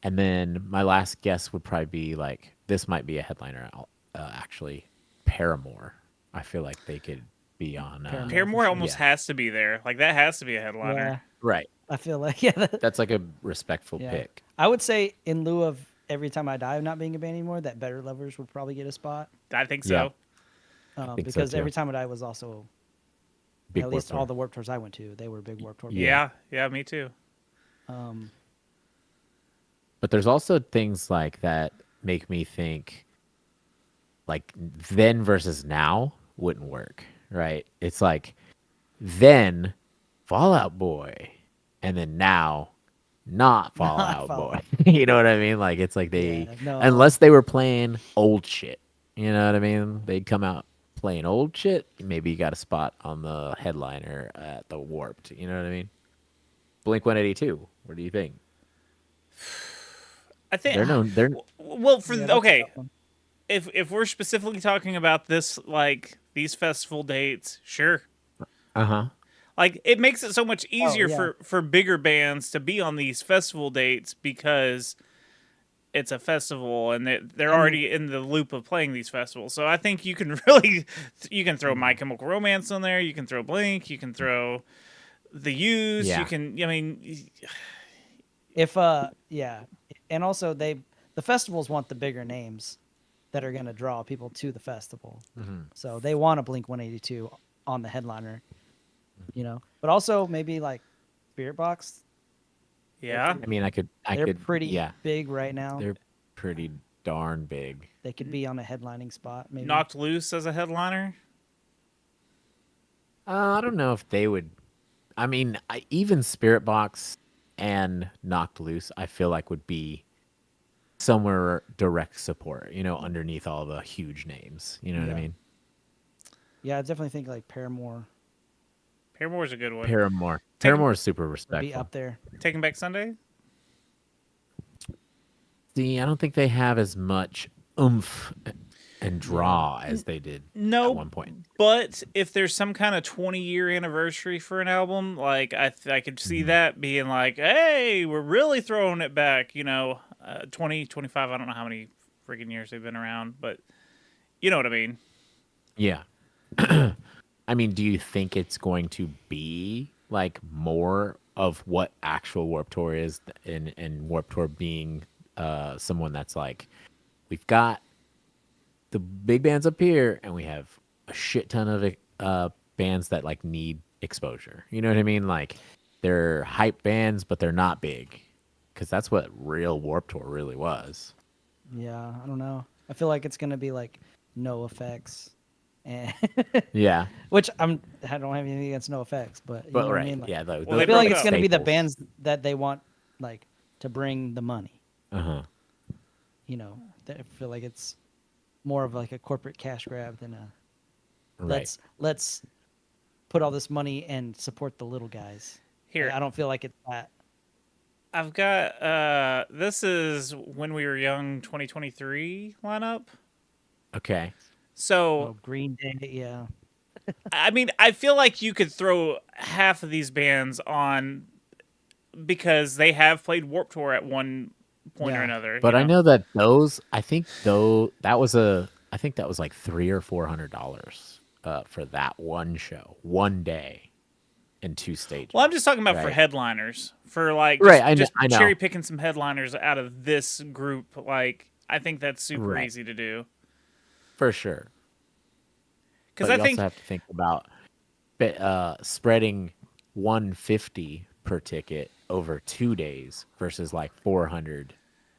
And then my last guess would probably be like, this might be a headliner. Actually, Paramore. I feel like they could be on. Paramore almost has to be there. Like that has to be a headliner. Yeah. Right. I feel like That's like a respectful yeah. pick. I would say in lieu of Every Time I Die not being a band anymore, that Better Lovers would probably get a spot. I think Yeah. so. think so, Because too. Every Time I Die was also Big at Warped least Tour. all the Warped Tours I went to, they were big Warped Tour. Yeah. Yeah, me too. Um, But there's also things like that make me think like then versus now wouldn't work, right? It's like then Fallout Boy and then now not Fallout Boy. You know what I mean? Like it's like they Yeah, no. unless they were playing old shit. You know what I mean? They'd come out playing old shit. Maybe you got a spot on the headliner at the Warped. You know what I mean? Blink 182. What do you think? I think They're known. They're well for yeah, that's a okay. tough one. If we're specifically talking about this like these festival dates, sure. uh-huh. Like it makes it so much easier yeah. for bigger bands to be on these festival dates because it's a festival and they're already in the loop of playing these festivals. So I think you can really you can throw My Chemical Romance on there, you can throw Blink, you can throw the Used, Yeah. you can I mean If yeah, and also the festivals want the bigger names that are going to draw people to the festival. So they want a Blink 182 on the headliner, But also maybe like Spirit Box. yeah. I mean, I They're could. pretty Yeah, big right now. they're pretty darn big. They could be on a headlining spot. Maybe. Knocked Loose as a headliner. I don't know if they would. I mean, even Spirit Box and Knocked Loose, I feel like would be somewhere direct support. Underneath all the huge names. You know what I Yeah. mean? Yeah, I definitely think like Paramore Paramore's a good one. Paramore. Take 'em- Paramore is super would be respectful. up there. Taking Back Sunday. See, I don't think they have as much oomph and draw as they did No, at one point. but if there's some kind of 20-year anniversary for an album, like I could see that being like, hey, we're really throwing it back. 20, 25. I don't know how many freaking years they've been around, but you know what I mean. Yeah. I mean, do you think it's going to be like more of what actual Warped Tour is, and Warped Tour being someone that's like, we've got the big bands up here, and we have a shit ton of bands that like need exposure. You know what I mean? Like they're hype bands, but they're not big, because that's what real Warped Tour really was. Yeah, I don't know. I feel like it's gonna be like No Effects, and Yeah, which I don't have anything against No Effects, but you know what right, I mean? Like, yeah. Well, I they feel like broke it's up. gonna be the Staples. bands that they want like to bring the money. Uh-huh. I feel like it's more of like a corporate cash grab than a Right. let's put all this money and support the little guys. Here, I don't feel like it's that. I've got this is When We Were Young 2023 lineup. Okay. So Oh, Green Day, yeah. I mean, I feel like you could throw half of these bands on because they have played Warped Tour at one point or Yeah. another. But I know that those, I think that was like $300 or $400 for that one show, one day, and 2 stages. Well, I'm just talking about for Right. headliners, for like Right, I just know. cherry picking some headliners out of this group. Like, I think that's super Right. easy to do. For sure. Because But I you think also have to think about spreading $150 per ticket over 2 days versus like $400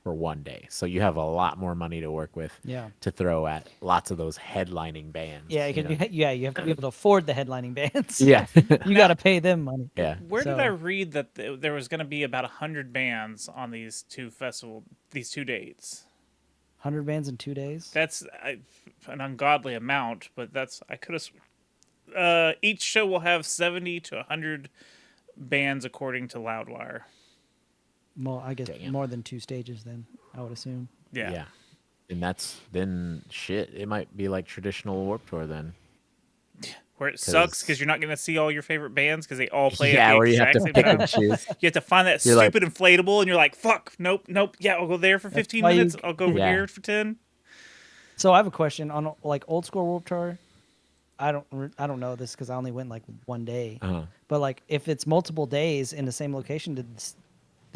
for one day. So you have a lot more money to work with Yeah. to throw at lots of those headlining bands. Yeah, you know? you have to be able to afford the headlining bands. Yeah. You got to pay them money. Yeah. Where did So- I read that there was going to be about 100 bands on these two dates? 100 bands in 2 days. That's an ungodly amount, but I could have. Each show will have 70 to 100 bands, according to Loudwire. More, I guess Damn. more than 2 stages. Then I would assume. Yeah. And then shit, it might be like traditional Warped Tour then. Where it sucks because you're not going to see all your favorite bands because they all play Yeah, at the where you have exact to same pick time. and choose. You have to find that You're like- stupid inflatable, and you're like, "Fuck, nope. Yeah, I'll go there for 15 why you- minutes. I'll go over Yeah. here for 10." So I have a question on like old school Warped Tour. I don't know this because I only went like one day. Uh-huh. But like if it's multiple days in the same location, did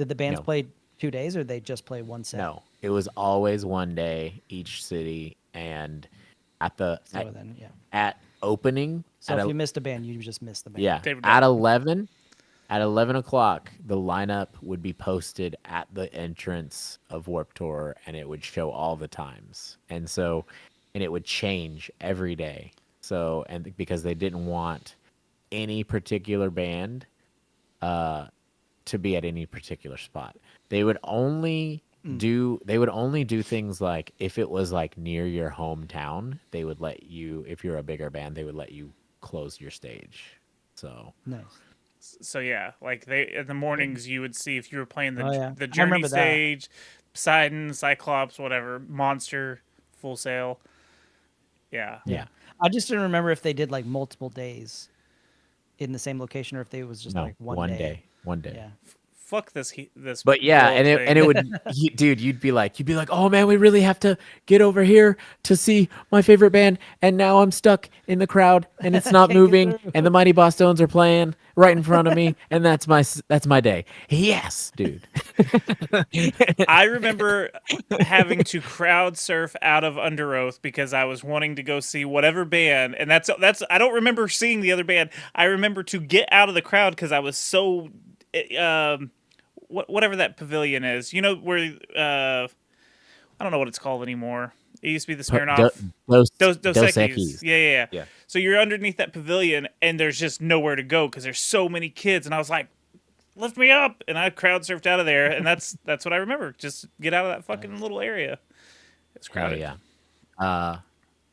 the bands No. play 2 days or they just play one set? No, it was always one day each city, and at the So then yeah. at opening. So at if a- you missed a band, you just missed the band. yeah, They were at done. 11 o'clock, the lineup would be posted at the entrance of Warped Tour, and it would show all the times, and it would change every day. So, and because they didn't want any particular band to be at any particular spot, they would only do things like if it was like near your hometown, they would let you, if you're a bigger band, they would let you close your stage. So Nice. So yeah, like in the mornings you would see if you were playing the Oh, yeah. the I Journey remember that. stage, Poseidon, Cyclops, whatever, Monster, Full Sail. Yeah. yeah. I just didn't remember if they did like multiple days in the same location or if they was just No, like one one day. day. Yeah. Fuck this. But yeah, world and thing. it would, dude, you'd be like, oh man, we really have to get over here to see my favorite band, and now I'm stuck in the crowd, and it's not Can't get moving, through. and the Mighty Boss Stones are playing right in front of me, and that's my day. Yes, dude. I remember having to crowd surf out of Under Oath because I was wanting to go see whatever band, and that's I don't remember seeing the other band. I remember to get out of the crowd because I was so whatever that pavilion is. You know where I don't know what it's called anymore. It used to be the Smirnoff. Dos Equis. Equis. Yeah. Yeah. So you're underneath that pavilion, and there's just nowhere to go because there's so many kids, and I was like, lift me up, and I crowd surfed out of there, and that's what I remember. Just get out of that fucking little area. It's Oh crowded. yeah.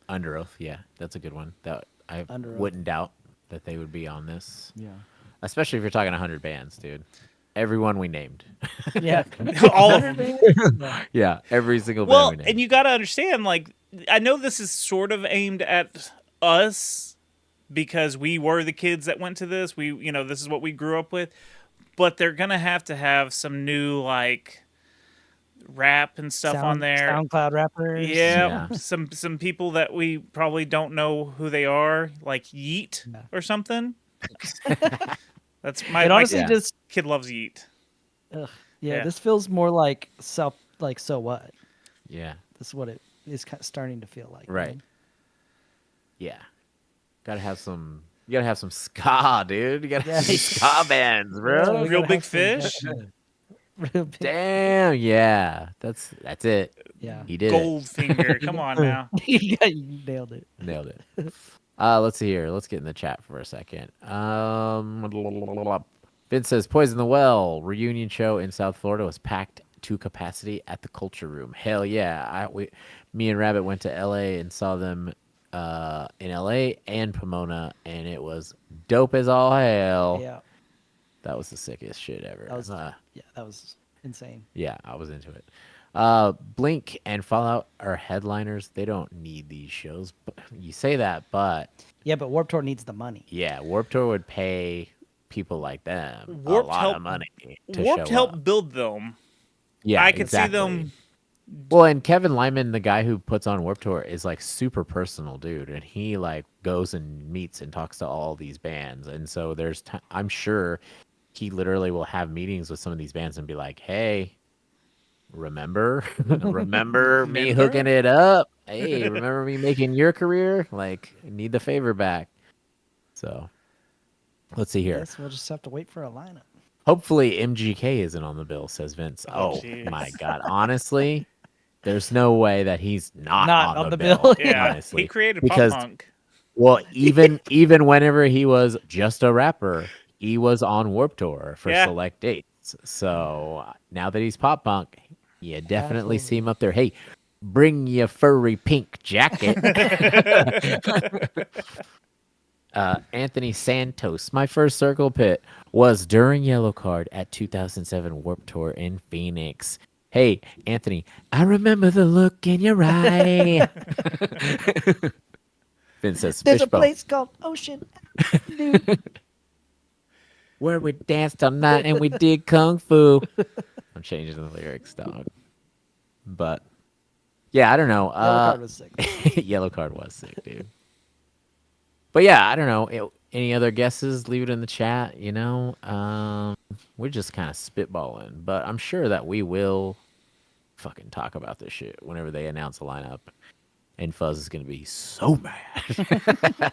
Under Oath, yeah, that's a good one. That I Under Oath. wouldn't doubt that they would be on this, Yeah. especially if you're talking 100 bands, dude. Everyone we named. Yeah. All of them. Yeah, every single band Well, we named. and you got to understand, like, I know this is sort of aimed at us because we were the kids that went to this. This is what we grew up with. But they're gonna have to have some new like rap and stuff on there. SoundCloud rappers. Yeah, Yeah. some people that we probably don't know who they are, like Yeet No. or something. That's It my honestly Yeah. just kid loves Yeet. yeah, Yeah. this feels more like so what? yeah, This is what it is starting to feel like. right. man. Yeah, gotta have some. You gotta have some ska, dude. You gotta Yeah. have some ska bands, bro. Yeah, we Real gotta Big have some Fish? Real big. Damn, yeah. That's it. Yeah. He did Goldfinger, come on now. You nailed it. it. Nailed it. Let's see here. Let's get in the chat for a second. Vince says Poison the Well reunion show in South Florida was packed to capacity at the Culture Room. Hell yeah. Me and Rabbit went to LA and saw them in LA and Pomona, and it was dope as all hell. Yeah. That was the sickest shit ever. That was that was insane. Yeah, I was into it. Blink and Fallout are headliners. They don't need these shows. But you say that, but Yeah, but Warped Tour needs the money. yeah, Warped Tour would pay people like them Warped a lot helped- of money to Warped show helped up. build them. Yeah, I could exactly. see them. Well, and Kevin Lyman, the guy who puts on Warped Tour, is like super personal dude, and he like goes and meets and talks to all these bands, and so I'm sure he literally will have meetings with some of these bands and be like, "Hey, remember me hooking it up? Hey, remember me making your career? Like, I need the favor back." So, let's see here. Guess we'll just have to wait for a lineup. Hopefully MGK isn't on the bill, says Vince. Oh, Oh jeez. my God. Honestly, there's no way that he's not, Not on on the the bill. bill. Yeah, Honestly, he created pop because punk. well, even whenever he was just a rapper, he was on Warped Tour for Yeah. select dates. So now that he's pop punk, you definitely see him up there. Hey, bring your furry pink jacket. Anthony Santos. My first circle pit was during Yellow Card at 2007 Warped Tour in Phoenix. Hey, Anthony, I remember the look in your eye. Vince says, There's a Fishbone, place called Ocean Avenue. where we danced all night and we did kung fu. I'm changing the lyrics, dog. But yeah, I don't know. Yellow Card was sick. Yellow Card was sick, dude. But yeah, I don't know. Any other guesses? Leave it in the chat. We're just kind of spitballing, but I'm sure that we will fucking talk about this shit whenever they announce a lineup. And Fuzz is gonna be so mad.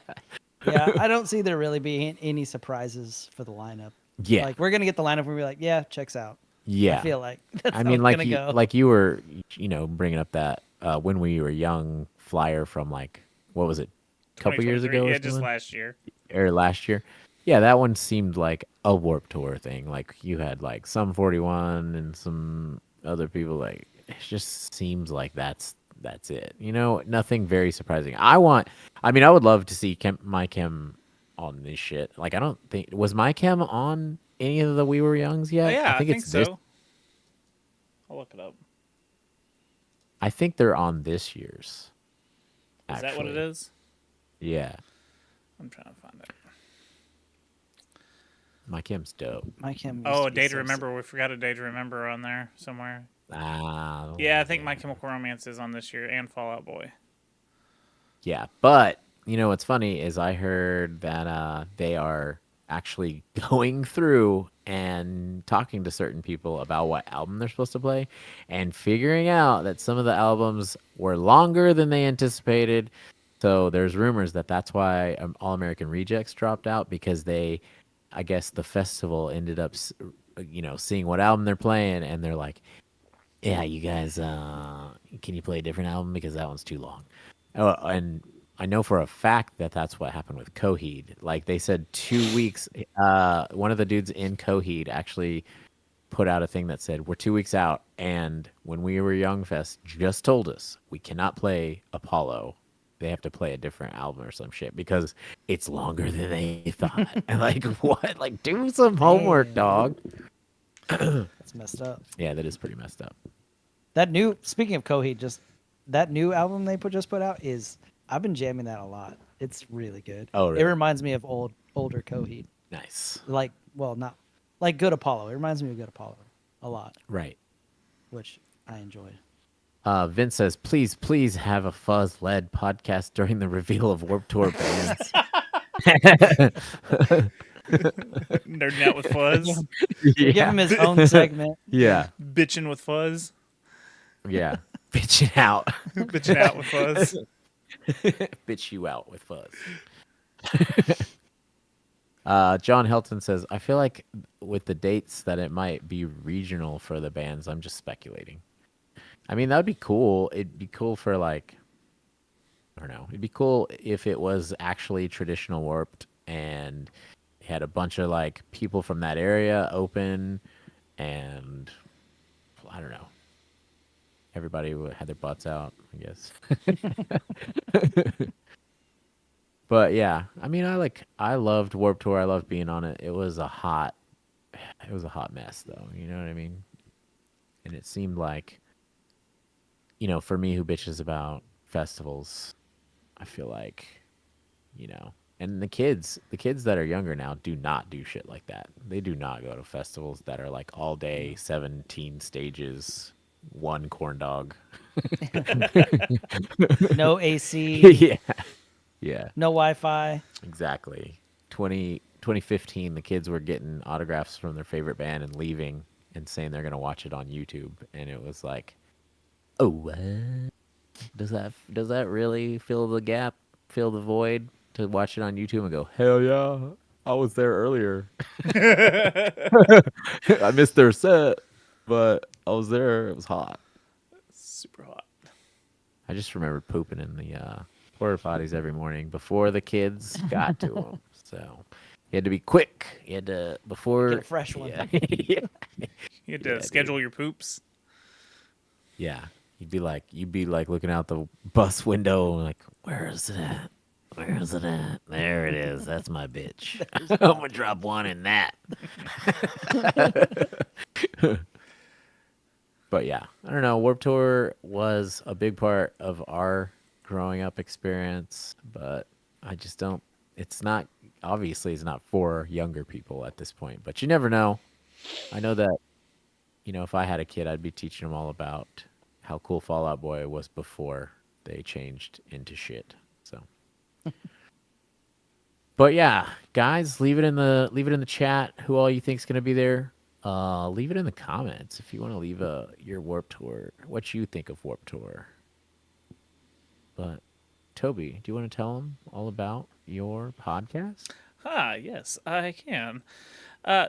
Yeah, I don't see there really being any surprises for the lineup. Yeah. Like we're gonna get the lineup and we're like, yeah, checks out. Yeah. I feel like that's I how mean, it's like gonna you, go. like you were, bringing up that when we were young flyer from like what was it, a couple years 2023. ago? Or Yeah, just something? last year. Or last year. Yeah, that one seemed like a Warped Tour thing. Like you had like some 41 and some other people. Like it just seems like that's it. Nothing very surprising. I would love to see my Chem on this shit. Like I don't think was my Chem on any of the We Were Youngs yet. Oh, yeah, I think it's this. so. I'll look it up. I think they're on this year's. Is that what it actually. is? Yeah, I'm trying to find it. my Chem's dope. My Chem. Oh, a Day to Remember. We forgot a Day to Remember on there somewhere. Yeah, I think My Chemical Romance is on this year and Fall Out Boy. Yeah, but what's funny is I heard that they are actually going through and talking to certain people about what album they're supposed to play and figuring out that some of the albums were longer than they anticipated. So there's rumors that that's why All American Rejects dropped out because I guess the festival ended up, seeing what album they're playing and they're like, yeah, you guys, can you play a different album because that one's too long? Oh, and I know for a fact that that's what happened with Coheed. Like they said 2 weeks. One of the dudes in Coheed actually put out a thing that said we're 2 weeks out, and when We Were Young Fest just told us we cannot play Apollo. They have to play a different album or some shit because it's longer than they thought. And like what? Like do some homework, dog. That's messed up. Yeah, that is pretty messed up. Speaking of Coheed, just that new album they just put out I've been jamming that a lot. It's really good. Oh, really? It reminds me of older Coheed. Nice. Not like Good Apollo. It reminds me of Good Apollo a lot, Right. which I enjoy. Vince says, please have a Fuzz-led podcast during the reveal of Warped Tour bands. Nerding out with Fuzz. Give him his own segment. Yeah. Bitching with Fuzz. Yeah. Bitching out. Bitching out with Fuzz. Bitch you out with Fuzz. John Helton says, I feel like with the dates that it might be regional for the bands. I'm just speculating. I mean, that would be cool. It'd be cool for like, I don't know. It'd be cool if it was actually traditional Warped and had a bunch of like people from that area open and I don't know. Everybody had their butts out, I guess. But yeah, I mean, I loved Warped Tour. I loved being on it. It was a hot mess though. You know what I mean? And it seemed like, for me who bitches about festivals, I feel like, and the kids that are younger now do not do shit like that. They do not go to festivals that are like all day, 17 stages, one corn dog. No AC. Yeah. Yeah. No Wi-Fi. Exactly. 2015, the kids were getting autographs from their favorite band and leaving and saying they're going to watch it on YouTube. And it was like, oh, what? Does that really fill the gap, fill the void to watch it on YouTube and go, hell yeah, I was there earlier. I missed their set, but I was there. It was hot. Super hot. I just remember pooping in the porta potties every morning before the kids got to them. So you had to be quick. You had to before Get a fresh one. Yeah, You had to Yeah, schedule dude. your poops. yeah. You'd be like looking out the bus window, like, where is it at? Where is it at? There it is. That's my bitch. I'm gonna drop one in that. But yeah, I don't know. Warp Tour was a big part of our growing up experience, but I just don't. It's not obviously it's not for younger people at this point, but you never know. I know that if I had a kid, I'd be teaching them all about how cool Fallout Boy was before they changed into shit. So, but yeah, guys, leave it in the chat. Who all you think's gonna be there? Leave it in the comments if you want to leave your Warp Tour, what you think of Warp Tour. But Toby, do you want to tell them all about your podcast? Yes, I can.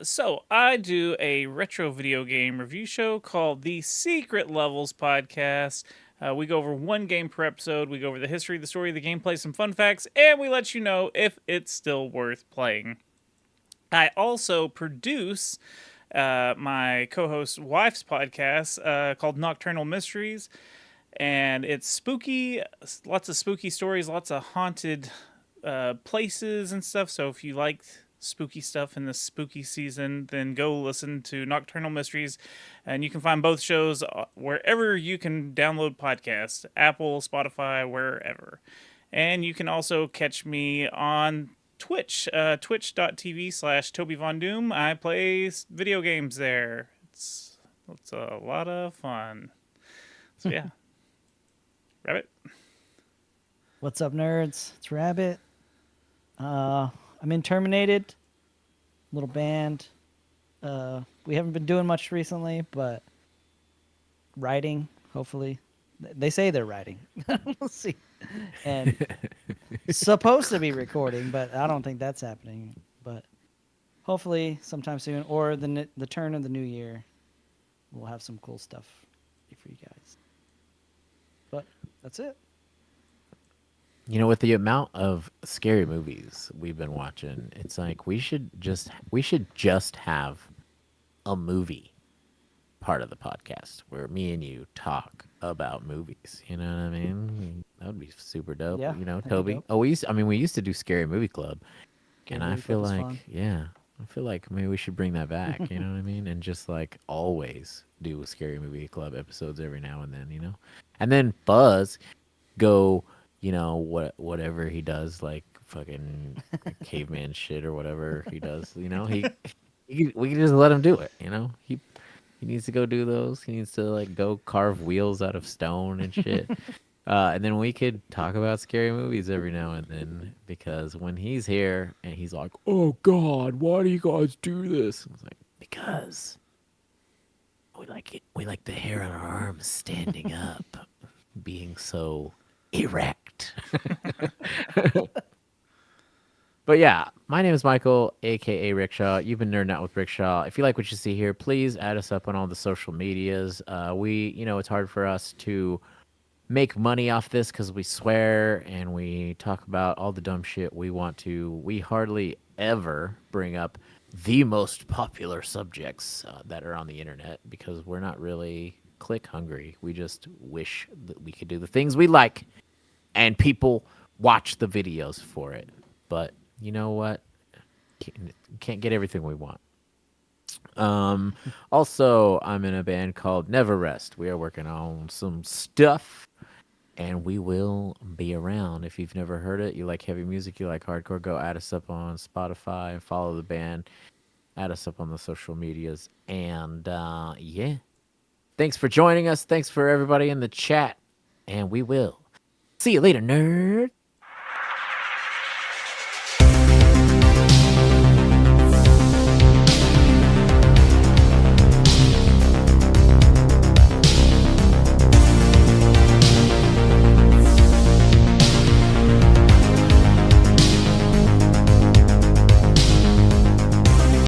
So I do a retro video game review show called the Secret Levels Podcast. We go over one game per episode. We go over the history, the story, the gameplay, some fun facts, and we let you know if it's still worth playing. I also produce my co-host's wife's podcast called Nocturnal Mysteries, and it's spooky, lots of spooky stories, lots of haunted places and stuff. So if you like spooky stuff in the spooky season, then go listen to Nocturnal Mysteries, and you can find both shows wherever you can download podcasts, Apple, Spotify, wherever. And you can also catch me on Twitch, twitch.tv/TobyVonDoom. I play video games there. It's a lot of fun. So yeah. Rabbit. What's up, nerds? It's Rabbit. I'm in Terminated, little band. We haven't been doing much recently, but writing, hopefully. They say they're writing. We'll see. And supposed to be recording, but I don't think that's happening. But hopefully sometime soon, or the turn of the new year, we'll have some cool stuff for you guys. But that's it. With the amount of scary movies we've been watching, it's like we should just have a movie part of the podcast where me and you talk about movies. You know what I mean? That would be super dope. Yeah, that'd be Toby. dope. Oh, we used to do Scary Movie Club, Scary and I Movie feel Club is like fun. I feel like maybe we should bring that back. You know what I mean? And just like always do Scary Movie Club episodes every now and then. And then FUZZ go. Whatever he does, like fucking caveman shit or whatever he does, we can just let him do it. He needs to go do those. He needs to like go carve wheels out of stone and shit. And then we could talk about scary movies every now and then, because when he's here and he's like, "Oh God, why do you guys do this?" I was like, "Because we like it. We like the hair on our arms standing up, being so erect." But yeah, my name is Michael, aka Rickshaw. You've been nerding out with Rickshaw. If you like what you see here, please add us up on all the social medias. It's hard for us to make money off this because we swear and we talk about all the dumb shit we want to. We hardly ever bring up the most popular subjects that are on the internet because we're not really click hungry. We just wish that we could do the things we like and people watch the videos for it. But you know what? Can't get everything we want. Also, I'm in a band called Never Rest. We are working on some stuff, and we will be around. If you've never heard it, you like heavy music, you like hardcore, go add us up on Spotify, follow the band, add us up on the social medias, and yeah. Thanks for joining us. Thanks for everybody in the chat, and we will see you later, nerds.